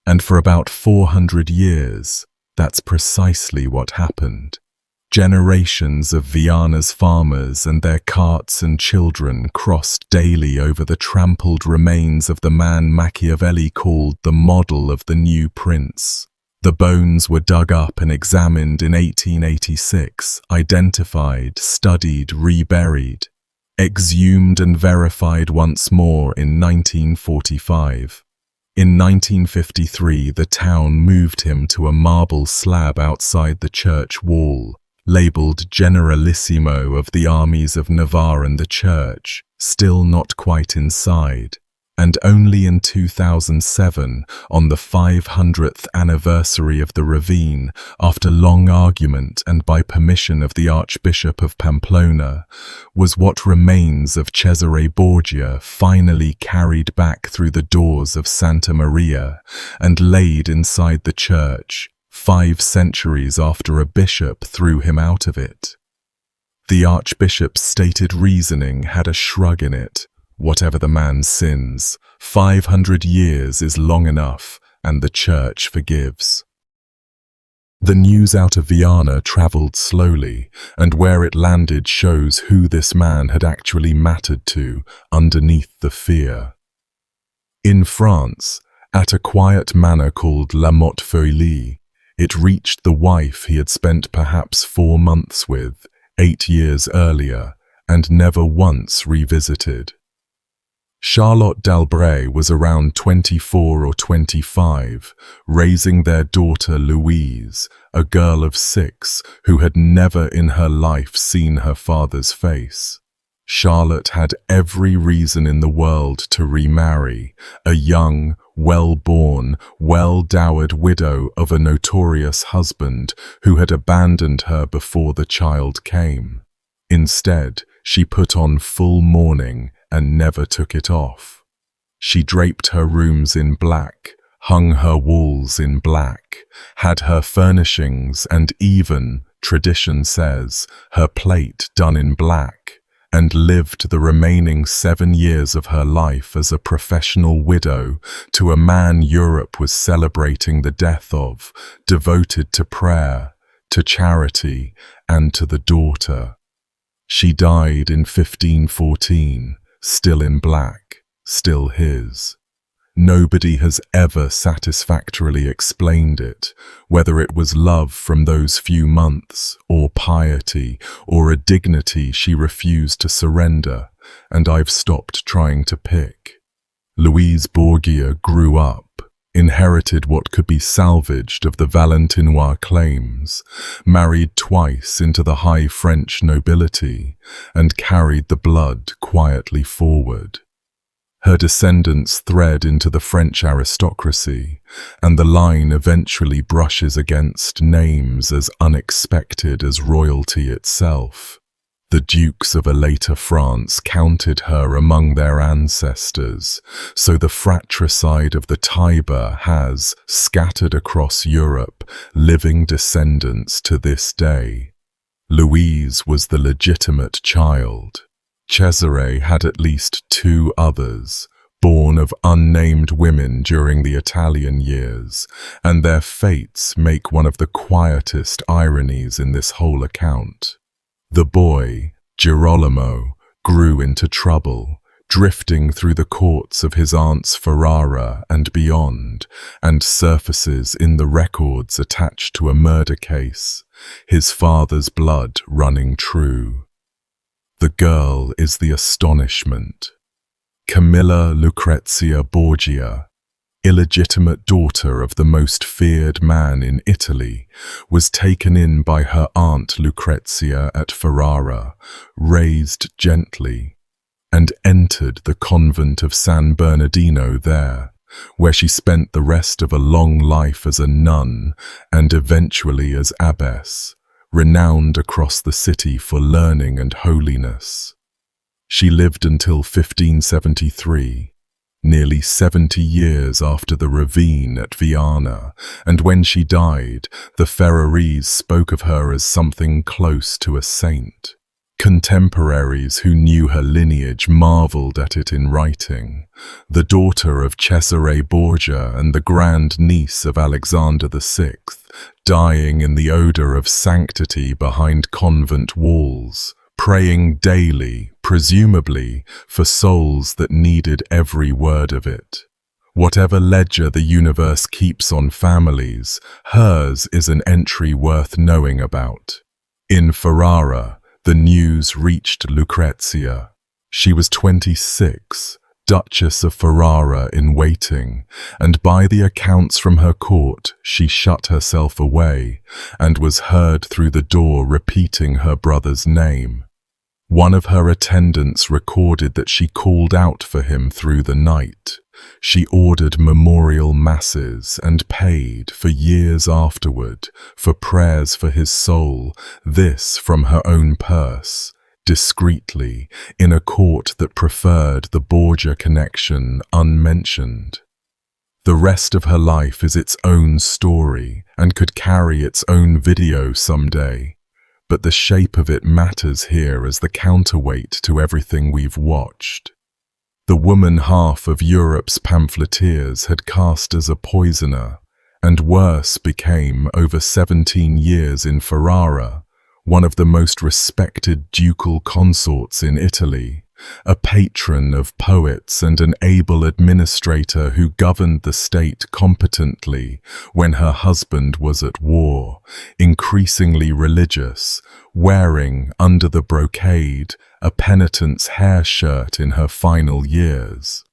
And for about 400 years, that's precisely what happened. Generations of Viana's farmers and their carts and children crossed daily over the trampled remains of the man Machiavelli called the model of the new prince. The bones were dug up and examined in 1886, identified, studied, reburied, exhumed and verified once more in 1945. In 1953, the town moved him to a marble slab outside the church wall, labelled Generalissimo of the armies of Navarre and the church, still not quite inside. And only in 2007, on the 500th anniversary of the ravine, after long argument and by permission of the Archbishop of Pamplona, was what remains of Cesare Borgia finally carried back through the doors of Santa Maria and laid inside the church, 5 centuries after a bishop threw him out of it. The Archbishop's stated reasoning had a shrug in it. Whatever the man's sins, 500 years is long enough, and the church forgives. The news out of Viana travelled slowly, and where it landed shows who this man had actually mattered to underneath the fear. In France, at a quiet manor called La Motte-Feuilly, it reached the wife he had spent perhaps 4 months with, 8 years earlier, and never once revisited. Charlotte d'Albret was around 24 or 25, raising their daughter Louise, a girl of 6 who had never in her life seen her father's face. Charlotte had every reason in the world to remarry, a young, well-born, well-dowered widow of a notorious husband who had abandoned her before the child came. Instead, she put on full mourning and never took it off. She draped her rooms in black, hung her walls in black, had her furnishings and even, tradition says, her plate done in black, and lived the remaining 7 years of her life as a professional widow to a man Europe was celebrating the death of, devoted to prayer, to charity, and to the daughter. She died in 1514, still in black, still his. Nobody has ever satisfactorily explained it, whether it was love from those few months, or piety, or a dignity she refused to surrender, and I've stopped trying to pick. Louise Borgia grew up, inherited what could be salvaged of the Valentinois claims, married twice into the high French nobility, and carried the blood quietly forward. Her descendants thread into the French aristocracy, and the line eventually brushes against names as unexpected as royalty itself. The dukes of a later France counted her among their ancestors, so the fratricide of the Tiber has, scattered across Europe, living descendants to this day. Louise was the legitimate child. Cesare had at least 2 others, born of unnamed women during the Italian years, and their fates make one of the quietest ironies in this whole account. The boy, Girolamo, grew into trouble, drifting through the courts of his aunt's Ferrara and beyond, and surfaces in the records attached to a murder case, his father's blood running true. The girl is the astonishment. Camilla Lucrezia Borgia, illegitimate daughter of the most feared man in Italy, was taken in by her aunt Lucrezia at Ferrara, raised gently, and entered the convent of San Bernardino there, where she spent the rest of a long life as a nun and eventually as abbess, renowned across the city for learning and holiness. She lived until 1573, nearly 70 years after the ravine at Viana, and when she died, the Ferrarese spoke of her as something close to a saint. Contemporaries who knew her lineage marveled at it in writing. The daughter of Cesare Borgia and the grand-niece of Alexander VI, dying in the odor of sanctity behind convent walls, praying daily, presumably, for souls that needed every word of it. Whatever ledger the universe keeps on families, hers is an entry worth knowing about. In Ferrara, the news reached Lucrezia. She was 26, Duchess of Ferrara in waiting, and by the accounts from her court, she shut herself away and was heard through the door repeating her brother's name. One of her attendants recorded that she called out for him through the night. She ordered memorial masses and paid, for years afterward, for prayers for his soul, this from her own purse, discreetly, in a court that preferred the Borgia connection unmentioned. The rest of her life is its own story and could carry its own video someday, but the shape of it matters here as the counterweight to everything we've watched. The woman half of Europe's pamphleteers had cast as a poisoner, and worse became, over 17 years in Ferrara, one of the most respected ducal consorts in Italy, a patron of poets and an able administrator who governed the state competently when her husband was at war, increasingly religious, wearing, under the brocade, a penitent's hair shirt in her final years.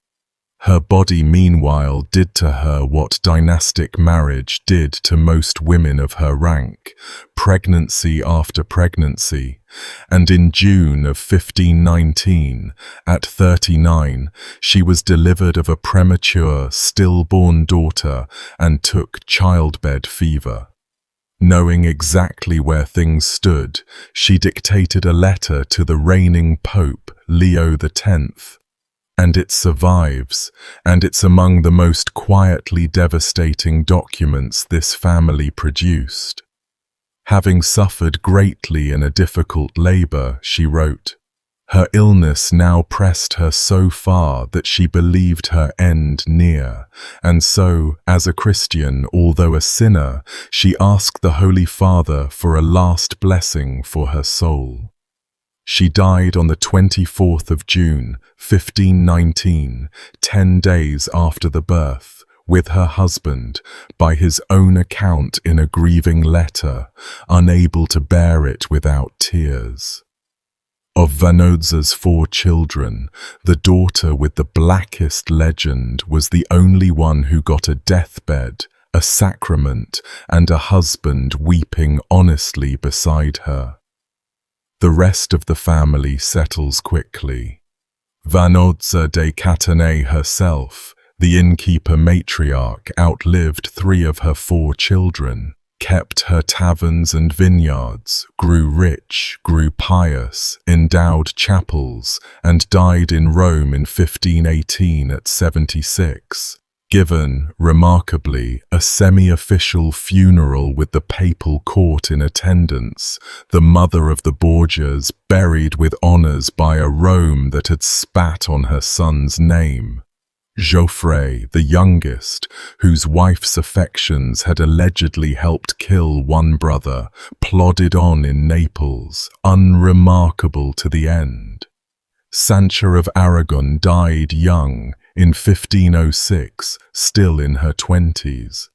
Her body, meanwhile, did to her what dynastic marriage did to most women of her rank, pregnancy after pregnancy, and in June of 1519, at 39, she was delivered of a premature, stillborn daughter and took childbed fever. Knowing exactly where things stood, she dictated a letter to the reigning Pope, Leo X, and it survives, and it's among the most quietly devastating documents this family produced. Having suffered greatly in a difficult labor, she wrote, her illness now pressed her so far that she believed her end near, and so, as a Christian, although a sinner, she asked the Holy Father for a last blessing for her soul. She died on the 24th of June, 1519, 10 days after the birth, with her husband, by his own account in a grieving letter, unable to bear it without tears. Of Vanozza's 4 children, the daughter with the blackest legend was the only one who got a deathbed, a sacrament, and a husband weeping honestly beside her. The rest of the family settles quickly. Vanozza de Catanei herself, the innkeeper matriarch, outlived 3 of her 4 children, kept her taverns and vineyards, grew rich, grew pious, endowed chapels, and died in Rome in 1518 at 76. Given, remarkably, a semi-official funeral with the papal court in attendance, the mother of the Borgias buried with honors by a Rome that had spat on her son's name. Geoffrey, the youngest, whose wife's affections had allegedly helped kill one brother, plodded on in Naples, unremarkable to the end. Sancha of Aragon died young, in 1506, still in her 20s.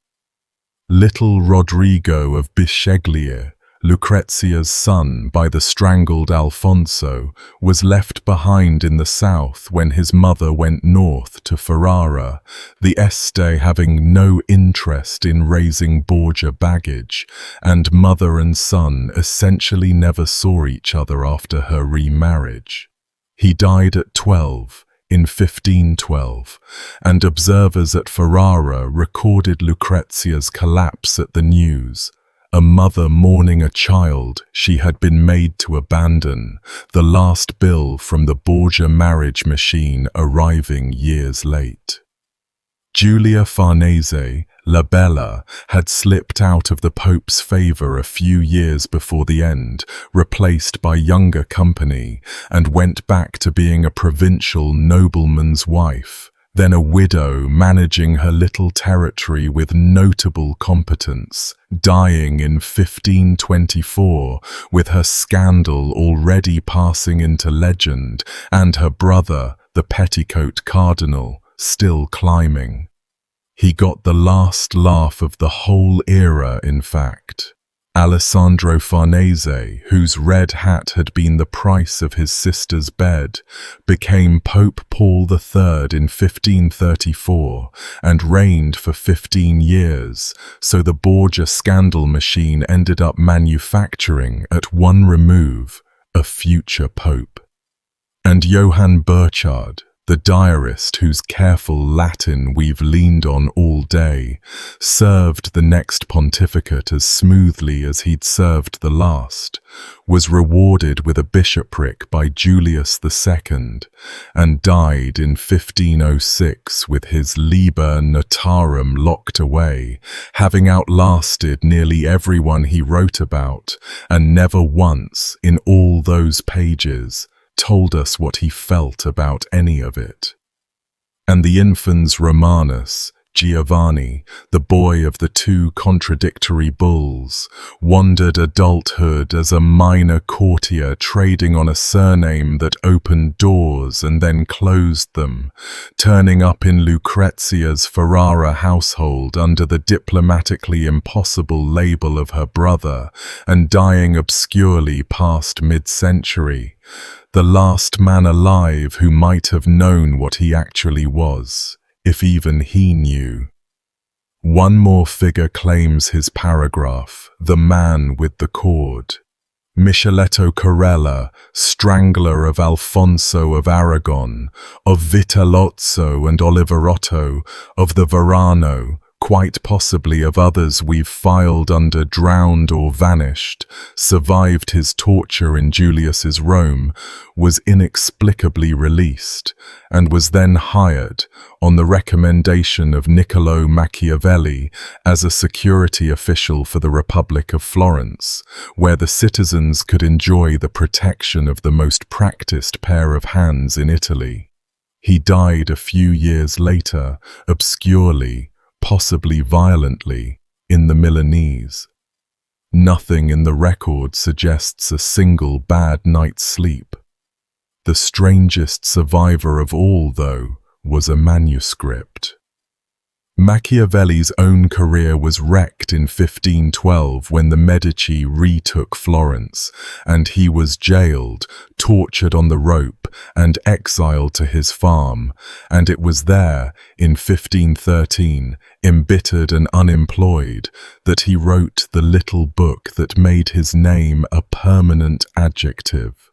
Little Rodrigo of Bisceglie, Lucrezia's son by the strangled Alfonso, was left behind in the south when his mother went north to Ferrara, the Este having no interest in raising Borgia baggage, and mother and son essentially never saw each other after her remarriage. He died at 12, in 1512, and observers at Ferrara recorded Lucrezia's collapse at the news, a mother mourning a child she had been made to abandon, the last bill from the Borgia marriage machine arriving years late. Giulia Farnese, La Bella, had slipped out of the Pope's favour a few years before the end, replaced by younger company, and went back to being a provincial nobleman's wife, then a widow managing her little territory with notable competence, dying in 1524, with her scandal already passing into legend, and her brother, the petticoat Cardinal, still climbing. He got the last laugh of the whole era, in fact. Alessandro Farnese, whose red hat had been the price of his sister's bed, became Pope Paul III in 1534 and reigned for 15 years, so the Borgia scandal machine ended up manufacturing, at one remove, a future pope. And Johann Burchard, the diarist whose careful Latin we've leaned on all day, served the next pontificate as smoothly as he'd served the last, was rewarded with a bishopric by Julius II, and died in 1506 with his Liber Notarum locked away, having outlasted nearly everyone he wrote about, and never once, in all those pages, told us what he felt about any of it. And the infans Romanus, Giovanni, the boy of the two contradictory bulls, wandered adulthood as a minor courtier trading on a surname that opened doors and then closed them, turning up in Lucrezia's Ferrara household under the diplomatically impossible label of her brother, and dying obscurely past mid-century, the last man alive who might have known what he actually was, if even he knew. One more figure claims his paragraph, the man with the cord. Micheletto Corella, strangler of Alfonso of Aragon, of Vitellozzo and Oliverotto, of the Verano, quite possibly of others we've filed under drowned or vanished, survived his torture in Julius's Rome, was inexplicably released, and was then hired, on the recommendation of Niccolo Machiavelli, as a security official for the Republic of Florence, where the citizens could enjoy the protection of the most practiced pair of hands in Italy. He died a few years later, obscurely, possibly violently, in the Milanese. Nothing in the record suggests a single bad night's sleep. The strangest survivor of all, though, was a manuscript. Machiavelli's own career was wrecked in 1512 when the Medici retook Florence, and he was jailed, tortured on the rope, and exiled to his farm, and it was there, in 1513, embittered and unemployed, that he wrote the little book that made his name a permanent adjective.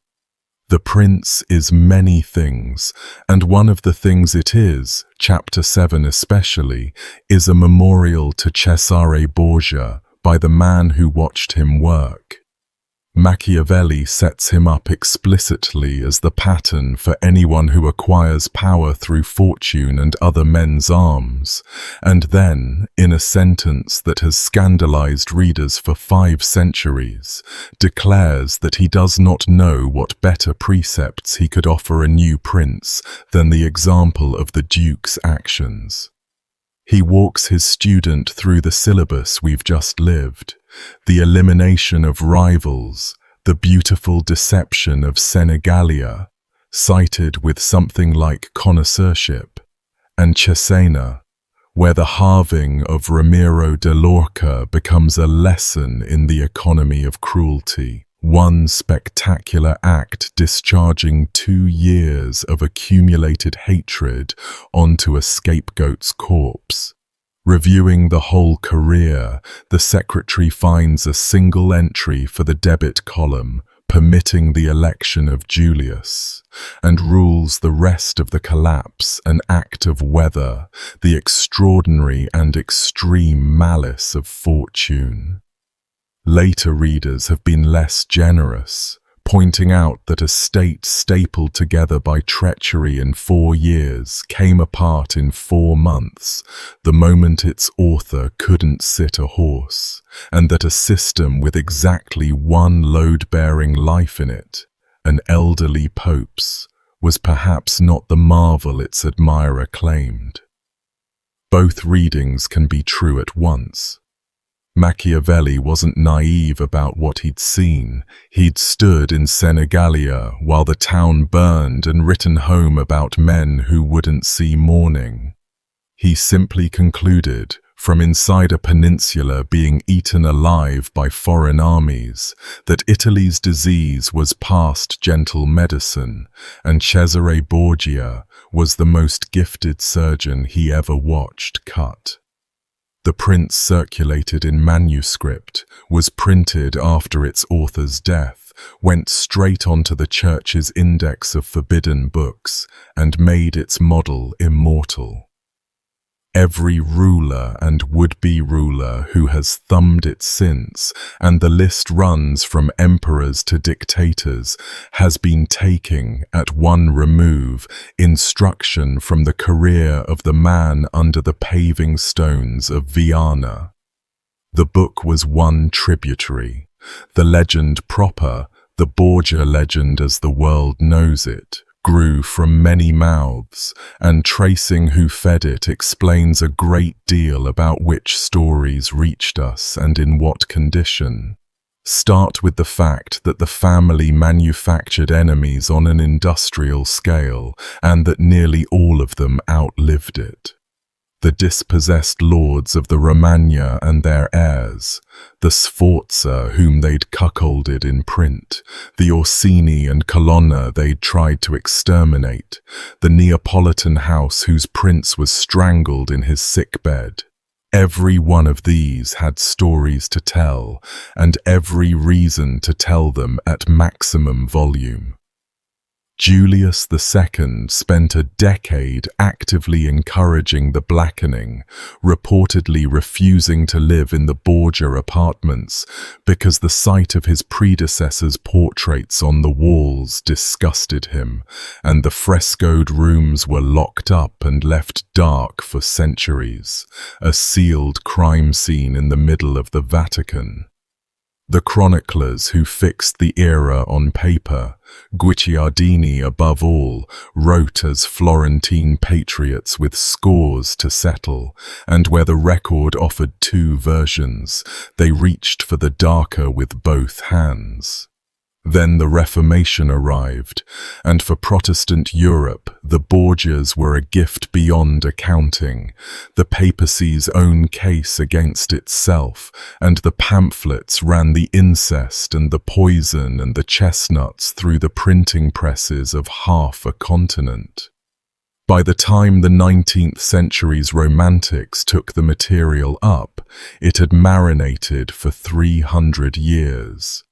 The Prince is many things, and one of the things it is, chapter 7 especially, is a memorial to Cesare Borgia by the man who watched him work. Machiavelli sets him up explicitly as the pattern for anyone who acquires power through fortune and other men's arms, and then, in a sentence that has scandalized readers for 5 centuries, declares that he does not know what better precepts he could offer a new prince than the example of the Duke's actions. He walks his student through the syllabus we've just lived, the elimination of rivals, the beautiful deception of Senegalia, cited with something like connoisseurship, and Cesena, where the halving of Ramiro de Lorca becomes a lesson in the economy of cruelty. One spectacular act discharging 2 years of accumulated hatred onto a scapegoat's corpse. Reviewing the whole career, the secretary finds a single entry for the debit column, permitting the election of Julius, and rules the rest of the collapse an act of weather, the extraordinary and extreme malice of fortune. Later readers have been less generous, pointing out that a state stapled together by treachery in 4 years came apart in 4 months, the moment its author couldn't sit a horse, and that a system with exactly one load-bearing life in it, an elderly pope's, was perhaps not the marvel its admirer claimed. Both readings can be true at once. Machiavelli wasn't naive about what he'd seen. He'd stood in Senegalia while the town burned and written home about men who wouldn't see morning. He simply concluded, from inside a peninsula being eaten alive by foreign armies, that Italy's disease was past gentle medicine, and Cesare Borgia was the most gifted surgeon he ever watched cut. The print circulated in manuscript, was printed after its author's death, went straight onto the church's index of forbidden books, and made its model immortal. Every ruler and would-be ruler who has thumbed it since, and the list runs from emperors to dictators, has been taking, at one remove, instruction from the career of the man under the paving stones of Viana. The book was one tributary. The legend proper, the Borgia legend as the world knows it, grew from many mouths, and tracing who fed it explains a great deal about which stories reached us and in what condition. Start with the fact that the family manufactured enemies on an industrial scale, and that nearly all of them outlived it. The dispossessed lords of the Romagna and their heirs, the Sforza whom they'd cuckolded in print, the Orsini and Colonna they'd tried to exterminate, the Neapolitan house whose prince was strangled in his sickbed. Every one of these had stories to tell, and every reason to tell them at maximum volume. Julius II spent a decade actively encouraging the blackening, reportedly refusing to live in the Borgia apartments because the sight of his predecessors' portraits on the walls disgusted him, and the frescoed rooms were locked up and left dark for centuries, a sealed crime scene in the middle of the Vatican. The chroniclers who fixed the era on paper, Guicciardini above all, wrote as Florentine patriots with scores to settle, and where the record offered 2 versions, they reached for the darker with both hands. Then the Reformation arrived, and for Protestant Europe, the Borgias were a gift beyond accounting, the papacy's own case against itself, and the pamphlets ran the incest and the poison and the chestnuts through the printing presses of half a continent. By the time the 19th century's Romantics took the material up, it had marinated for 300 years.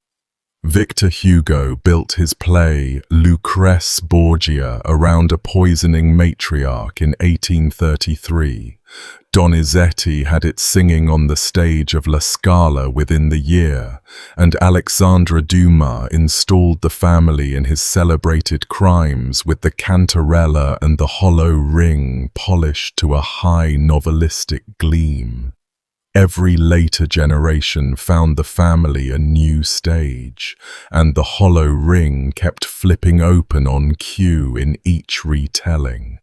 Victor Hugo built his play Lucrezia Borgia around a poisoning matriarch in 1833. Donizetti had it singing on the stage of La Scala within the year, and Alexandre Dumas installed the family in his celebrated Crimes with the cantarella and the hollow ring polished to a high novelistic gleam. Every later generation found the family a new stage, and the hollow ring kept flipping open on cue in each retelling.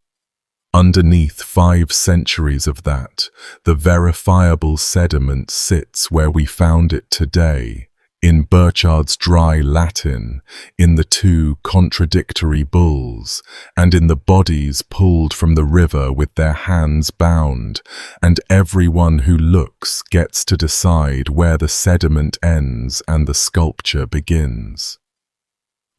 Underneath 5 centuries of that, the verifiable sediment sits where we found it today, in Burchard's dry Latin, in the two contradictory bulls, and in the bodies pulled from the river with their hands bound, and everyone who looks gets to decide where the sediment ends and the sculpture begins.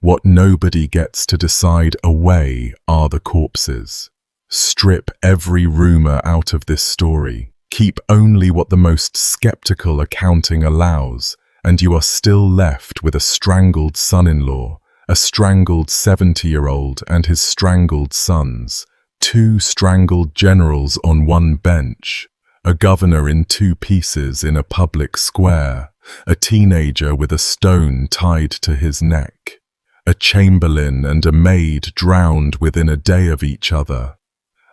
What nobody gets to decide away are the corpses. Strip every rumor out of this story, keep only what the most skeptical accounting allows, and you are still left with a strangled son-in-law, a strangled 70-year-old and his strangled sons, two strangled generals on one bench, a governor in two pieces in a public square, a teenager with a stone tied to his neck, a chamberlain and a maid drowned within a day of each other,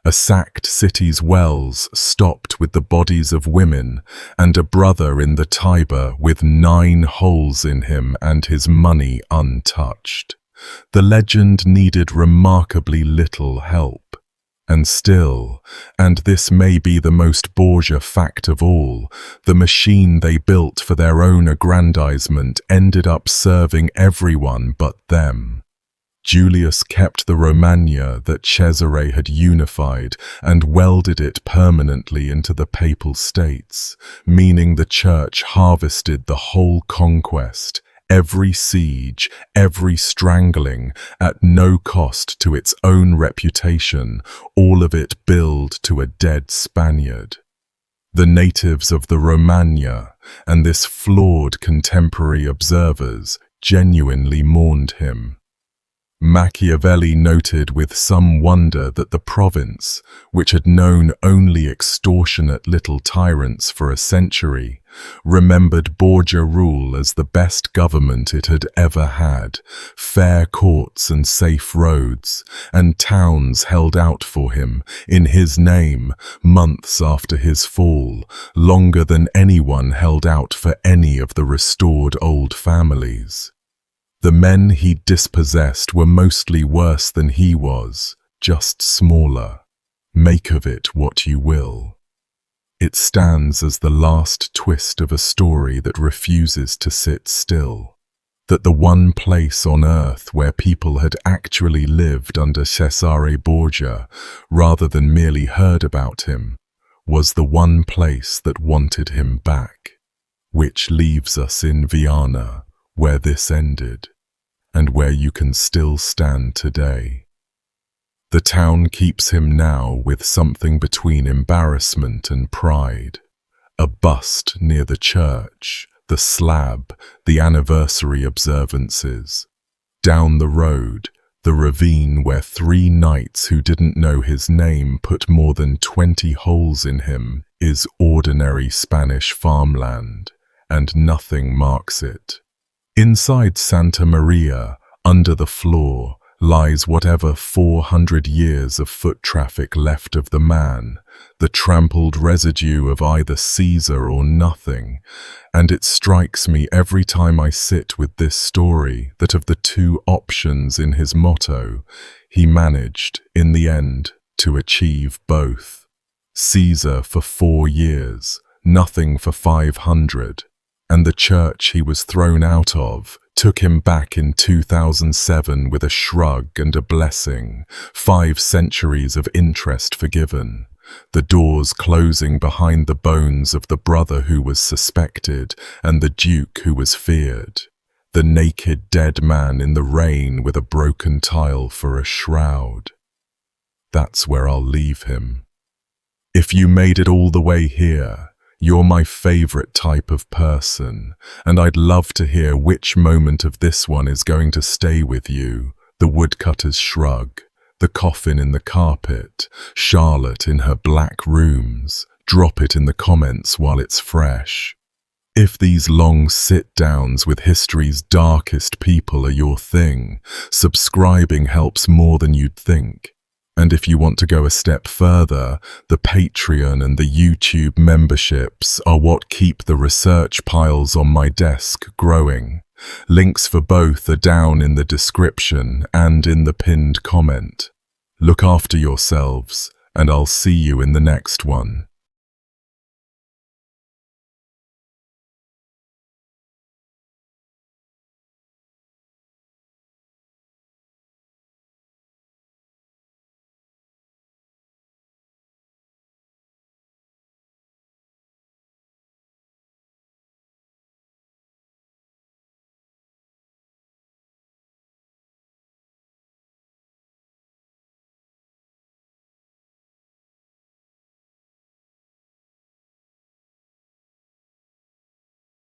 a sacked city's wells stopped with the bodies of women, and a brother in the Tiber with 9 holes in him and his money untouched. The legend needed remarkably little help. And still, and this may be the most Borgia fact of all, the machine they built for their own aggrandizement ended up serving everyone but them. Julius kept the Romagna that Cesare had unified and welded it permanently into the Papal States, meaning the Church harvested the whole conquest, every siege, every strangling, at no cost to its own reputation, all of it billed to a dead Spaniard. The natives of the Romagna, and this flawed contemporary observers, genuinely mourned him. Machiavelli noted with some wonder that the province, which had known only extortionate little tyrants for a century, remembered Borgia rule as the best government it had ever had, fair courts and safe roads, and towns held out for him, in his name, months after his fall, longer than anyone held out for any of the restored old families. The men he dispossessed were mostly worse than he was, just smaller. Make of it what you will. It stands as the last twist of a story that refuses to sit still. That the one place on earth where people had actually lived under Cesare Borgia, rather than merely heard about him, was the one place that wanted him back. Which leaves us in Viana, where this ended, and where you can still stand today. The town keeps him now with something between embarrassment and pride. A bust near the church, the slab, the anniversary observances. Down the road, the ravine where 3 knights who didn't know his name put more than 20 holes in him is ordinary Spanish farmland, and nothing marks it. Inside Santa Maria, under the floor, lies whatever 400 years of foot traffic left of the man, the trampled residue of either Caesar or nothing, and it strikes me every time I sit with this story that of the 2 options in his motto, he managed, in the end, to achieve both. Caesar for 4 years, nothing for 500. And the church he was thrown out of took him back in 2007 with a shrug and a blessing, 5 centuries of interest forgiven, the doors closing behind the bones of the brother who was suspected and the duke who was feared, the naked dead man in the rain with a broken tile for a shroud. That's where I'll leave him. If you made it all the way here, you're my favorite type of person, and I'd love to hear which moment of this one is going to stay with you. The woodcutter's shrug, the coffin in the carpet, Charlotte in her black rooms. Drop it in the comments while it's fresh. If these long sit-downs with history's darkest people are your thing, subscribing helps more than you'd think. And if you want to go a step further, the Patreon and the YouTube memberships are what keep the research piles on my desk growing. Links for both are down in the description and in the pinned comment. Look after yourselves, and I'll see you in the next one.